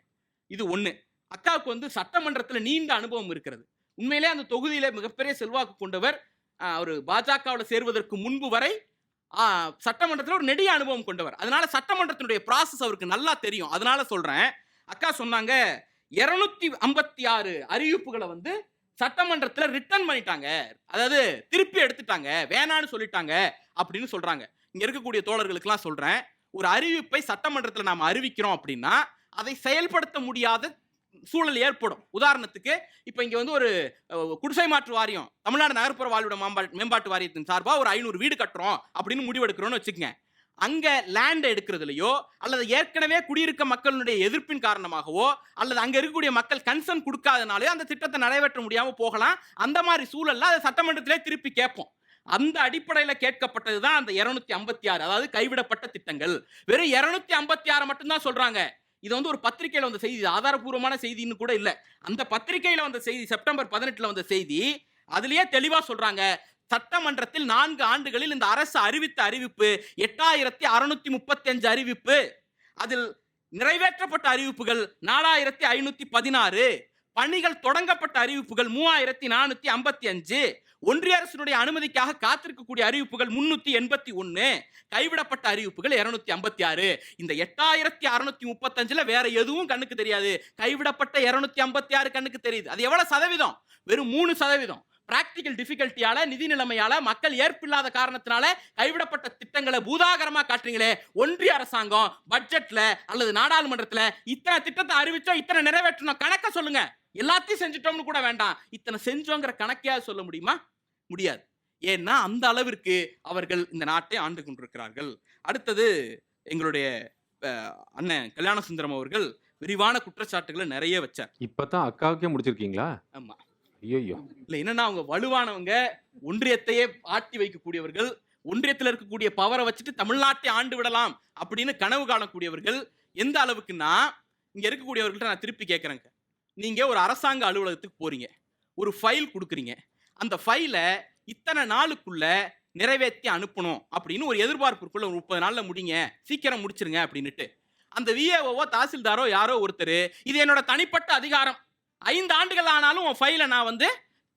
இது ஒண்ணு. அக்காவுக்கு சட்டமன்றத்தில் நீண்ட அனுபவம் இருக்கிறது. உண்மையிலே அந்த தொகுதியில மிகப்பெரிய செல்வாக்கு கொண்டவர். ஒரு பாஜகவில் சேர்வதற்கு முன்பு வரை சட்டமன்றத்தில் ஒரு நெடிய அனுபவம் கொண்டவர். அதனால சட்டமன்றத்தினுடைய ப்ராசஸ் அவருக்கு நல்லா தெரியும். அதனால சொல்றேன். அக்கா சொன்னாங்க 256 அறிவிப்புகளை சட்டமன்றத்தில் ரிட்டர்ன் பண்ணிட்டாங்க, அதாவது திருப்பி எடுத்துட்டாங்க, வேணான்னு சொல்லிட்டாங்க அப்படின்னு சொல்றாங்க. இங்க இருக்கக்கூடிய தோழர்களுக்கெல்லாம் சொல்றேன், ஒரு அறிவிப்பை சட்டமன்றத்தில் நாம் அறிவிக்கிறோம் அப்படின்னா அதை செயல்படுத்த முடியாத சூழல் ஏற்படும். உதாரணத்துக்கு இப்ப இங்க ஒரு குடிசை மாற்று வாரியம், தமிழ்நாடு நகர்ப்புற வாழ்விட மேம்பாட்டு வாரியத்தின் சார்பா ஒரு 500 வீடு கட்டுறோம் அப்படின்னு முடிவெடுக்கிறோம்னு வச்சுக்கங்க. அங்க லேண்ட் எடுக்கிறதுலையோ அல்லது ஏற்கனவே குடியிருக்க மக்களுடைய எதிர்ப்பின் காரணமாகவோ அல்லது அங்க இருக்கக்கூடிய மக்கள் கன்சர்ன் கொடுக்காதனாலே அந்த திட்டத்தை நிறைவேற்ற முடியாம போகலாம். அந்த மாதிரி சூழல்ல அதை சட்டமன்றத்திலே திருப்பி கேட்போம். அந்த அடிப்படையில் கேட்கப்பட்டதுதான் அந்த 256, அதாவது கைவிடப்பட்ட திட்டங்கள். வெறும் 256 மட்டும்தான் சொல்றாங்க. இது ஒரு பத்திரிகையில வந்த செய்தி, ஆதாரப்பூர்வமான செய்தின்னு கூட இல்ல. அந்த பத்திரிகையில வந்த செய்தி செப்டம்பர் 18 வந்த செய்தி. அதுலயே தெளிவா சொல்றாங்க, சட்டமன்றத்தில் 4 ஆண்டுகளில் இந்த அரசு அறிவித்த அறிவிப்பு 8635 அறிவிப்பு, அதில் நிறைவேற்றப்பட்ட அறிவிப்புகள் 4516, பணிகள் தொடங்கப்பட்ட அறிவிப்புகள் 3455, ஒன்றிய அரசினுடைய அனுமதிக்காக காத்திருக்கக்கூடிய அறிவிப்புகள் 381, கைவிடப்பட்ட அறிவிப்புகள் 256. இந்த 8635ல வேற எதுவும் கண்ணுக்கு தெரியாது, கைவிடப்பட்ட 256 கண்ணுக்கு தெரியுது. அது எவ்வளவு சதவீதம்? வெறும் 3%. பிராக்டிகல் டிஃபிகல்ட்டியால, நிதி நிலைமையால, மக்கள் ஏற்பில்லாத காரணத்தினால கைவிடப்பட்ட திட்டங்களை பூதாகரமா காட்டுறீங்களே. ஒன்றிய அரசாங்கம் பட்ஜெட்ல அல்லது நாடாளுமன்றத்துல இத்தனை திட்டத்தை அறிவிச்சோம், இத்தனை நிறைவேற்றணும், கணக்க சொல்லுங்க. எல்லாத்தையும் செஞ்சுட்டோம்னு கூட வேண்டாம், இத்தனை செஞ்சோங்கிற கணக்கையாவது சொல்ல முடியுமா? முடியாது. ஏன்னா அந்த அளவிற்கு அவர்கள் இந்த நாட்டை ஆண்டு கொண்டிருக்கிறார்கள். அடுத்தது எங்களுடைய அண்ணன் கல்யாண சுந்தரம் அவர்கள் விரிவான குற்றச்சாட்டுகளை நிறைய வச்சார். இப்பதான் அக்காவுக்கே முடிச்சிருக்கீங்களா? ஆமா. ஐயோ, இல்ல என்னன்னா அவங்க வலுவானவங்க, ஒன்றியத்தையே ஆட்டி வைக்கக்கூடியவர்கள், ஒன்றியத்தில் இருக்கக்கூடிய பவரை வச்சுட்டு தமிழ்நாட்டை ஆண்டு விடலாம் அப்படின்னு கனவு காணக்கூடியவர்கள். எந்த அளவுக்குன்னா, இங்க இருக்கக்கூடியவர்கள்ட்ட நான் திருப்பி கேட்கறேங்க, நீங்க ஒரு அரசாங்க அலுவலகத்துக்கு போறீங்க, ஒரு ஃபைல் கொடுக்குறீங்க, அந்த ஃபைலை இத்தனை நாளுக்குள்ள நிறைவேற்றி அனுப்பணும் அப்படின்னு ஒரு எதிர்பார்ப்புக்குள்ள 30 நாள்ல முடிங்க, சீக்கிரம் முடிச்சிருங்க அப்படின்னுட்டு அந்த விஏஓவோ தாசில்தாரோ யாரோ ஒருத்தர், இது என்னோட தனிப்பட்ட அதிகாரம், 5 ஆண்டுகள் ஆனாலும் உன் ஃபைலை நான்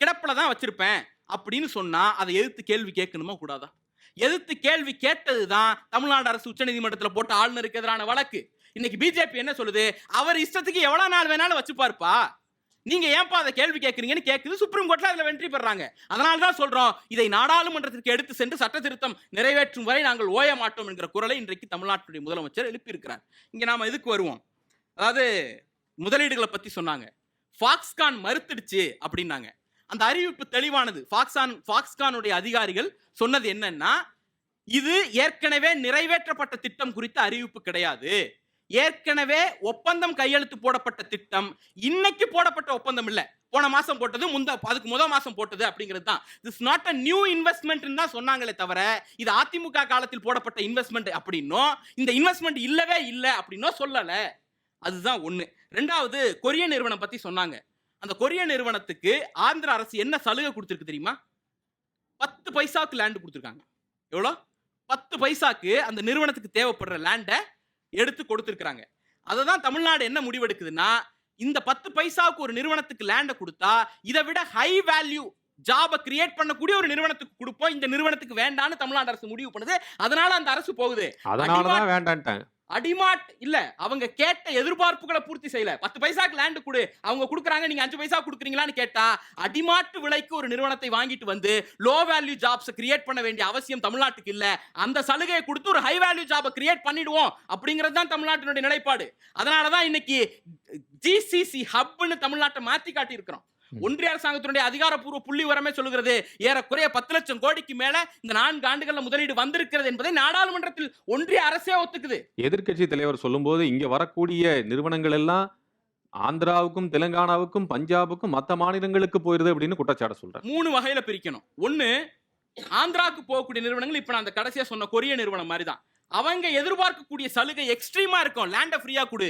கிடப்பில் தான் வச்சிருப்பேன் அப்படின்னு சொன்னா அதை எதிர்த்து கேள்வி கேட்கணுமா கூடாதா? எதிர்த்து கேள்வி கேட்டது தான் தமிழ்நாடு அரசு உச்சநீதிமன்றத்தில் போட்ட ஆளுநருக்கு எதிரான வழக்கு. இன்னைக்கு பிஜேபி என்ன சொல்லுது? அவர் இஷ்டத்துக்கு எவ்வளவு நாள் வேணாலும் வச்சுப்பாருப்பா, நீங்க ஏன்பா அதை கேள்வி கேட்கறீங்கன்னு கேட்குது. சுப்ரீம் கோர்ட்ல அதுல வெற்றி பெறாங்க. அதனால தான் சொல்றோம், இதை நாடாளுமன்றத்திற்கு எடுத்து சென்று சட்ட திருத்தம் நிறைவேற்றும் வரை நாங்கள் ஓய மாட்டோம் என்கிற குரலை இன்றைக்கு தமிழ்நாட்டுடைய முதலமைச்சர் எழுப்பி இருக்கிறார். இங்க நாம இதுக்கு வருவோம். அதாவது முதலீடுகளை பத்தி சொன்னாங்க. ஃபாக்ஸ்கான் மறுத்துடுச்சு அப்படின்னாங்க. அந்த அறிவிப்பு தெளிவானது. ஃபாக்ஸ்கானுடைய அதிகாரிகள் சொன்னது என்னன்னா, இது ஏற்கனவே நிறைவேற்றப்பட்ட திட்டம் குறித்த அறிவிப்பு கிடையாது. ஏற்கனவே ஒப்பந்தம் கையெழுத்து போடப்பட்ட திட்டம், இன்னைக்கு போடப்பட்ட ஒப்பந்தம் இல்ல, போன மாசம் போட்டது, அதுக்கு முதல் மாசம் போட்டது அப்படிங்கிறது தான். This not a new investment தான் சொன்னாங்களே தவிர, இது அதிமுக காலத்தில் போடப்பட்ட இன்வெஸ்ட்மெண்ட் அப்படின்னோ, இந்த இன்வெஸ்ட்மெண்ட் இல்லவே இல்லை அப்படின்னோ சொல்லல. அதுதான் ஒண்ணு. ரெண்டாவது, கொரிய நிறுவனம் பத்தி சொன்னாங்க. அந்த கொரிய நிறுவனத்துக்கு ஆந்திர அரசு என்ன சலுகை கொடுத்திருக்கு தெரியுமா? 10 பைசாக்கு லேண்ட் கொடுத்திருக்காங்க. எவ்வளோ? 10 பைசாக்கு அந்த நிறுவனத்துக்கு தேவைப்படுற லேண்டை எடுத்து கொடுத்திருக்காங்க. அதை தான் தமிழ்நாடு என்ன முடிவெடுக்குதுன்னா, இந்த 10 பைசாவுக்கு ஒரு நிறுவனத்துக்கு லேண்டை கொடுத்தா இதை விட ஹை வேல்யூ ஜாபை கிரியேட் பண்ணக்கூடிய ஒரு நிறுவனத்துக்கு கொடுப்போம், இந்த நிறுவனத்துக்கு வேண்டான்னு தமிழ்நாடு அரசு முடிவு பண்ணுது. அதனால அந்த அரசு போகுது. அதனாலதான் வேண்டான்ட்டாங்க. அடிமாட் இல்ல, அவங்க கேட்ட எதிர்பார்ப்புகளை பூர்த்தி செய்யல. 10 பைசாக்கு லேண்ட் கொடு, அவங்க கொடுக்குறாங்க, நீங்க 5 பைசா கொடுக்குறீங்களான்னு கேட்டா, அடிமாட்டு விலைக்கு ஒரு நிறுவனத்தை வாங்கிட்டு வந்து லோ வேல்யூ ஜாப்ஸ் கிரியேட் பண்ண வேண்டிய அவசியம் தமிழ்நாட்டுக்கு இல்ல, அந்த சலுகையை கொடுத்து ஒரு ஹை வேல்யூ ஜாபை கிரியேட் பண்ணிடுவோம் அப்படிங்கிறது தான் தமிழ்நாட்டினுடைய நிலைப்பாடு. அதனாலதான் இன்னைக்கு ஜிசிசி ஹப்னு தமிழ்நாட்டை மாத்தி காட்டி இருக்கிறோம். ஒன்றிய அரசாங்கத்தினுடைய அதிகாரப்பூர்வ புள்ளி விவரமே சொல்லுகிறது, ஏறக்குறைய 10 லட்சம் கோடிக்கு மேல இந்த 4 ஆண்டுகள்ல முதலீடு வந்திருக்கிறது என்பதை நாடாளுமன்றத்தில் ஒன்றிய அரசே ஒத்துக்குது. எதிர்க்கட்சி தலைவர் சொல்லும்போது இங்க வரக்கூடிய நிறுவனங்கள் எல்லாம் ஆந்திராவுக்கும் தெலுங்கானாவுக்கும் பஞ்சாபுக்கும் மற்ற மாநிலங்களுக்கு போயிருது அப்படின்னு குற்றச்சாட்டு சொல்றாங்க. 3 வகையில பிரிக்கணும். ஒன்னு, ஆந்திராவுக்கு போகக்கூடிய நிறுவனங்கள் இப்ப நான் அந்த கடைசியா சொன்ன கொரிய நிறுவனம் மாதிரி தான். அவங்க எதிர்பார்க்கக்கூடிய சலுகை எக்ஸ்ட்ரீமா இருக்கும். லேண்ட ஃப்ரீயா கொடு,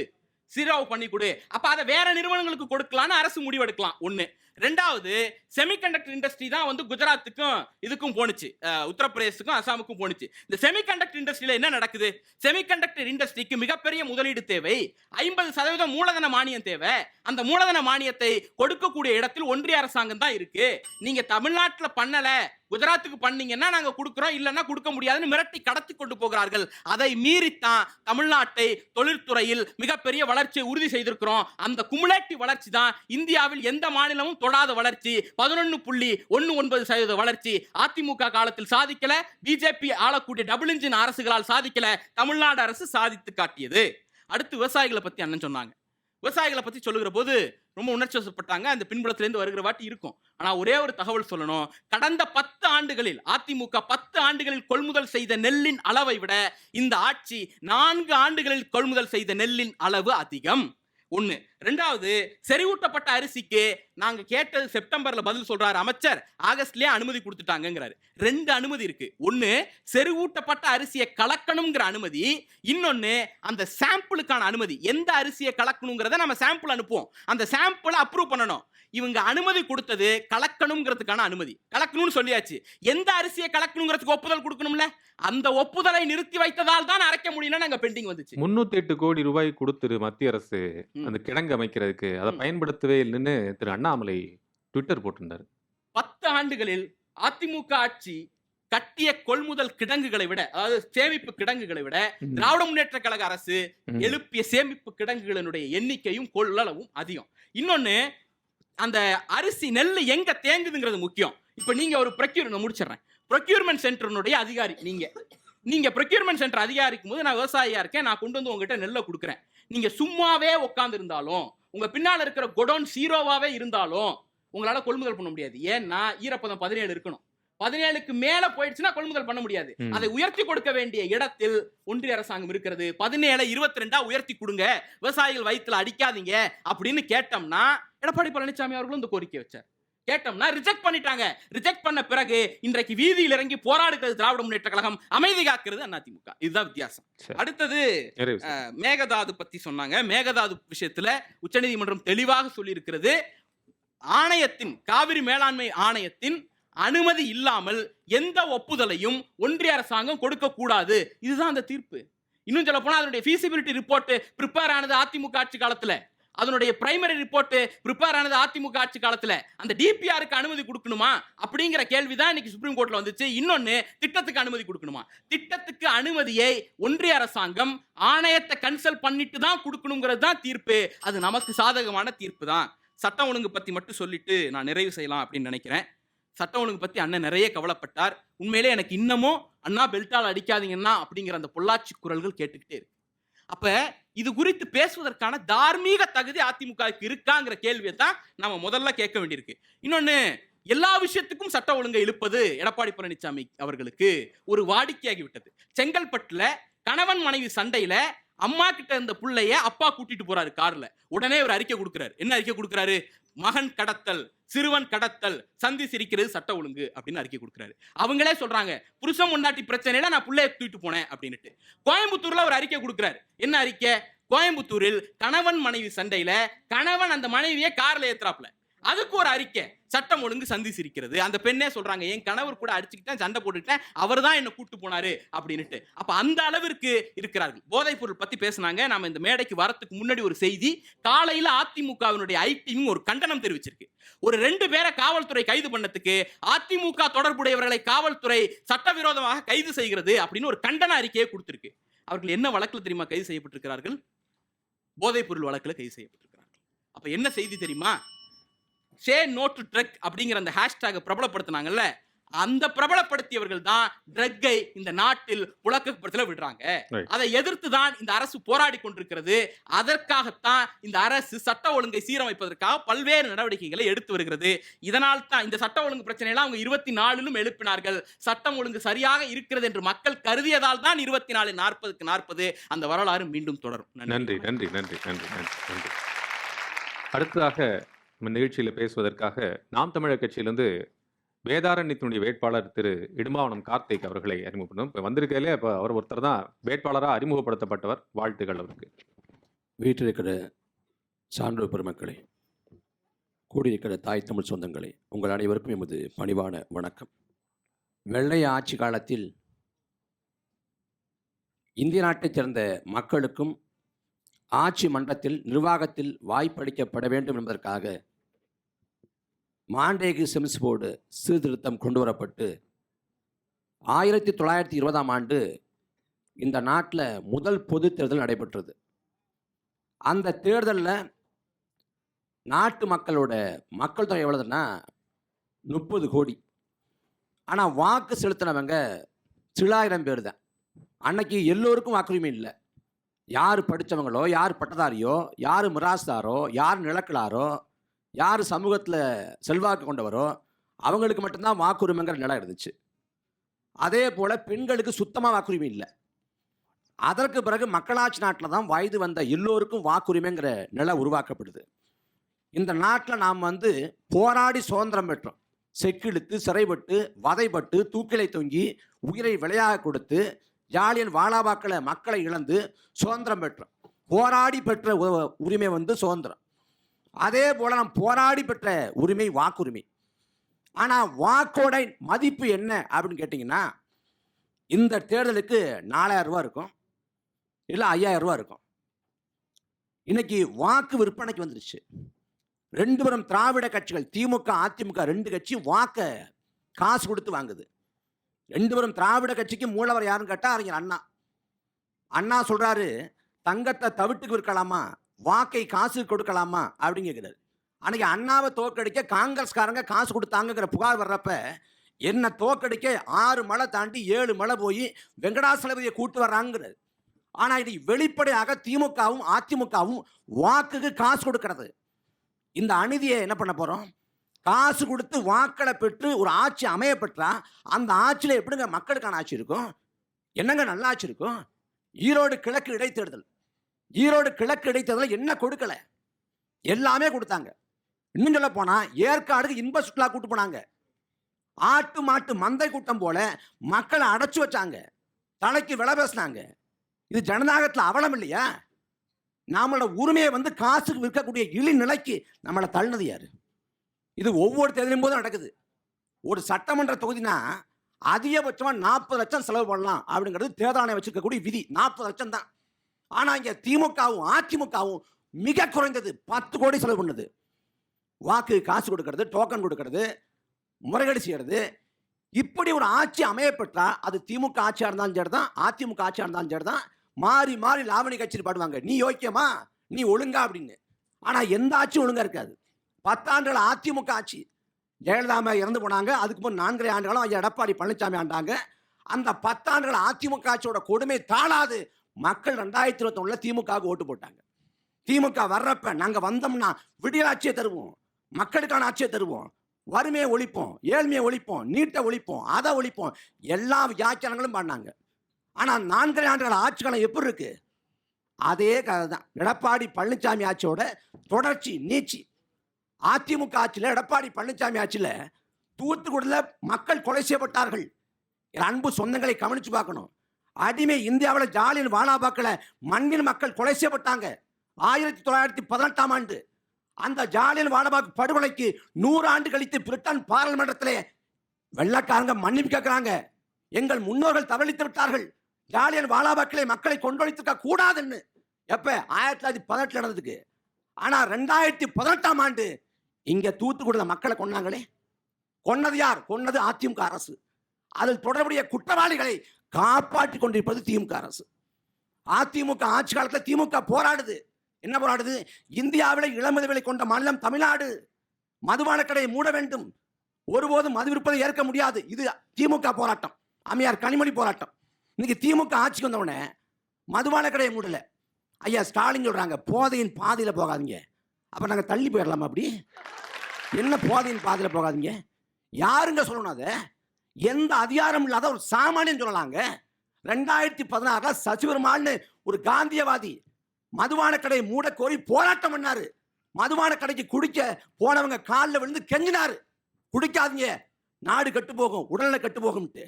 சீராவை பண்ணி கொடு, அப்ப அதை வேற நிறுவனங்களுக்கு கொடுக்கலாம்னு அரசு முடிவெடுக்கலாம். ஒன்னு. ரெண்டாவது, செமிகண்டக்டர் இண்டஸ்ட்ரி தான் வந்து குஜராத்துக்கும் இதுக்கும் போனுச்சு, உத்தரப்பிரதேசத்துக்கும் அசாமுக்கும் போனுச்சு. இந்த செமிகண்டக்டர் இண்டஸ்ட்ரியில என்ன நடக்குது? செமிகண்டக்டர் இண்டஸ்ட்ரிக்கு மிகப்பெரிய முதலீடு தேவை, 50% மூலதன மானியம் தேவை. அந்த மூலதன மானியத்தை கொடுக்கக்கூடிய இடத்தில் ஒன்றிய அரசாங்கம் தான் இருக்கு. நீங்க தமிழ்நாட்டில் பண்ணல, குஜராத்துக்கு பண்ணீங்கன்னா நாங்க கொடுக்கிறோம், இல்லைன்னா கொடுக்க முடியாதுன்னு மிரட்டி கடத்தி கொண்டு போகிறார்கள். அதை மீறித்தான் தமிழ்நாட்டை தொழில்துறையில் மிகப்பெரிய வளர்ச்சியை உறுதி செய்திருக்கிறோம். அந்த குமுலேட்டிவ் வளர்ச்சி தான் இந்தியாவில் எந்த மாநிலமும் தொடாத வளர்ச்சி. 11.19% வளர்ச்சி அதிமுக காலத்தில் சாதிக்கல, பிஜேபி ஆளக்கூடிய டபுள் இன்ஜின் அரசுகளால் சாதிக்கல, தமிழ்நாடு அரசு சாதித்து காட்டியது. அடுத்து விவசாயிகளை பத்தி அண்ணன் சொன்னாங்க. விவசாயிகளை பத்தி சொல்லுகிற போது ரொம்ப உணர்ச்சி வசப்பட்டாங்க. அந்த பின்புலத்திலிருந்து வருகிற வாட்டி இருக்கும். ஆனா ஒரே ஒரு தகவல் சொல்லணும். கடந்த 10 ஆண்டுகளில் அதிமுக 10 ஆண்டுகளில் கொள்முதல் செய்த நெல்லின் அளவை விட இந்த ஆட்சி 4 ஆண்டுகளில் கொள்முதல் செய்த நெல்லின் அளவு அதிகம். ஒண்ணு. ரெண்டாவது, செறிவூட்டப்பட்ட அரிசிக்கு நாங்க கேட்டது செப்டம்பர்ல பதில் சொல்றாரு அமைச்சர், ஆகஸ்ட்லயே அனுமதி கொடுத்துட்டாங்கிறாரு. 2 அனுமதி இருக்கு. ஒன்னு, செறிவூட்டப்பட்ட அரிசியை கலக்கணுங்கிற அனுமதி, இன்னொன்னு அந்த சாம்பிளுக்கான அனுமதி. எந்த அரிசியை கலக்கணுங்கிறத நம்ம சாம்பிள் அனுப்புவோம், அந்த சாம்பிளை அப்ரூவ் பண்ணணும். இவங்க அனுமதி கொடுத்தது கலக்கணுங்கிறதுக்கான அனுமதி. கலக்கணும்னு சொல்லியாச்சு, எந்த அரிசியை கலக்கணுங்கிறதுக்கு ஒப்புதல் கொடுக்கணும்ல, அந்த ஒப்புதலை நிறுத்தி வைத்ததால் தான் அரைக்க முடியல, நாங்க பெண்டிங் வந்துச்சு. 308 கோடி ரூபாய் கொடுத்துரு மத்திய அரசு அந்த கிடங்கு அமைக்கிறதுக்கு, அதை பயன்படுத்தவே இல்லைன்னு திரு அண்ணாமலை ட்விட்டர் போட்டிருந்தாரு. 10 ஆண்டுகளில் அதிமுக ஆட்சி கட்டிய கொள்முதல் கிடங்குகளை விட, அதாவது சேமிப்பு கிடங்குகளை விட திராவிட முன்னேற்ற கழக அரசு எழுப்பிய சேமிப்பு கிடங்குகளினுடைய எண்ணிக்கையும் கொள்ளளவும் அதிகம். இன்னொன்னு, அந்த அரிசி நெல் எங்க தேங்குதுங்கிறது முக்கியம். இப்ப நீங்க ஒரு ப்ரொக்யூர்மெண்ட் சென்டருடைய அதிகாரி, நீங்க ப்ரொக்யூர்மெண்ட் சென்டர் அதிகாரிக்கும் போது நான் விவசாயியா இருக்கேன், நான் கொண்டு வந்து உங்ககிட்ட நெல்லை கொடுக்குறேன். நீங்க சும்மாவே உட்கார்ந்து இருந்தாலும், உங்க பின்னால இருக்கிற குடோன் சீரோவாவே இருந்தாலும் உங்களால கொள்முதல் பண்ண முடியாது. ஏன்னா ஈரப்பதம் 17 இருக்கணும். 17க்கு மேல போயிடுச்சுன்னா கொள்முதல் பண்ண முடியாது. அதை உயர்த்தி கொடுக்க வேண்டிய இடத்தில் ஒன்றிய அரசாங்கம் இருக்கிறது. 17 22 உயர்த்தி கொடுங்க, விவசாயிகள் வயிற்றுல அடிக்காதீங்க அப்படின்னு கேட்டோம்னா, எடப்பாடி பழனிசாமி அவர்களும் இந்த கோரிக்கை வச்சார். கேட்டோம்னா ரிஜெக்ட் பண்ணிட்டாங்க. ரிஜெக்ட் பண்ண பிறகு இன்றைக்கு வீதியில் இறங்கி போராடுகிறது திராவிட முன்னேற்ற கழகம், அமைதி காக்கிறது அதிமுக. இதுதான் வித்தியாசம். அடுத்தது மேகதாது பத்தி சொன்னாங்க. மேகதாது விஷயத்துல உச்சநீதிமன்றம் தெளிவாக சொல்லி இருக்கிறது, ஆணையத்தின், காவிரி மேலாண்மை ஆணையத்தின் அனுமதி இல்லாமல் எந்த ஒப்புதலையும் ஒன்றிய அரசாங்கம் கொடுக்க கூடாது. இதுதான் அந்த தீர்ப்பு. இன்னும் சொல்ல போனா அதனுடைய feasibility ரிப்போர்ட் பிரிப்பேர் ஆனது அதிமுக ஆட்சி காலத்துல. அதனுடைய பிரைமரி ரிப்போர்ட் ப்ரிப்பேர் ஆனது அதிமுக ஆட்சி காலத்துல. அந்த டிபிஆருக்கு அனுமதி கொடுக்கணுமா அப்படிங்கிற கேள்விதான் இன்னைக்கு சுப்ரீம் கோர்ட்ல வந்துச்சு. இன்னொன்னு, திட்டத்துக்கு அனுமதி கொடுக்கணுமா? திட்டத்துக்கு அனுமதியை ஒன்றிய அரசாங்கம் ஆணையத்தை கன்சல்ட் பண்ணிட்டு தான் கொடுக்கணுங்கிறது தான் தீர்ப்பு. அது நமக்கு சாதகமான தீர்ப்பு தான். சட்டம் ஒழுங்கு பத்தி மட்டும் சொல்லிட்டு நான் நிறைவு செய்யலாம் அப்படின்னு நினைக்கிறேன். சட்டம் ஒழுங்கு பத்தி அண்ணன் நிறைய கவலைப்பட்டார். உண்மையிலே எனக்கு இன்னமும் அண்ணா பெல்ட்டால் அடிக்காதீங்கன்னா அப்படிங்கிற அந்த பொள்ளாச்சி குரல்கள் கேட்டுக்கிட்டே இருக்கு. அப்ப இது குறித்து பேசுவதற்கான தார்மீக தகுதி அதிமுகவுக்கு இருக்காங்கிற கேள்வியை தான் நாம முதல்ல கேட்க வேண்டியிருக்கு. இன்னொன்னு, எல்லா விஷயத்துக்கும் சட்ட ஒழுங்கை இழுப்பது எடப்பாடி பழனிசாமி அவர்களுக்கு ஒரு வாடிக்கையாகி விட்டது. செங்கல்பட்டுல கணவன் மனைவி சண்டையில அம்மா கிட்ட இருந்த புள்ளைய அப்பா கூட்டிட்டு போறாரு கார்ல. உடனே ஒரு அறிக்கை கொடுக்கிறாரு. என்ன அறிக்கை கொடுக்கிறாரு? மகன் கடத்தல், சிறுவன் கடத்தல், சந்தி சிரிக்கிறது சட்ட ஒழுங்கு அப்படின்னு அறிக்கை கொடுக்கிறாரு. அவங்களே சொல்றாங்க, புருஷன் முன்னாடி பிரச்சனையில நான் புள்ளைய தூக்கிட்டு போனேன் அப்படின்னுட்டு. கோயம்புத்தூர்ல ஒரு அறிக்கை கொடுக்கிறாரு. என்ன அறிக்கை? கோயம்புத்தூரில் கணவன் மனைவி சண்டையில கணவன் அந்த மனைவியை கார்ல ஏத்துறாப்ல. அதுக்கு ஒரு அறிக்கை, சட்டம் ஒழுங்கு சந்தி சிரிக்கிறது. அந்த பெண்ணே சொல்றாங்க, என் கணவர் கூட அடிச்சுக்கிட்டேன், சண்டை போட்டுக்கிட்டேன், அவர் தான் என்ன கூட்டு போனாரு அப்படின்னுட்டு. அப்ப அந்த அளவிற்கு இருக்கிறார்கள். போதைப் பொருள் பத்தி பேசினாங்க. நாம இந்த மேடைக்கு வரத்துக்கு முன்னாடி ஒரு செய்தி, காலையில அதிமுகவினுடைய ஐடியும் ஒரு கண்டனம் தெரிவிச்சிருக்கு. ஒரு 2 பேரை காவல்துறை கைது பண்ணதுக்கு அதிமுக தொடர்புடையவர்களை காவல்துறை சட்டவிரோதமாக கைது செய்கிறது அப்படின்னு ஒரு கண்டன அறிக்கையை கொடுத்திருக்கு. அவர்கள் என்ன வழக்கில் தெரியுமா கைது செய்யப்பட்டிருக்கிறார்கள்? போதைப் பொருள் வழக்கில் கைது செய்யப்பட்டிருக்கிறார்கள். அப்ப என்ன செய்தி தெரியுமா? சே நோ டு ட்ரக் அப்படிங்கிற அந்த ஹேஷ்டேக் பிரபலப்படுத்தினாங்கல்ல, அந்த பிரபலப்படுத்தியவர்கள் தான் ட்ரக்கை இந்த நாட்டில் புழக்கப்படுத்தல விடுறாங்க. அதை எதிர்த்து தான் இந்த அரசு போராடி கொண்டிருக்கிறது. அதற்காகத்தான் இந்த அரசு சட்ட ஒழுங்கை சீரமைப்பதற்காக பல்வேறு நடவடிக்கைகளை எடுத்து வருகிறது. இதனால் தான் இந்த சட்ட ஒழுங்கு பிரச்சனையெல்லாம் அவங்க 24லும் எழுப்பினார்கள். சட்டம் ஒழுங்கு சரியாக இருக்கிறது என்று மக்கள் கருதியதால் தான் 24 40க்கு 40 அந்த வரலாறு மீண்டும் தொடரும். நன்றி நன்றி நன்றி நன்றி நன்றி நன்றி. அடுத்ததாக நம்ம நிகழ்ச்சியில் பேசுவதற்காக நாம் தமிழர் கட்சியிலிருந்து வேதாரண்யத்தினுடைய வேட்பாளர் திரு இடும்பாவனம் கார்த்திக் அவர்களை அறிமுகப்படுத்தும். இப்போ வந்திருக்கையிலே இப்போ அவர் ஒருத்தர் தான் வேட்பாளராக அறிமுகப்படுத்தப்பட்டவர். வாழ்த்துக்கள் அவருக்கு. வீட்டில் சான்றோர் பெருமக்களே, கூடியிருக்கிற தாய் தமிழ் சொந்தங்களே, உங்கள் அனைவருக்கும் எமது பணிவான வணக்கம். வெள்ளைய ஆட்சி காலத்தில் இந்திய நாட்டைச் சேர்ந்த மக்களுக்கும் ஆட்சி மன்றத்தில் நிர்வாகத்தில் வாய்ப்பளிக்கப்பட வேண்டும் என்பதற்காக மாண்டேகு செம்ஸ் போர்டு சீர்திருத்தம் கொண்டு வரப்பட்டு 1920ஆம் ஆண்டு இந்த நாட்டில் முதல் பொது தேர்தல் நடைபெற்றது. அந்த தேர்தலில் நாட்டு மக்களோட மக்கள் தொகை எவ்வளவுன்னா 30 கோடி. ஆனால் வாக்கு செலுத்தினவங்க சில ஆயிரம் பேர் தான். அன்னைக்கு எல்லோருக்கும் வாக்குரிமை இல்லை. யார் படித்தவங்களோ, யார் பட்டதாரியோ, யார் மிராஸ்தாரோ, யார் நிலக்கிழாரோ, யார் சமூகத்தில் செல்வாக்கு கொண்டவரோ அவங்களுக்கு மட்டும்தான் வாக்குரிமைங்கிற நிலை இருந்துச்சு. அதே போல் பெண்களுக்கு சுத்தமாக வாக்குரிமை இல்லை. அதற்கு பிறகு மக்களாட்சி நாட்டில் தான் வயது வந்த எல்லோருக்கும் வாக்குரிமைங்கிற நிலை உருவாக்கப்படுது. இந்த நாட்டில் நாம் போராடி சுதந்திரம் பெற்றோம். செக்கிழுத்து, சிறைப்பட்டு, வதைப்பட்டு, தூக்கிலை தொங்கி, உயிரை விலையாக கொடுத்து, ஜாலியன் வாலாபாக்களை மக்களை இழந்து சுதந்திரம் பெற்றோம். போராடி பெற்ற உரிமை சுதந்திரம். அதே போல் நாம் போராடி பெற்ற உரிமை வாக்குரிமை. ஆனால் வாக்கோட மதிப்பு என்ன அப்படின்னு கேட்டிங்கன்னா, இந்த தேர்தலுக்கு 4000 ரூபா இருக்கும், இல்லை 5000 ரூபா இருக்கும். இன்னைக்கு வாக்கு விற்பனைக்கு வந்துருச்சு. 2 பேரும் திராவிட கட்சிகள், திமுக அதிமுக 2 கட்சியும் வாக்கை காசு கொடுத்து வாங்குது. 2 பேரும் திராவிட கட்சிக்கு மூலவர் யாருன்னு கேட்டால் அறிஞர் அண்ணா. அண்ணா சொல்கிறாரு, தங்கத்தை தவிட்டுக்கு விற்கலாமா, வாக்கை காசு கொடுக்கலாமா அப்படின்னு கேட்குறாரு. அன்னைக்கு அண்ணாவை தோக்கடிக்க காங்கிரஸ்காரங்க காசு கொடுத்தாங்கிற புகார் வர்றப்ப என்ன தோக்கடிக்க 6 மலை தாண்டி 7 மலை போய் வெங்கடாசலபதியை கூட்டு வர்றாங்கிறாரு. ஆனால் இது வெளிப்படையாக திமுகவும் அதிமுகவும் வாக்குக்கு காசு கொடுக்கிறது. இந்த அநீதியை என்ன பண்ண போகிறோம்? காசு கொடுத்து வாக்களை பெற்று ஒரு ஆட்சி அமைய பெற்றா அந்த ஆட்சியில் எப்படிங்க மக்களுக்கான ஆட்சி இருக்கும்? என்னங்க நல்ல ஆட்சி இருக்கும்? ஈரோடு கிழக்கு இடைத்தேர்தல், ஈரோடு கிழக்கு இடைத்தேர்தல் என்ன கொடுக்கல? எல்லாமே கொடுத்தாங்க. இன்னும் சொல்ல போனால் ஏற்காடுக்கு இன்ப சுற்றுலா கூட்டு போனாங்க. ஆட்டு மாட்டு மந்தை கூட்டம் போல மக்களை அடைச்சு வச்சாங்க, தலைக்கு விலை பேசினாங்க. இது ஜனநாயகத்தில் அவலம் இல்லையா? நம்மளோட உரிமையை காசுக்கு விற்கக்கூடிய இழி நிலைக்கு நம்மளை தள்ளினது யாரு? இது ஒவ்வொரு தேர்தலும் போதும் நடக்குது. ஒரு சட்டமன்ற தொகுதினா அதிகபட்சமாக 40 லட்சம் செலவு பண்ணலாம் அப்படிங்கிறது தேர்தல் ஆணையம் வச்சிருக்கக்கூடிய விதி. 40 லட்சம் தான். ஆனால் இங்கே திமுகவும் அதிமுகவும் மிக குறைந்தது 10 கோடி செலவு பண்ணுது. வாக்கு காசு கொடுக்கறது, டோக்கன் கொடுக்கறது, முறைகேடு செய்யறது. இப்படி ஒரு ஆட்சி அமையப்பட்டா அது திமுக ஆட்சியா இருந்தாலும் சரிதான், அதிமுக ஆட்சியா இருந்தாலும் சரிதான், மாறி மாறி லாவணி கட்சியில் பாடுவாங்க, நீ யோக்கியமா, நீ ஒழுங்கா அப்படின்னு. ஆனா எந்த ஆட்சியும் ஒழுங்கா இருக்காது. 10 ஆண்டுகள் அதிமுக ஆட்சி, ஜெயலலிதா இறந்து போனாங்க. அதுக்கு முன் 4 ஆண்டுகளும் ஐயா எடப்பாடி பழனிசாமி ஆண்டாங்க. அந்த 10 ஆண்டுகள் அதிமுக ஆட்சியோட கொடுமை தாழாது. மக்கள் 2021 திமுகவுக்கு ஓட்டு போட்டாங்க. திமுக வர்றப்ப நாங்க வந்தோம்னா விடியல் ஆட்சியை தருவோம், மக்களுக்கான ஆட்சியை தருவோம், வறுமையை ஒழிப்போம், ஏழ்மையை ஒழிப்போம், நீட்டை ஒழிப்போம், அதை ஒழிப்போம், எல்லா வியாக்கியானங்களும் பண்ணாங்க. ஆனா 4 ஆண்டுகள் ஆட்சி காலம் எப்படி இருக்கு? அதே கதை தான். எடப்பாடி பழனிசாமி ஆட்சியோட தொடர்ச்சி நீச்சி. அதிமுக ஆட்சியில், எடப்பாடி பழனிசாமி ஆட்சியில் தூத்துக்குடியில் மக்கள் கொலை செய்யப்பட்டார்கள். என் அன்பு சொந்தங்களை கவனிச்சு பார்க்கணும். அடிமை இந்தியாவில் ஜாலியன் வாலாபாக்கில் மண்ணில் மக்கள் கொலை செய்யப்பட்டாங்க 1918ஆம் ஆண்டு. அந்த ஜாலியன் வாலாபாக் படுகொலைக்கு 100 ஆண்டு கழித்து பிரிட்டன் பாராளுமன்றத்திலே வெள்ளக்காரங்க மன்னிப்பு கேட்கிறாங்க. எங்கள் முன்னோர்கள் தவறித்து விட்டார்கள், ஜாலியன் வாலாபாக்கிலே மக்களை கொண்டொழித்திருக்க கூடாதுன்னு. எப்ப? 1918 நடந்ததுக்கு. ஆனா 2018ஆம் ஆண்டு இங்க தூத்துக்குடியில் மக்களை கொன்னாங்களே, கொன்னது யார்? கொன்னது அதிமுக அரசு. அதில் தொடர்புடைய குற்றவாளிகளை காப்பாற்றி கொண்டிருப்பது திமுக அரசு. அதிமுக ஆட்சி காலத்தில் திமுக போராடுது. என்ன போராடுது? இந்தியாவில் இளமதுவிலை கொண்ட மாநிலம் தமிழ்நாடு, மதுபான கடையை மூட வேண்டும், ஒருபோதும் மது விற்பதை ஏற்க முடியாது. இது திமுக போராட்டம், அம்மையார் கனிமொழி போராட்டம். இன்னைக்கு திமுக ஆட்சிக்கு வந்தவுடனே மதுபான கடையை மூடல. ஐயா ஸ்டாலின் சொல்றாங்க, போதையின் பாதையில் போகாதீங்க. அப்ப நாங்க தள்ளி போயிடலாமா? அப்படி என்ன போதையின் பாதையில் போகாதீங்க? யாருங்க சொல்லணும்? அதை எந்த அதிகாரம் இல்லாத ஒரு சாமானியன் சொல்லலாங்க. 2016 சசிபெருமாள்னு ஒரு காந்தியவாதி மதுபான கடையை மூட கோரி போராட்டம் பண்ணாரு. மதுபான கடைக்கு குடிக்க போனவங்க காலில் விழுந்து கெஞ்சினாரு, குடிக்காதீங்க, நாடு கெட்டு போகும், உடல்நிலை கெட்டு போகும்ட்டு.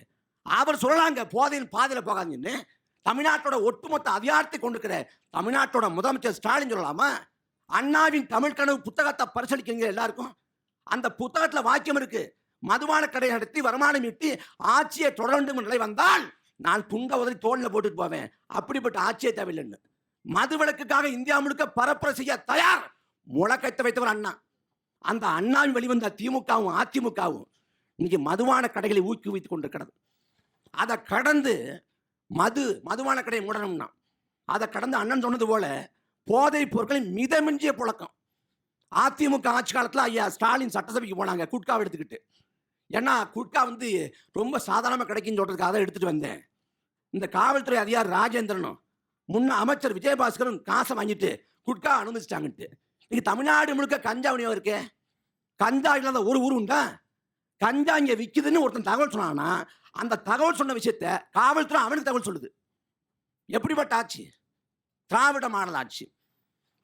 அவர் சொல்லலாங்க போதையின் பாதையில் போகாதீங்கன்னு. தமிழ்நாட்டோட ஒட்டுமொத்த அதிகாரத்தை கொண்டிருக்கிற தமிழ்நாட்டோட முதலமைச்சர் ஸ்டாலின் சொல்லலாமா? அண்ணாவின் தமிழ் கனவு புத்தகத்தை பரிசீலிக்கிறீங்க எல்லாருக்கும். அந்த புத்தகத்தில் வாக்கியம் இருக்கு, மதுபான கடை நடத்தி வருமானம் ஈட்டி ஆட்சியை தொடர வேண்டும் நிலை வந்தால் நான் துண்ட உதறி தோளில் போட்டுட்டு போவேன். அப்படிப்பட்ட ஆட்சியை தேவையில்லைன்னு மதுவிலக்குக்காக இந்தியா முழுக்க பரப்புரை செய்ய தயார் முழக்கத்தை வைத்தவர் அண்ணா. அந்த அண்ணாவின் வெளிவந்த திமுகவும் அதிமுகவும் இன்னைக்கு மதுபான கடைகளை ஊக்குவித்துக் கொண்டிருக்கிறது. அதை கடந்து மதுபான கடையை மூடணும்னா, அதை கடந்து அண்ணன் சொன்னது போல போதைப் பொருட்களின் மிதமிஞ்சிய புழக்கம். அதிமுக ஆட்சி காலத்தில் ஐயா ஸ்டாலின் சட்டசபைக்கு போனாங்க குட்காவை எடுத்துக்கிட்டு. ஏன்னா குட்கா ரொம்ப சாதாரணமாக கிடைக்குன்னு சொல்றதுக்காக தான் எடுத்துட்டு வந்தேன். இந்த காவல்துறை அதிகாரி ராஜேந்திரனும் முன்ன அமைச்சர் விஜயபாஸ்கரும் காசை வாங்கிட்டு குட்கா அனுமதிச்சிட்டாங்கன்ட்டு. இன்னைக்கு தமிழ்நாடு முழுக்க கஞ்சா விநியோகம் இருக்கு. கஞ்சா இல்லாத ஒரு ஊர் உண்டா? கஞ்சா இங்கே விற்குதுன்னு ஒருத்தன் தகவல் சொன்னான்னா அந்த தகவல் சொன்ன விஷயத்த காவல்துறை அவனுக்கு தகவல் சொல்லுது. எப்படிப்பட்ட ஆட்சி? திராவிட மாடல் ஆட்சி.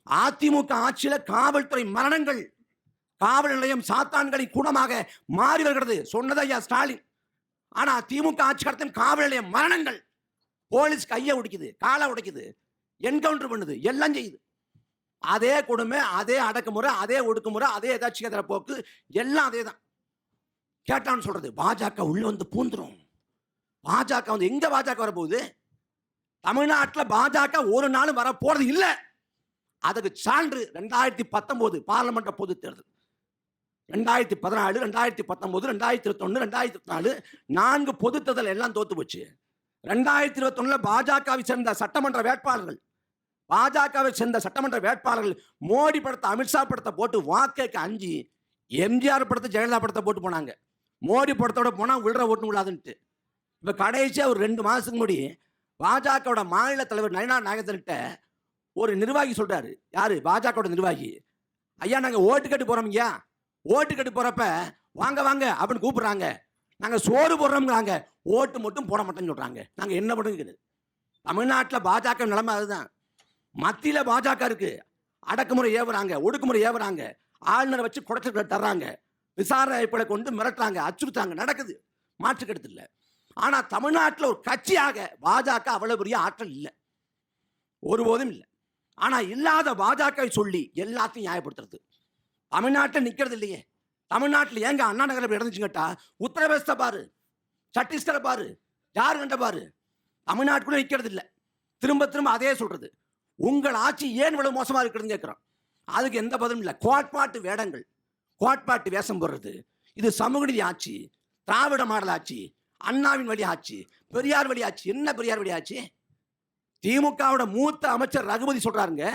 அதிமுக ஆட்சியில் காவல்துறை மரணங்கள், காவல் நிலையம் சாத்தான்களை கூடமாக மாறி வருகிறது சொன்னது ஐயா ஸ்டாலின். ஆனா திமுக ஆட்சி காலத்தில் காவல் நிலையம் மரணங்கள், போலீஸ் கையை உடைக்குது, காலை உடைக்குது, என்கவுண்டர் பண்ணுது, எல்லாம் செய்யுது. அதே கொடுமை, அதே அடக்குமுறை, அதே ஒடுக்குமுறை, அதே எதாச்சியத்திர போக்கு, எல்லாம் அதே தான். கேட்டான்னு சொல்றது பாஜக உள்ள வந்து பூந்துரும். பாஜக எங்க பாஜக வரப்போகுது? தமிழ்நாட்டில் பாஜக ஒரு நாளும் வர போறது இல்லை. அதுக்கு சான்று 2019 பார்லிமெண்ட் பொது தேர்தல், 2014, 2019, 2021, 2024 4 பொது தேர்தல் எல்லாம் தோத்து போச்சு. 2021 பாஜகவை சேர்ந்த சட்டமன்ற வேட்பாளர்கள் மோடி படத்தை, அமித்ஷா படத்தை போட்டு வாக்கேக்கு அஞ்சு எம்ஜிஆர் படத்தை, ஜெயலலிதா படத்தை போட்டு போனாங்க. மோடி படத்தோட போனா விழுற ஓட்டு விடாதுன்ட்டு. இப்ப கடைசியா ஒரு 2 மாசத்துக்கு முன்னாடி பாஜகவோட மாநில தலைவர் நயனா நாகேந்திரன்ட்ட ஒரு நிர்வாகி சொல்றாரு. யாரு? பாஜகவோட நிர்வாகி. ஐயா நாங்க ஓட்டு கட்டு போறோம், ஐயா ஓட்டு கட்டு போறப்ப வாங்க வாங்க அப்படின்னு கூப்பிடுறாங்க, நாங்க சோறு போடுறோம்ங்கிறாங்க, ஓட்டு மட்டும் போட மாட்டோம்னு சொல்றாங்க. நாங்க என்ன பண்ணுறது? தமிழ்நாட்டில் பாஜக நிலைமை அதுதான். மத்தியில் பாஜக இருக்கு, அடக்குமுறை ஏவுறாங்க, ஒடுக்குமுறை ஏவுறாங்க, ஆளுநரை வச்சு குடைச்சல் தர்றாங்க, விசாரணை அடிப்படை கொண்டு மிரட்டுறாங்க, அச்சுறுத்தாங்க, நடக்குது, மாற்றுக்கெடுத்து இல்லை. ஆனா தமிழ்நாட்டில் ஒரு கட்சியாக பாஜக அவ்வளவு பெரிய ஆற்றல் இல்லை, ஒருபோதும் இல்லை. ஆனா இல்லாத பாஜகவை சொல்லி எல்லாத்தையும் நியாயப்படுத்துறது. தமிழ்நாட்டில் நிக்கிறது இல்லையே. தமிழ்நாட்டில் ஏங்க அண்ணா நகரில் நடந்துச்சு கேட்டா, உத்தரப்பிரதேசத்தை பாரு, சத்தீஸ்கரை பாரு, ஜார்க்கண்டை பாரு, தமிழ்நாட்டுக்குள்ள நிக்கிறது இல்லை. திரும்ப திரும்ப அதே சொல்றது. உங்கள் ஆட்சி ஏன் இவ்வளவு மோசமா இருக்குதுன்னு கேட்கிறோம். அதுக்கு எந்த பதிலும் இல்லை. கோட்பாட்டு வேடங்கள், கோட்பாட்டு வேஷம் போடுறது. இது சமூக நீதி ஆட்சி, திராவிட மாடல் ஆட்சி, அண்ணாவின் வழி ஆட்சி, பெரியார் வழி ஆட்சி. என்ன பெரியார் வழி ஆட்சி? திமுகவோட மூத்த அமைச்சர் ரகுபதி சொல்றாருங்க,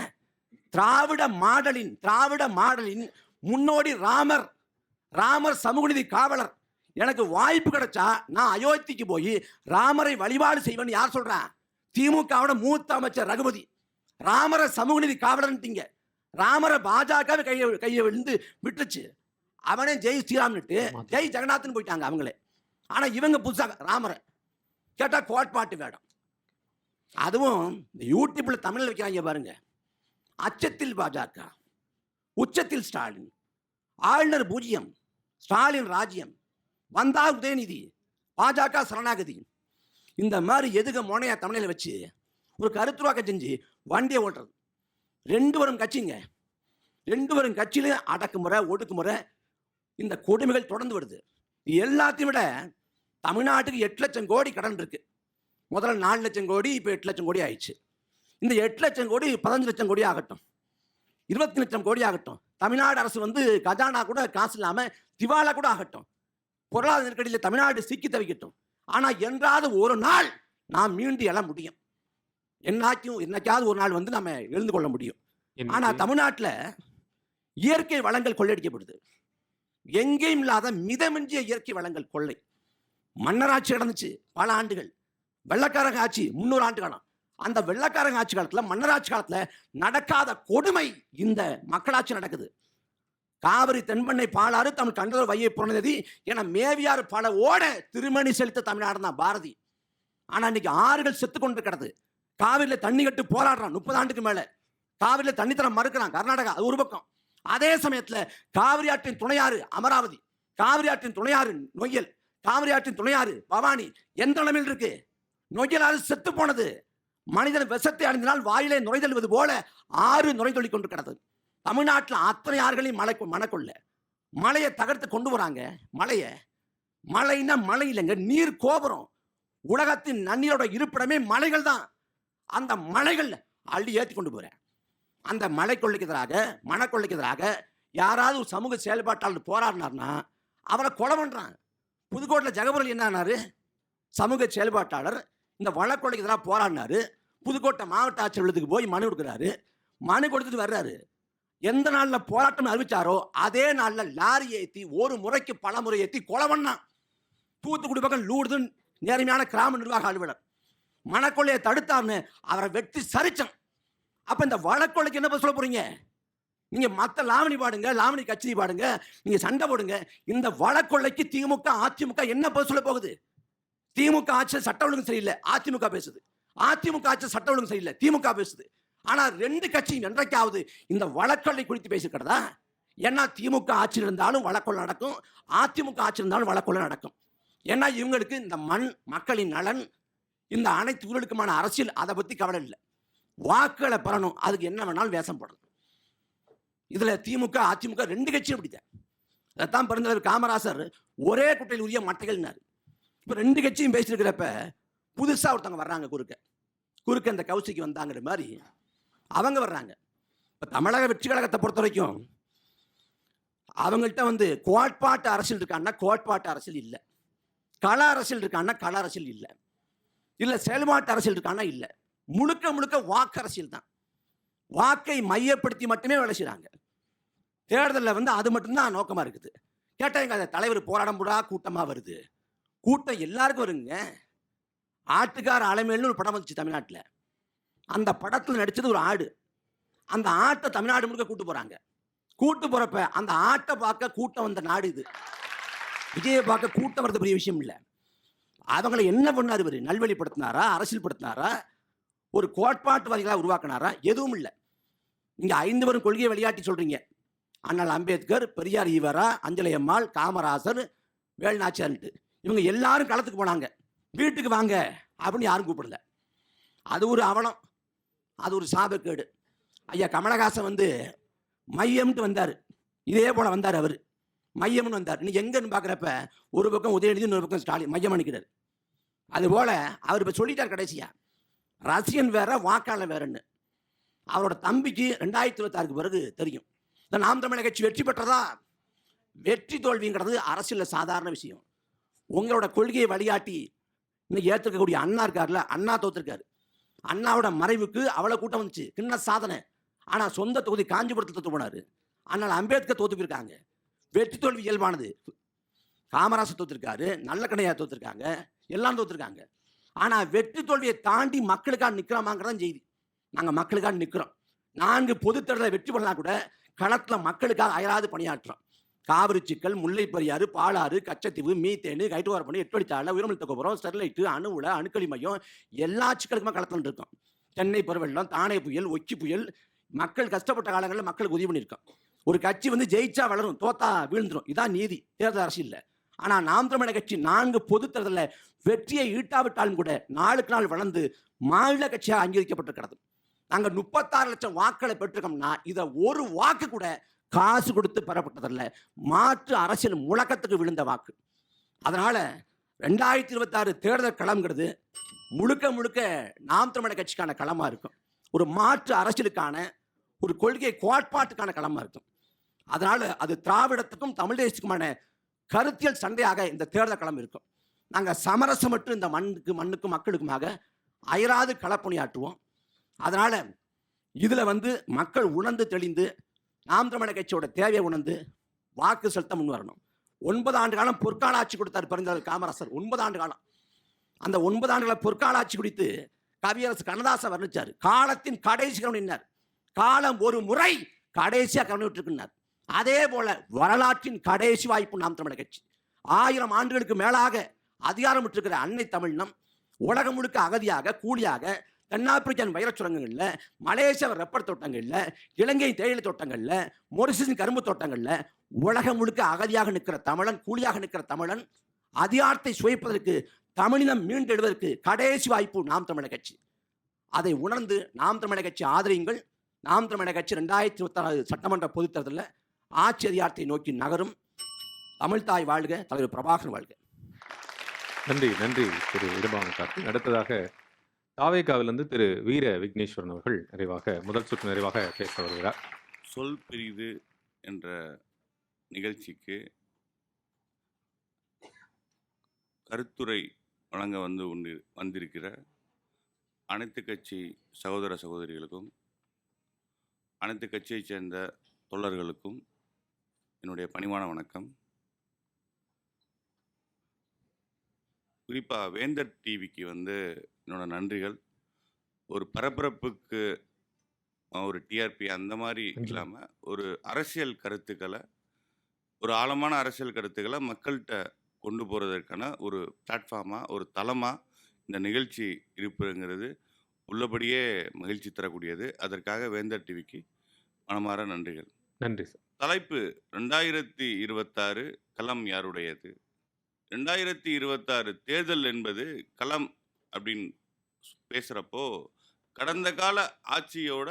திராவிட மாடலின் முன்னோடி ராமர் சமூக நீதி காவலர். எனக்கு வாய்ப்பு கிடைச்சா நான் அயோத்திக்கு போய் ராமரை வழிபாடு செய்வேன். யார் சொல்றான்? திமுகவோட மூத்த அமைச்சர் ரகுபதி. ராமரை சமூக நீதி காவலர்ன்ட்டீங்க. ராமரை பாஜக கையை விழுந்து விட்டுச்சு. அவனே ஜெய் ஸ்ரீராம்னுட்டு ஜெய் ஜெகநாத்னு போயிட்டாங்க அவங்களே. ஆனா இவங்க புதுசாக ராமரை கேட்டா கோட்பாட்டு வேடம். அதுவும் இந்த யூடியூப்ல தமிழ்ல வைக்கிறாங்க பாருங்க. அச்சத்தில் பாஜக, உச்சத்தில் ஸ்டாலின், ஆளுநர் பூஜ்யம், ஸ்டாலின் ராஜ்யம், வந்தா உதயநிதி, பாஜக சரணாகதி. இந்த மாதிரி எதுக மோனையா தமிழில் வச்சு ஒரு கருத்துருவாக்க செஞ்சு வண்டியை ஓட்டுறது. ரெண்டு வரும் கட்சியில அடக்குமுறை, ஒடுக்குமுறை, இந்த கொடுமைகள் தொடர்ந்து வருது. எல்லாத்தையும் விட தமிழ்நாட்டுக்கு 8 லட்சம் கோடி கடன் இருக்கு. முதல்ல 4 லட்சம் கோடி, இப்போ 8 லட்சம் கோடி ஆயிடுச்சு. இந்த 8 லட்சம் கோடி 15 லட்சம் கோடி ஆகட்டும், 20 லட்சம் கோடி ஆகட்டும். தமிழ்நாடு அரசு கஜானா கூட காசு இல்லாம திவாலா கூட ஆகட்டும். பொருளாதார நெருக்கடியில் தமிழ்நாடு சிக்கி தவிக்கட்டும். ஆனா என்றாவது ஒரு நாள் நாம் மீண்டு எழ முடியும். என்னைக்காவது ஒரு நாள் நம்ம எழுந்து கொள்ள முடியும். ஆனா தமிழ்நாட்டில் இயற்கை வளங்கள் கொள்ளையடிக்கப்படுது. எங்கேயும் இல்லாத மிதமிஞ்சிய இயற்கை வளங்கள் கொள்ளை. மன்னராட்சி நடந்துச்சு பல ஆண்டுகள். வெள்ளக்காரங்க ஆட்சி 300 ஆண்டு காலம். அந்த வெள்ளக்காரங்க ஆட்சி காலத்துல, மன்னராட்சி காலத்துல நடக்காத கொடுமை இந்த மக்களாட்சி நடக்குது. காவிரி, தென்பெண்ணை, பாலாறு, தமிழ் கண்டவர், வையை, புறநதி என மேவியாறு பல ஓட திருமணி செலுத்த தமிழ்நாடு தான் பாரதி. ஆனா இன்னைக்கு ஆறுகள் செத்து கொண்டு கிடது. காவிரியில தண்ணி கட்டு போராடுறான் 30 ஆண்டுக்கு மேல. காவிரியில தண்ணி தர மறுக்கிறான் கர்நாடகா, அது ஒரு பக்கம். அதே சமயத்துல காவிரி ஆற்றின் துணையாறு அமராவதி, காவிரி ஆற்றின் துணையாறு நொய்யல், காவிரி ஆற்றின் துணையாறு பவானி எந்த நிலைமையில் இருக்கு? நொய்யலாறு செத்து போனது. மனிதன் விஷத்தை அடைந்தினால் வாயிலே நுழைதல்வது போல ஆறு நுழைதொழி கொண்டு கிடந்தது. தமிழ்நாட்டில் அத்தனை ஆறுகளையும் மணக்கொள்ள மலையை தகர்த்து கொண்டு வராங்க. மலைன்னா மலை இல்லைங்க, நீர் கோபுரம். உலகத்தின் நன்னீரோட இருப்பிடமே மலைகள் தான். அந்த மலைகள் அள்ளி ஏற்றி கொண்டு போறேன். அந்த மலைக்கொள்ளைக்கு எதிராக, மணக்கொள்ளைக்கு எதிராக யாராவது ஒரு சமூக செயல்பாட்டாளர் போராடினார்னா அவரை கொலை பண்றான். புதுக்கோட்டையில் ஜெகபுரலி என்னாரு? சமூக செயல்பாட்டாளர் இந்த வழக்கொள்ளைக்கு எதிராக போராடினாரு. புதுக்கோட்டை மாவட்ட ஆட்சியர்களுக்கு போய் மனு கொடுக்குறாரு. மனு கொடுத்துட்டு வர்றாரு. எந்த நாளில் போராட்டம் அறிவிச்சாரோ அதே நாளில் லாரி ஏற்றி ஒரு முறைக்கு பல முறை ஏற்றி கொலை பண்ணான். தூத்துக்குடி பக்கம் லூடுது நேர்மையான கிராம நிர்வாக அலுவலர் மணக்கொள்ளையை தடுத்தார்னு அவரை வெட்டி சரிச்சான். அப்ப இந்த வழக்கொள்ளைக்கு என்ன சொல்ல போறீங்க? நீங்க மற்ற லாவணி பாடுங்க, லாவணி கட்சி பாடுங்க, நீங்க சண்டை போடுங்க. இந்த வழக்கொள்ளைக்கு திமுக, அதிமுக என்ன பதில் சொல்ல போகுது? திமுக ஆட்சியில் சட்ட ஒழுங்கு சரியில்லை, அதிமுக பேசுது. அதிமுக ஆட்சியில் சட்ட ஒழுங்கு சரியில்லை, திமுக பேசுது. ஆனா ரெண்டு கட்சியும் என்றைக்காவது இந்த வழக்கொள்ளை குறித்து பேசிக்கிறதா? ஏன்னா திமுக ஆட்சியில் இருந்தாலும் வழக்கொள்ளை நடக்கும், அதிமுக ஆட்சியில் இருந்தாலும் வழக்கொள்ளை நடக்கும். ஏன்னா இவங்களுக்கு இந்த மண், மக்களின் நலன், இந்த அனைத்து ஊழலுக்குமான அரசியல் அதை பத்தி கவலை இல்லை. வாக்குகளை பெறணும், அதுக்கு என்ன வேணாலும் வேஷம் போடணும். இதுல திமுக, அதிமுக ரெண்டு கட்சியும் பிடித்தார். அதைத்தான் பெருந்தலைவர் காமராசர் ஒரே குட்டையில் உரிய மட்டைகள்னாரு. இப்ப ரெண்டு கட்சியும் பேசிருக்கிறப்ப புதுசா ஒருத்தவங்க வர்றாங்க குறுக்க இந்த கௌசிக்கு வந்தாங்கிற மாதிரி அவங்க வர்றாங்க. இப்ப தமிழக வெற்றி கழகத்தை பொறுத்த வரைக்கும் அவங்கள்ட்ட கோட்பாட்டு அரசியல் இருக்கான்னா கோட்பாட்டு அரசியல் இல்லை, கள அரசியல் இருக்கான்னா கள அரசியல் இல்லை, இல்ல செயல்பாட்டு அரசியல் இருக்கான்னா இல்லை. முழுக்க முழுக்க வாக்கு அரசியல் தான். வாக்கை மையப்படுத்தி மட்டுமே வேலை செய்யறாங்க. தேர்தலில் அது மட்டும்தான் நோக்கமா இருக்குது. கேட்டாங்க, அந்த தலைவர் போராடம் போடா கூட்டமா வருது. கூட்டம் எல்லாருக்கும் வருங்க. ஆட்டுக்கார அலைமேல்னு ஒரு படம் வந்துச்சு தமிழ்நாட்டில். அந்த படத்தில் நடிச்சது ஒரு ஆடு. அந்த ஆட்டை தமிழ்நாடு முழுக்க கூட்டு போறாங்க. கூட்டு போறப்ப அந்த ஆட்டை பார்க்க கூட்டம் வந்த நாடு இது. விஜயை பார்க்க கூட்டம் வரது பெரிய விஷயம் இல்லை. அவங்களை என்ன பண்ணாரு? இவர் நல்வழிப்படுத்தினாரா, அரசியல் படுத்தினாரா, ஒரு கோட்பாட்டுவாதிகளாக உருவாக்கினாரா? எதுவும் இல்லை. நீங்க 5 பேரும் கொள்கையை விளையாட்டி சொல்றீங்க. அண்ணல் அம்பேத்கர், பெரியார் ஈவரா, அஞ்சலை அம்மாள், காமராசர், வேலுநாச்சியார்ன்ட்டு இவங்க எல்லாரும் களத்துக்கு போனாங்க. வீட்டுக்கு வாங்க அப்படின்னு யாரும் கூப்பிடல. அது ஒரு அவலம், அது ஒரு சாபக்கேடு. ஐயா கமலஹாசன் மையம்ட்டு வந்தார். இதே போல வந்தார். அவர் மையம்னு வந்தார். நீ எங்கன்னு பார்க்குறப்ப ஒரு பக்கம் உதயநிதி, இன்னொரு பக்கம் ஸ்டாலின் மையம் அணிக்கிறார். அதுபோல அவர் இப்போ சொல்லிட்டார் கடைசியா, ரசிகன் வேற வாக்காளர் வேறன்னு. அவரோட தம்பிக்கு 2026 பிறகு தெரியும். இந்த நாம் தமிழர் கட்சி வெற்றி பெற்றதா? வெற்றி தோல்விங்கிறது அரசியல் சாதாரண விஷயம். உங்களோட கொள்கையை வழிகாட்டி இன்னைக்கு ஏற்றுக்கக்கூடிய அண்ணா இருக்காருல்ல, அண்ணா தோத்துருக்காரு. அண்ணாவோட மறைவுக்கு அவ்வளோ கூட்டம் வந்துச்சு, கிண்ண சாதனை. ஆனால் சொந்த தொகுதி காஞ்சிபுரத்தில் தோத்து போனார். ஆனால் அம்பேத்கர் தோத்து போயிருக்காங்க. வெற்றி தோல்வி இயல்பானது. காமராசர் தோத்துருக்காரு, நல்லக்கண்ணையார் தோத்துருக்காங்க, எல்லாம் தோத்துருக்காங்க. ஆனால் வெற்றி தோல்வியை தாண்டி மக்களுக்காக நிற்கிறோமாங்கிறதான் செய்தி. நாங்கள் மக்களுக்காக நிற்கிறோம். 4 பொது தேர்தலை வெற்றி பண்ணலாம் கூட களத்தில் மக்களுக்காக அயராது பணியாற்றுறோம். காவிரி சிக்கல், முல்லை பெரியாறு, பாலாறு, கச்சத்தீவு, மீத்தேனு, கைட்டுவாரப்பணி, 8 வழிச்சாலை, உயர்மின்தகோபுரம், ஸ்டெர்லைட்டு, அணு உலை, அணுக்கழி மையம், எல்லா சிக்கலுக்குமே களத்தில் இருக்கோம். சென்னை பெருவெள்ளம், தானே புயல், ஒக்கி புயல், மக்கள் கஷ்டப்பட்ட காலங்களில் மக்களுக்கு உதவி பண்ணியிருக்கோம். ஒரு கட்சி ஜெயிச்சா வளரும், தோத்தா வீழ்ந்துடும். இதான் நீதி தேர்தல் அரசியல். ஆனால் நாம் தமிழர் கட்சி 4 பொது தேர்தலில் வெற்றியை ஈட்டாவிட்டாலும் கூட நாளுக்கு நாள் வளர்ந்து மாநில கட்சியாக அங்கீகரிக்கப்பட்டிருக்கிறது. நாங்கள் 36 லட்சம் வாக்களை பெற்றிருக்கோம்னா இதை ஒரு வாக்கு கூட காசு கொடுத்து பெறப்பட்டதில்ல, மாற்று அரசியல் முழக்கத்துக்கு விழுந்த வாக்கு. அதனால 2026 தேர்தல் களம்ங்கிறது முழுக்க முழுக்க நாம் தமிழர் கட்சிக்கான களமா இருக்கும். ஒரு மாற்று அரசியலுக்கான, ஒரு கொள்கை கோட்பாட்டுக்கான களமா இருக்கும். அதனால அது திராவிடத்துக்கும் தமிழ் தேசத்துக்குமான கருத்தியல் சண்டையாக இந்த தேர்தல் களம் இருக்கும். நாங்கள் சமரசமற்று இந்த மண்ணுக்கும் மக்களுக்குமாக அயராது களப்பணியாற்றுவோம். அதனால இதுல மக்கள் உணர்ந்து தெளிந்து நாம் தமிழர் கட்சியோட தேவையை உணர்ந்து வாக்கு செலுத்த முன் வரணும். 9 ஆண்டு காலம் பொற்கால ஆட்சி கொடுத்தார் பெருந்தலைவர் காமராசர். 9 ஆண்டு காலம். அந்த 9 ஆண்டுகளை பொற்கால ஆட்சி குறித்து கவியரசு கண்ணதாசன் வர்ணிச்சார். காலத்தின் கடைசி கவனினார், காலம் ஒரு முறை கடைசியா கவனிவிட்டிருக்கிறார். அதே போல வரலாற்றின் கடைசி வாய்ப்பு நாம் தமிழர் கட்சி. 1000 ஆண்டுகளுக்கு மேலாக அதிகாரம் விட்டிருக்கிற அன்னை தமிழினம் உலகம் முழுக்க அகதியாக, கூலியாக, தென்னாப்பிரிக்கன் வைரச் சுரங்கங்களில், மலேசிய ரப்பர் தோட்டங்களில், இலங்கை தேயிலை தோட்டங்களில், மொரிஷியஸ் கரும்பு தோட்டங்களில் உலகம் முழுக்க அகதியாக நிற்கிற தமிழன், கூலியாக நிற்கிற தமிழன் அதிகாரத்தை சுவைப்பதற்கு, தமிழினம் மீண்டெழுவதற்கு கடைசி வாய்ப்பு நாம் தமிழர் கட்சி. அதை உணர்ந்து நாம் தமிழர் கட்சி ஆதரியுங்கள். நாம் தமிழர் கட்சி 2026 சட்டமன்ற பொதுத் தேர்தலில் ஆட்சி அதிகாரத்தை நோக்கி நகரும். தமிழ்தாய் வாழ்க, தலைவர் பிரபாகரன் வாழ்க. நன்றி நன்றி திரு இடபாவன் கார்த்திக். அடுத்ததாக தாவேகாவிலிருந்து திரு வீர விக்னேஸ்வரன் அவர்கள் முதல் சுற்று நிறைவாக பேச வருகிறார். சொல் பிரிது என்ற நிகழ்ச்சிக்கு கருத்துரை வழங்க வந்திருக்கிற அனைத்து கட்சி சகோதர சகோதரிகளுக்கும், அனைத்து கட்சியைச் சேர்ந்த தொண்டர்களுக்கும் என்னுடைய பணிவான வணக்கம். குறிப்பாக வேந்தர் டிவிக்கு என்னோட நன்றிகள். ஒரு பரபரப்புக்கு, ஒரு டிஆர்பி அந்த மாதிரி இல்லாமல் ஒரு அரசியல் கருத்துக்களை, ஒரு ஆழமான அரசியல் கருத்துக்களை மக்கள்கிட்ட கொண்டு போகிறதற்கான ஒரு பிளாட்ஃபார்மாக, ஒரு தளமாக இந்த நிகழ்ச்சி இருப்புங்கிறது உள்ளபடியே மகிழ்ச்சி தரக்கூடியது. அதற்காக வேந்தர் டிவிக்கு மனமார நன்றிகள். நன்றி சார். தலைப்பு 2026 களம் யாருடையது? 2026 தேர்தல் என்பது களம் அப்படின்னு பேசுகிறப்போ கடந்த கால ஆட்சியோட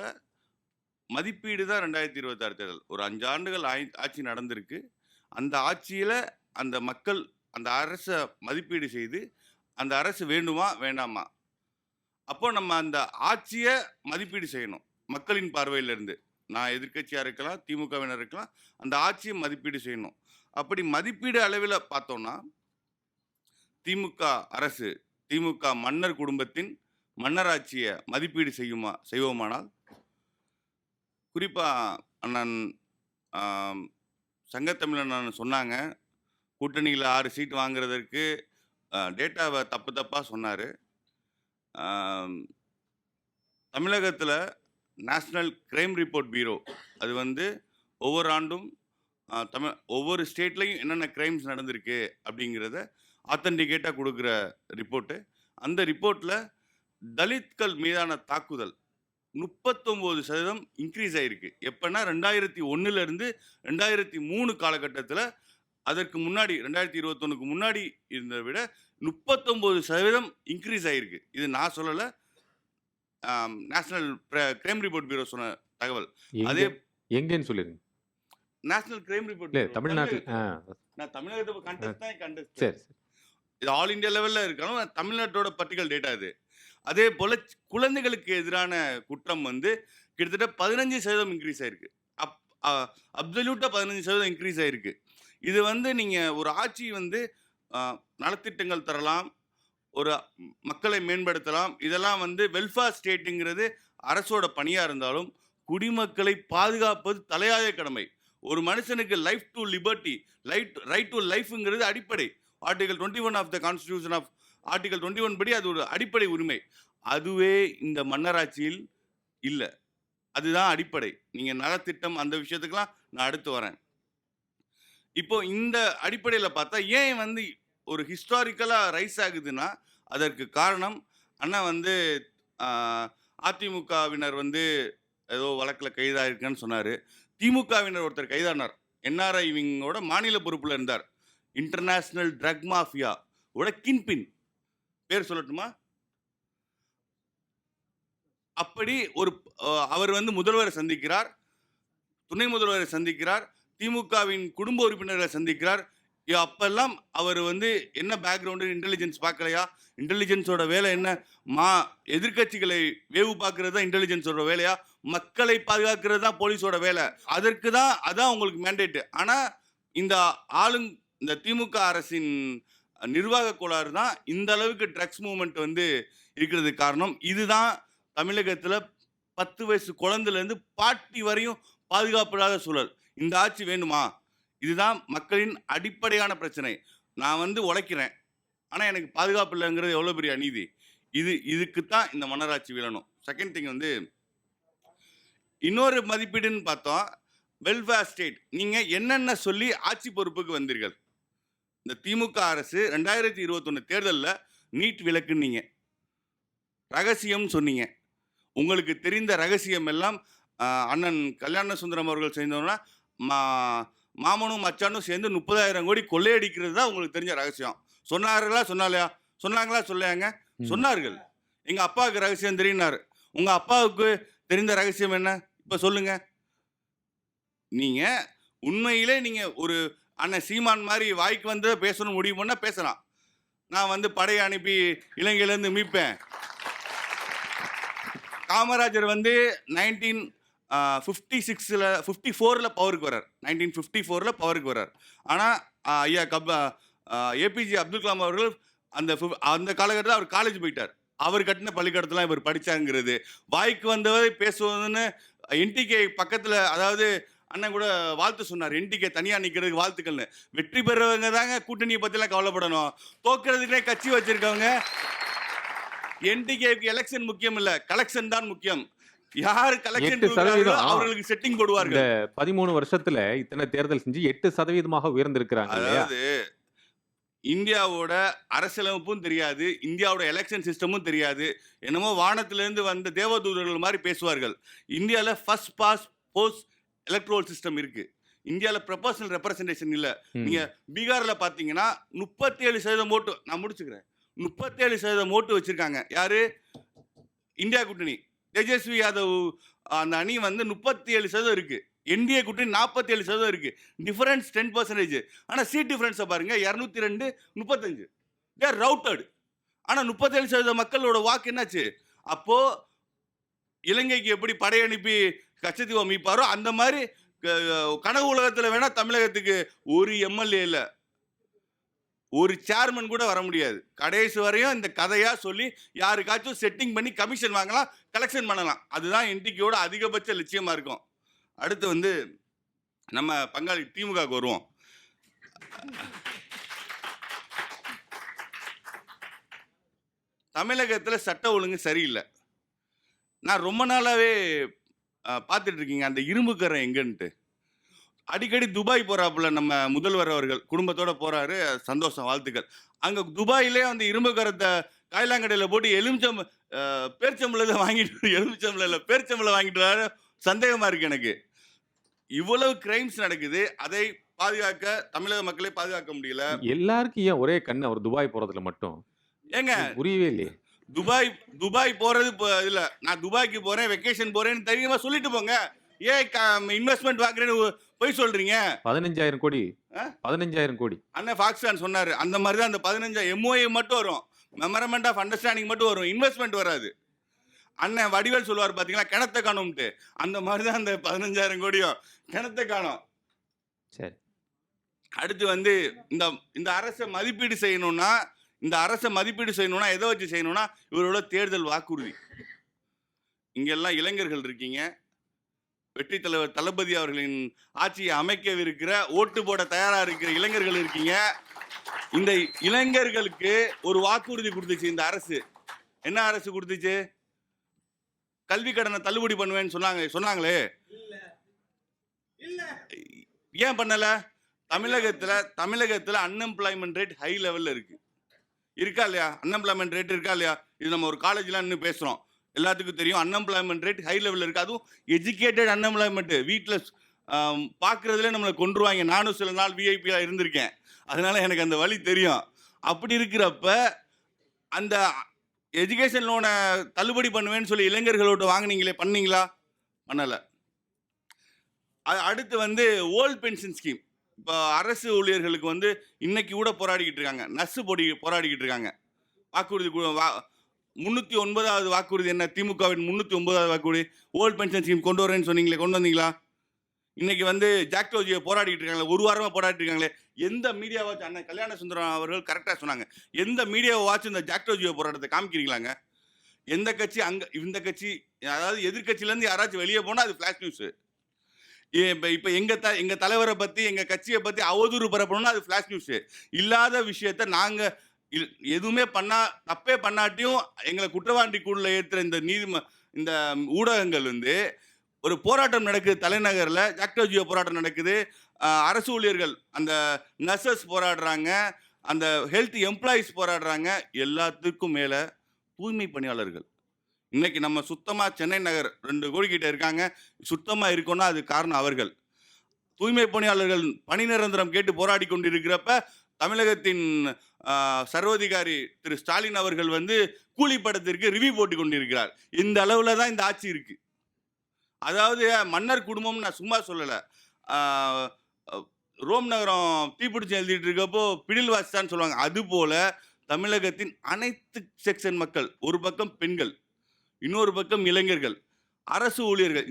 மதிப்பீடு தான் 2026 தேர்தல். ஒரு 5 ஆண்டுகள் ஆட்சி நடந்திருக்கு. அந்த ஆட்சியில் அந்த மக்கள் அந்த அரசை மதிப்பீடு செய்து அந்த அரசு வேண்டுமா வேண்டாமா, அப்போ நம்ம அந்த ஆட்சியை மதிப்பீடு செய்யணும். மக்களின் பார்வையிலிருந்து, நான் எதிர்க்கட்சியாக இருக்கலாம், திமுகவினர் இருக்கலாம், அந்த ஆட்சியை மதிப்பீடு செய்யணும். அப்படி மதிப்பீடு அளவில் பார்த்தோம்னா திமுக அரசு, திமுக மன்னர் குடும்பத்தின் மன்னராட்சியை மதிப்பீடு செய்வோமானால், குறிப்பாக அண்ணன் சங்கத்தமிழன் சொன்னாங்க, கூட்டணியில் 6 சீட் வாங்குறதற்கு டேட்டாவை தப்பாக சொன்னார். தமிழகத்தில் நேஷ்னல் கிரைம் ரிப்போர்ட் பியூரோ அது ஒவ்வொரு ஆண்டும் ஒவ்வொரு ஸ்டேட்லையும் என்னென்ன கிரைம்ஸ் நடந்திருக்கு அப்படிங்கிறத ஆத்தன்டிகேட்டாக கொடுக்குற ரிப்போர்ட்டு. அந்த ரிப்போர்ட்டில் தலித்கள் மீதான தாக்குதல் 39% இன்க்ரீஸ் ஆகிருக்கு. எப்போன்னா 2001 2003 காலகட்டத்தில், அதற்கு முன்னாடி 2021 முன்னாடி இருந்ததை விட 39% இன்க்ரீஸ் ஆகிருக்கு. இது நான் சொல்லலை, நேஷனல் கிரைம் ரிப்போர்ட் பியூரோ சொன்ன தகவல். அதே எங்கேன்னு சொல்லிருங்க. நேஷனல் கிரைம் ரிப்போர்ட் தமிழ்நாட்டில், நான் தமிழகத்தை கண்டெஸ்ட் சரி, இது ஆல் இந்தியா லெவலில் இருக்கணும். தமிழ்நாட்டோட பர்டிகுலர் டேட்டா இது. அதே போல் குழந்தைகளுக்கு எதிரான குற்றம் கிட்டத்தட்ட 15% இன்க்ரீஸ் ஆயிருக்கு. அப் அப்சல்யூட்டாக 15% இன்க்ரீஸ் ஆயிருக்கு. இது வந்து நீங்கள் ஒரு ஆட்சி வந்து நலத்திட்டங்கள் தரலாம், ஒரு மக்களை மேம்படுத்தலாம். இதெல்லாம் வந்து வெல்ஃபேர் ஸ்டேட்டுங்கிறது அரசோட பணியாக இருந்தாலும் குடிமக்களை பாதுகாப்பது தலையாய கடமை. ஒரு மனுஷனுக்கு life to liberty, right to லைஃப்ங்கிறது அடிப்படை. Article 21 of the constitution of article 21 படி அது ஒரு அடிப்படை உரிமை. அதுவே இந்த மன்னராட்சியில் இல்லை. அதுதான் அடிப்படை. நீங்கள் நலத்திட்டம் அந்த விஷயத்துக்கெல்லாம் நான் அடுத்து வரேன். இப்போ இந்த அடிப்படையில் பார்த்தா ஏன் வந்து ஒரு ஹிஸ்டாரிக்கலாக ரைஸ் ஆகுதுன்னா அதற்கு காரணம் அண்ணா வந்து அதிமுகவினர் வந்து ஏதோ வழக்கில் கைதாயிருக்குன்னு சொன்னார். திமுகவினர் ஒருத்தர் கைதானார். என்ஆர்ஐ விங்கோட மாநில பொறுப்பில் இருந்தார். இன்டர்நேஷ்னல் ட்ரக் மாஃபியா ஓட கின்பின் பேர் சொல்லட்டுமா? அப்படி ஒரு அவர் வந்து முதல்வரை சந்திக்கிறார், துணை முதல்வரை சந்திக்கிறார், திமுகவின் குடும்ப உறுப்பினர்களை சந்திக்கிறார். அப்பெல்லாம் அவர் வந்து என்ன பேக்ரவுண்டு இன்டெலிஜென்ஸ் பார்க்கலையா? இன்டெலிஜென்ஸோட வேலை என்ன? எதிர்கட்சிகளை வேவு பார்க்கறது தான் இன்டெலிஜென்ஸோட வேலையா? மக்களை பாதுகாக்கிறது தான் போலீஸோட வேலை. அதற்கு தான் அதான் உங்களுக்கு மேண்டேட்டு. ஆனால் இந்த திமுக அரசின் நிர்வாக கோளாறு தான் இந்த அளவுக்கு ட்ரக்ஸ் மூவ்மெண்ட் வந்து இருக்கிறதுக்கு காரணம். இதுதான் தமிழகத்தில் 10 வயசு குழந்தைலேருந்து பாட்டி வரையும் பாதுகாப்பில்லாத சூழல். இந்த ஆட்சி வேணுமா? இதுதான் மக்களின் அடிப்படையான பிரச்சனை. நான் வந்து உழைக்கிறேன், ஆனால் எனக்கு பாதுகாப்பு இல்லைங்கிறது எவ்வளோ பெரிய அநீதி. இதுக்கு தான் இந்த மன்னராட்சி விழணும். செகண்ட் திங் வந்து இன்னொரு மதிப்பீடுன்னு பார்த்தோம், வெல்ஃபேர் ஸ்டேட். நீங்கள் என்னென்ன சொல்லி ஆட்சி பொறுப்புக்கு வந்தீர்கள்? இந்த திமுக அரசு 2021 தேர்தலில் நீட் விலக்குன்னீங்க, ரகசியம் சொன்னீங்க. உங்களுக்கு தெரிந்த ரகசியம் எல்லாம் அண்ணன் கல்யாண சுந்தரம் அவர்கள் செய்தோம்னா மாமனும் மச்சானும் சேர்ந்து 30,000 கோடி கொள்ளையடிக்கிறது தான் உங்களுக்கு தெரிஞ்ச ரகசியம். சொன்னார்களா சொன்னாங்களா? சொன்னார்கள். எங்கள் அப்பாவுக்கு ரகசியம் தெரியினார். உங்கள் அப்பாவுக்கு தெரிந்த ரகசியம் என்ன? இப்போ சொல்லுங்க. நீங்கள் உண்மையிலே நீங்கள் ஒரு அண்ணன் சீமான் மாதிரி வாய்க்கு வந்து பேசணும் முடிவு பண்ணால் பேசலாம். நான் வந்து படையை அனுப்பி இலங்கையிலேருந்து மீட்பேன். காமராஜர் வந்து 1954 பவருக்கு வர்றார். 1954 பவருக்கு வர்றார். ஆனால் ஐயா ஏபிஜே அப்துல் கலாம் அவர்கள் அந்த காலகட்டத்தில் அவர் காலேஜ் போயிட்டார். அவர் கட்டின பள்ளிக்கூடத்தில் இவர் படித்தாங்கிறது வாய்க்கு வந்தவரை பேசுவதுன்னு என்டிகே பக்கத்தில், அதாவது அண்ணன் கூட வாழ்த்து சொன்னார், என்டிகே தனியாக நிற்கிறதுக்கு வாழ்த்துக்கள்னு. வெற்றி பெறவங்க தாங்க கூட்டணியை பற்றிலாம் கவலைப்படணும். தோக்கிறதுக்கே கட்சி வச்சிருக்கவங்க. என்டிகேக்கு எலெக்ஷன் முக்கியம் இல்ல, கலெக்ஷன் தான் முக்கியம். யார் கலெக்ஷன் அவர்களுக்கு செட்டிங் போடுவார்கள். 13 வருஷத்துல இத்தனை தேர்தல் செஞ்சு 8% உயர்ந்திருக்கிறாங்க. அதாவது இந்தியாவோட அரசியலமைப்பும் தெரியாது, இந்தியாவோட எலெக்ஷன் சிஸ்டமும் தெரியாது. என்னமோ வானத்திலிருந்து வந்த தேவதூதர்கள் மாதிரி பேசுவார்கள். இந்தியாவில் first past post electoral system இருக்கு. இந்தியாவில் ப்ரொபோஷனல் ரெப்ரசன்டேஷன் இல்லை. நீங்கள் பீகாரில் பார்த்தீங்கன்னா 37% ஓட்டு, நான் முடிச்சுக்கிறேன், 37% ஓட்டு வச்சிருக்காங்க. யாரு? இந்தியா கூட்டணி. தேஜஸ்வி யாதவ் அந்த அணி வந்து 37% இருக்கு. என்டிஏ கூட்டணி 47% இருக்கு. டிஃபரன்ஸ் 10%. ஆனால் சீட் டிஃபரன்ஸை பாருங்க, 202 35. They are routed. ஆனால் 37% மக்களோட வாக்கு என்னாச்சு? அப்போ இலங்கைக்கு எப்படி படை அனுப்பி கச்சத்தீவை மீட்பாரோ அந்த மாதிரி கனவு உலகத்தில் வேணா தமிழகத்துக்கு ஒரு எம்எல்ஏ இல்லை, ஒரு சேர்மன் கூட வர முடியாது. கடைசி வரையும் இந்த கதையா சொல்லி யாருக்காச்சும் செட்டிங் பண்ணி கமிஷன் வாங்கலாம், கலெக்ஷன் பண்ணலாம். அதுதான் என்டிகேயோட அதிகபட்ச லட்சியமா இருக்கும். அடுத்து வந்து நம்ம பங்காளி திமுகவுக்கு வருவோம். தமிழகத்தில் சட்ட ஒழுங்கு சரியில்லை. நான் ரொம்ப நாளாவே பார்த்துட்டு இருக்கீங்க அந்த இரும்புக்கரை எங்கன்ட்டு. அடிக்கடி துபாய் போறாப்புல நம்ம முதல்வர் அவர்கள் குடும்பத்தோட போறாரு, சந்தோஷம், வாழ்த்துக்கள். அங்க துபாயிலே வந்து இரும்புக்கரத்தை காய்லாங்கடையில் போட்டு பேர்ச்சம்பளத்தை வாங்கிட்டு, எலுமிச்சம்பளம் பேர்ச்சம்பளம் வாங்கிட்டு சந்தேகமா இருக்கு எனக்கு. இவ்வளவு கிரைம்ஸ் நடக்குது, அதை பாதுகாக்க தமிழக மக்களை பாதுகாக்க முடியல. எல்லாருக்கும் ஏன் ஒரே கண்ணு அவர் துபாய் போறதுல மட்டும்? ஏங்க புரியவே இல்லையே. துபாய் போறது இல்ல, நான் துபாய்க்கு போறேன், வெக்கேஷன் போறேன்னு தைரியமா சொல்லிட்டு போங்க. ஏன் இன்வெஸ்ட்மெண்ட் வாங்குறேன்னு போய் சொல்றீங்க? 15,000 கோடி 15,000 கோடி அண்ணன் ஃபாக்ஸ்கான் சொன்னாரு. அந்த மாதிரி தான் அந்த 15 MOA மட்டும் வரும், மெமரமெண்ட் ஆஃப் அண்டர்ஸ்டாண்டிங் மட்டும் வரும், இன்வெஸ்ட்மெண்ட் வராது. அண்ணன் வடிவேல் சொல்லுவார் பார்த்தீங்களா, கிணத்த காணும்ட்டு. அந்த மாதிரி தான் அந்த 15,000 கோடியும் கிணத்த காணோம். சரி. அடுத்து வந்து இந்த இந்த அரசை மதிப்பீடு செய்யணும்னா எதை வச்சு செய்யணும்னா இவரோட தேர்தல் வாக்குறுதி. இங்கெல்லாம் இளைஞர்கள் இருக்கீங்க. வெற்றி தலைவர் தளபதி அவர்களின் ஆட்சியை அமைக்கவிருக்கிற, ஓட்டு போட தயாரா இருக்கிற இளைஞர்கள் இருக்கீங்க. இந்த இளைஞர்களுக்கு ஒரு வாக்குறுதி கொடுத்துச்சு இந்த அரசு. என்ன அரசு கொடுத்துச்சு? கல்வி கடனை தள்ளுபடி பண்ணுவேன்னு சொன்னாங்களே, ஏன் பண்ணல? தமிழகத்துல அன்எம்ப்ளாய்மெண்ட் ரேட் ஹை லெவல்ல இருக்கா இல்லையா? அன்எம்ப்ளாய்மெண்ட் ரேட் இருக்கா இல்லையா? இது நம்ம ஒரு காலேஜ்லாம் இன்னும் பேசுறோம், எல்லாத்துக்கும் தெரியும். அன்எம்ப்ளாய்மெண்ட் ரேட் ஹை லெவல்ல இருக்கு. அதுவும் எஜுகேட்டட் அன்எம்ப்ளாய்மெண்ட். வீட்டில் பார்க்கறதுல நம்மளை கொண்டுருவாங்க. நானும் சில நாள் விஐபியா இருந்திருக்கேன், அதனால எனக்கு அந்த வழி தெரியும். அப்படி இருக்கிறப்ப அந்த எஜுகேஷன் லோனை தள்ளுபடி பண்ணுவேன்னு சொல்லி இளைஞர்களோட வாங்கினீங்களே, பண்ணீங்களா? பண்ணலை. அடுத்து வந்து ஓல்ட் பென்ஷன் ஸ்கீம். இப்போ அரசு ஊழியர்களுக்கு வந்து இன்னைக்கு கூட போராடிக்கிட்டு இருக்காங்க, நர்ஸு போராடிக்கிட்டு இருக்காங்க. வாக்குறுதி 309வது வாக்குறுதி என்ன? திமுகவின் 309வது வாக்குறுதி ஓல்ட் பென்ஷன் ஸ்கீம் கொண்டு வரேன்னு சொன்னீங்களே, கொண்டு வந்தீங்களா? இன்னைக்கு வந்து ஜாக்டோஜியை போராடிட்டு இருக்காங்களே, ஒரு வாரமாக போராடிட்டு இருக்காங்களே. எந்த மீடியாவாச்சும், அண்ணன் கல்யாண சுந்தரம் அவர்கள் கரெக்டாக சொன்னாங்க, எந்த மீடியாவாச்சும் இந்த ஜாக்டோஜியோ போராட்டத்தை காமிக்கிறீங்களாங்க? எந்த கட்சி அங்கே, இந்த கட்சி, அதாவது எதிர்கட்சியிலேருந்து யாராச்சும் வெளியே போனால் அது ஃப்ளாஷ் நியூஸு. இப்போ எங்கள் தலைவரை பற்றி, எங்கள் கட்சியை பற்றி அவதூறு பரப்பணும்னா அது ஃப்ளாஷ் நியூஸு. இல்லாத விஷயத்த நாங்கள் எதுவுமே தப்பே பண்ணாட்டியும் எங்களை குற்றவாளி கூண்டில் ஏற்றுற இந்த ஊடகங்கள் வந்து ஒரு போராட்டம் நடக்குது தலைநகரில், ஜாக்டோஜியோ போராட்டம் நடக்குது. அரசு ஊழியர்கள், அந்த நர்சஸ் போராடுறாங்க, அந்த ஹெல்த் எம்ப்ளாயீஸ் போராடுறாங்க. எல்லாத்துக்கும் மேலே தூய்மை பணியாளர்கள். இன்னைக்கு நம்ம சுத்தமாக சென்னை நகர் 2 கோடி கிட்ட இருக்காங்க, சுத்தமாக இருக்கோன்னா அது காரணம் அவர்கள். தூய்மை பணியாளர்கள் பணி நிரந்தரம் கேட்டு போராடி கொண்டிருக்கிறப்ப தமிழகத்தின் சர்வாதிகாரி திரு ஸ்டாலின் அவர்கள் வந்து கூலி படத்திற்கு ரிவ்யூ போட்டு கொண்டிருக்கிறார். இந்த அளவில் தான் இந்த ஆட்சி இருக்கு. அதாவது மன்னர் குடும்பம் நான் சும்மா சொல்லலை. ரோம் நகரம் தீப்பிடிச்சு எழுதிட்டு இருக்கப்போ பிடில் வாசித்தான்னு சொல்லுவாங்க. அதுபோல தமிழகத்தின் அனைத்து செக்ஷன் மக்கள், ஒரு பக்கம் பெண்கள், இன்னொரு பக்கம் இளைஞர்கள், அரசு ஊழியர்கள்,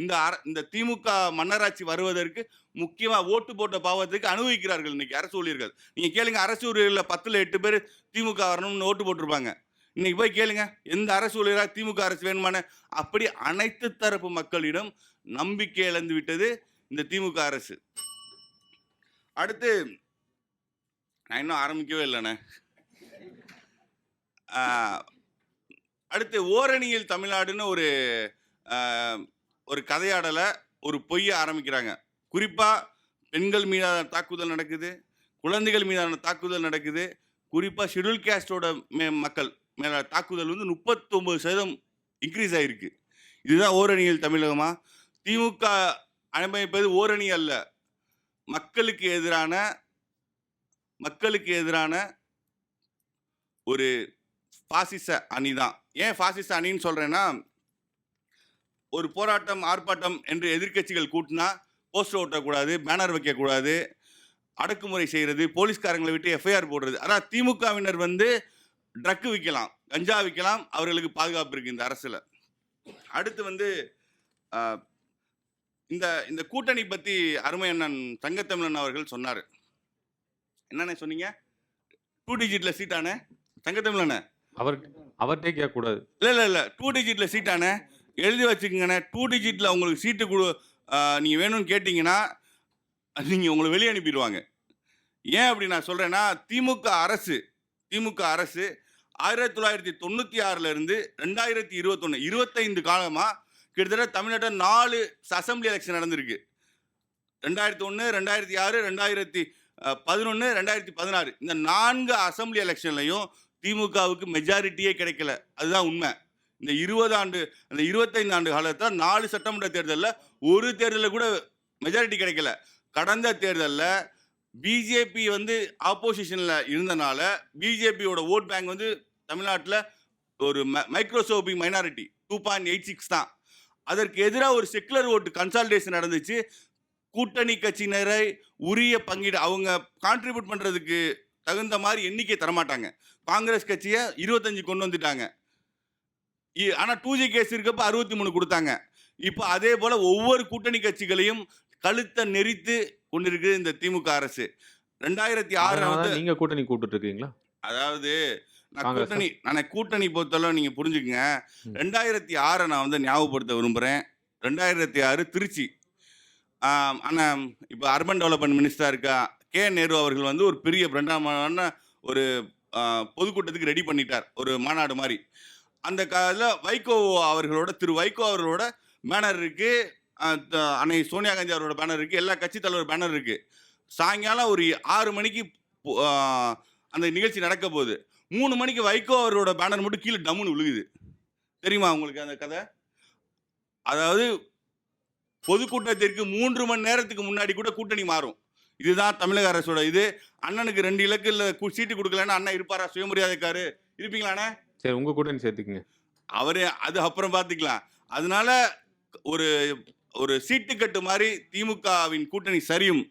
இந்த திமுக மன்னராட்சி வருவதற்கு முக்கியமாக ஓட்டு போட்ட பாவத்துக்கு அனுபவிக்கிறார்கள் இன்னைக்கு அரசு ஊழியர்கள். நீங்கள் கேளுங்க, அரசு ஊழியர்களில் 10ல் 8 பேர் திமுக வரணும்னு ஓட்டு போட்டிருப்பாங்க. இன்னைக்கு போய் கேளுங்க, எந்த அரசு ஊழியராக திமுக அரசு வேணுமான. அப்படி அனைத்து தரப்பு மக்களிடம் நம்பிக்கை இழந்து விட்டது இந்த திமுக அரசு. அடுத்து நான் இன்னும் ஆரம்பிக்கவே இல்லைண்ணே. அடுத்து ஓரணியில் தமிழ்நாடுன்னு ஒரு கதையாடலை, ஒரு பொய்யை ஆரம்பிக்கிறாங்க. குறிப்பாக பெண்கள் மீதான தாக்குதல் நடக்குது, குழந்தைகள் மீதான தாக்குதல் நடக்குது. குறிப்பாக ஷெட்யூல் கேஸ்டோட மக்கள் மேலே தாக்குதல் வந்து 39% இன்க்ரீஸ் ஆகிருக்கு. இதுதான் ஓரணியில் தமிழகமா? திமுக அமைப்பது ஓரணி அல்ல, மக்களுக்கு எதிரான ஒரு பாசிச அணி தான். ஏன் பாசிச அணின்னு சொல்கிறேன்னா, ஒரு போராட்டம் ஆர்ப்பாட்டம் என்று எதிர்க்கட்சிகள் கூட்டினா போஸ்டர் ஓட்டக்கூடாது, பேனர் வைக்கக்கூடாது, அடக்குமுறை செய்கிறது, போலீஸ்காரங்களை விட்டு எஃப்ஐஆர் போடுறது. அதான் திமுகவினர் வந்து ட்ரக்கு விற்கலாம், கஞ்சா விற்கலாம், அவர்களுக்கு பாதுகாப்பு இருக்குது இந்த அரசில். அடுத்து வந்து இந்த கூட்டணி பற்றி அருமை அண்ணன் தங்கத்தமிழன் அவர்கள் சொன்னார். என்னண்ணே சொன்னீங்க? 2 டிஜிட்டில் சீட்டானே தங்கத்தமிழண்ணே? அவர்கிட்டே கேட்கக்கூடாது. இல்லை 2 டிஜிட்டில் சீட்டானே எழுதி வச்சுக்கோங்கண்ணே. 2 டிஜிட்டில் உங்களுக்கு சீட்டு நீங்கள் வேணும்னு கேட்டிங்கன்னா நீங்கள் உங்களை வெளியே அனுப்பிடுவாங்க. ஏன் அப்படி நான் சொல்கிறேன்னா, திமுக அரசு 1996 2021 25 காலமாக கிட்டத்தட்ட தமிழ்நாட்டில் 4 அசம்பிளி எலெக்ஷன் நடந்திருக்கு. 2001, 2006, 2011, 2016 இந்த 4 அசம்பிளி எலெக்ஷன்லையும் திமுகவுக்கு மெஜாரிட்டியே கிடைக்கல. அதுதான் உண்மை. இந்த 25 ஆண்டு காலத்தில் 4 சட்டமன்ற தேர்தலில் ஒரு தேர்தலில் கூட மெஜாரிட்டி கிடைக்கல. கடந்த தேர்தலில் பிஜேபி வந்து ஆப்போசிஷனில் இருந்தனால பிஜேபியோட ஓட் பேங்க் வந்து தமிழ்நாட்டில் ஒரு மைக்ரோசோபிக் மைனாரிட்டி 2.86 தான். அதற்கு எதிராக ஒரு செக்குலர் ஓட்டு கன்சால்டேஷன் நடந்துச்சு. கூட்டணி கட்சியினரை உரிய பங்கீடு, அவங்க கான்ட்ரிபியூட் பண்ணுறதுக்கு தகுந்த மாதிரி எண்ணிக்கை தரமாட்டாங்க. காங்கிரஸ் கட்சியை 25 கொண்டு வந்துட்டாங்க. ஆனால் 2G கேஸ் இருக்கப்ப 63 கொடுத்தாங்க. இப்போ அதே போல ஒவ்வொரு கூட்டணி கட்சிகளையும் கழுத்தை நெரித்து கொண்டிருக்கு இந்த திமுக அரசு. 2006 வந்து நீங்க கூட்டணி கூப்பிட்டு இருக்கீங்களா? அதாவது காங்கிரஸ் நான் கூட்டணி பொறுத்தளவு நீங்க புரிஞ்சுக்கங்க. 2006 நான் வந்து ஞாபகப்படுத்த விரும்புகிறேன். 2006 திருச்சி ஆனால் இப்போ அர்பன் டெவலப்மெண்ட் மினிஸ்டராக இருக்கா கே நேரு அவர்கள் வந்து ஒரு பெரிய பிரம்மாண்டமான ஒரு பொதுக்கூட்டத்துக்கு ரெடி பண்ணிட்டார், ஒரு மாநாடு மாதிரி. அந்த காலத்தில் வைகோ அவர்களோட திரு வைகோ அவர்களோட பேனர் இருக்கு, அன்னை சோனியா காந்தி அவரோட பேனர் இருக்கு, எல்லா கட்சி தலைவர் பேனர் இருக்கு. சாயங்காலம் ஒரு 6 மணிக்கு அந்த நிகழ்ச்சி நடக்க போகுது. 3 மணிக்கு வைகோ அவரோட பேனர் மட்டும் கீழே டம்முன்னு விழுகுது. தெரியுமா உங்களுக்கு அந்த கதை? அதாவது பொதுக்கூட்டத்திற்கு 3 மணி நேரத்துக்கு முன்னாடி கூட கூட்டணி மாறும். இதுதான் தமிழக அரசோட இது. அண்ணனுக்கு 2 இலக்கு இல்லை சீட்டு கொடுக்கலன்னா அண்ணன் இருப்பாரா? சுயமரியாதைக்காரு இருப்பீங்களாண்ணே? சரி, உங்க கூட்டணி சேர்த்துக்குங்க. அவரு அது அப்புறம் பார்த்துக்கலாம். அதனால ஒரு ஒரு சீட்டுக்கட்டு மாதிரி திமுகவின் கூட்டணி சரியும்.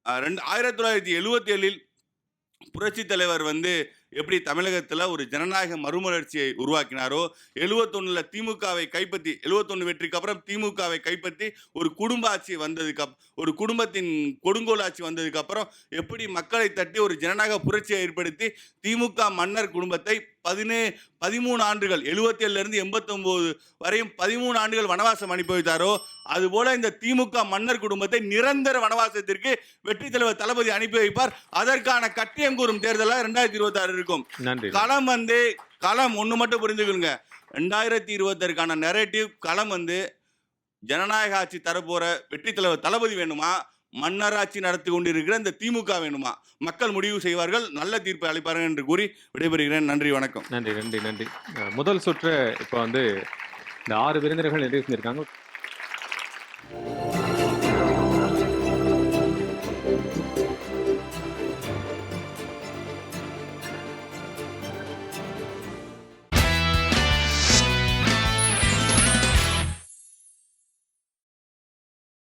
1977 புரட்சி தலைவர் வந்து எப்படி தமிழகத்தில் ஒரு ஜனநாயக மறுமலர்ச்சியை உருவாக்கினாரோ, 71 திமுகவை கைப்பற்றி 71 வெற்றிக்கு அப்புறம் திமுகவை கைப்பற்றி ஒரு குடும்ப ஆட்சி வந்ததுக்கு ஒரு குடும்பத்தின் கொடுங்கோல் ஆட்சி வந்ததுக்கு அப்புறம் எப்படி மக்களை தட்டி ஒரு ஜனநாயக புரட்சியை ஏற்படுத்தி திமுக மன்னர் குடும்பத்தை 13 ஆண்டுகள் 77 89 வரையும் 13 ஆண்டுகள் வனவாசம் அனுப்பி வைத்தாரோ, அதுபோல இந்த திமுக மன்னர் குடும்பத்தை நிரந்தர வனவாசத்திற்கு வெற்றி தலைவர் தளபதி அனுப்பி வைப்பார். அதற்கான கட்டியம் கூறும் தேர்தலாக 2026 இருக்கும். களம் வந்து களம் ஒன்று மட்டும் புரிந்துக்கொள்ளுங்க. 2026க்கான நெரேட்டிவ் களம் வந்து ஜனநாயக ஆட்சி தரப்போற வெற்றி தலைவர் தளபதி வேணுமா, மன்னராட்சி நடத்தி கொண்டிருக்கிற இந்த திமுக வேணுமா? மக்கள் முடிவு செய்வார்கள், நல்ல தீர்ப்பை அளிப்பார்கள் என்று கூறி விடைபெறுகிறேன். நன்றி, வணக்கம். நன்றி. முதல் சுற்று இப்போ வந்து இந்த 6 விருந்தினர்கள் நிறைவு செஞ்சிருக்காங்க.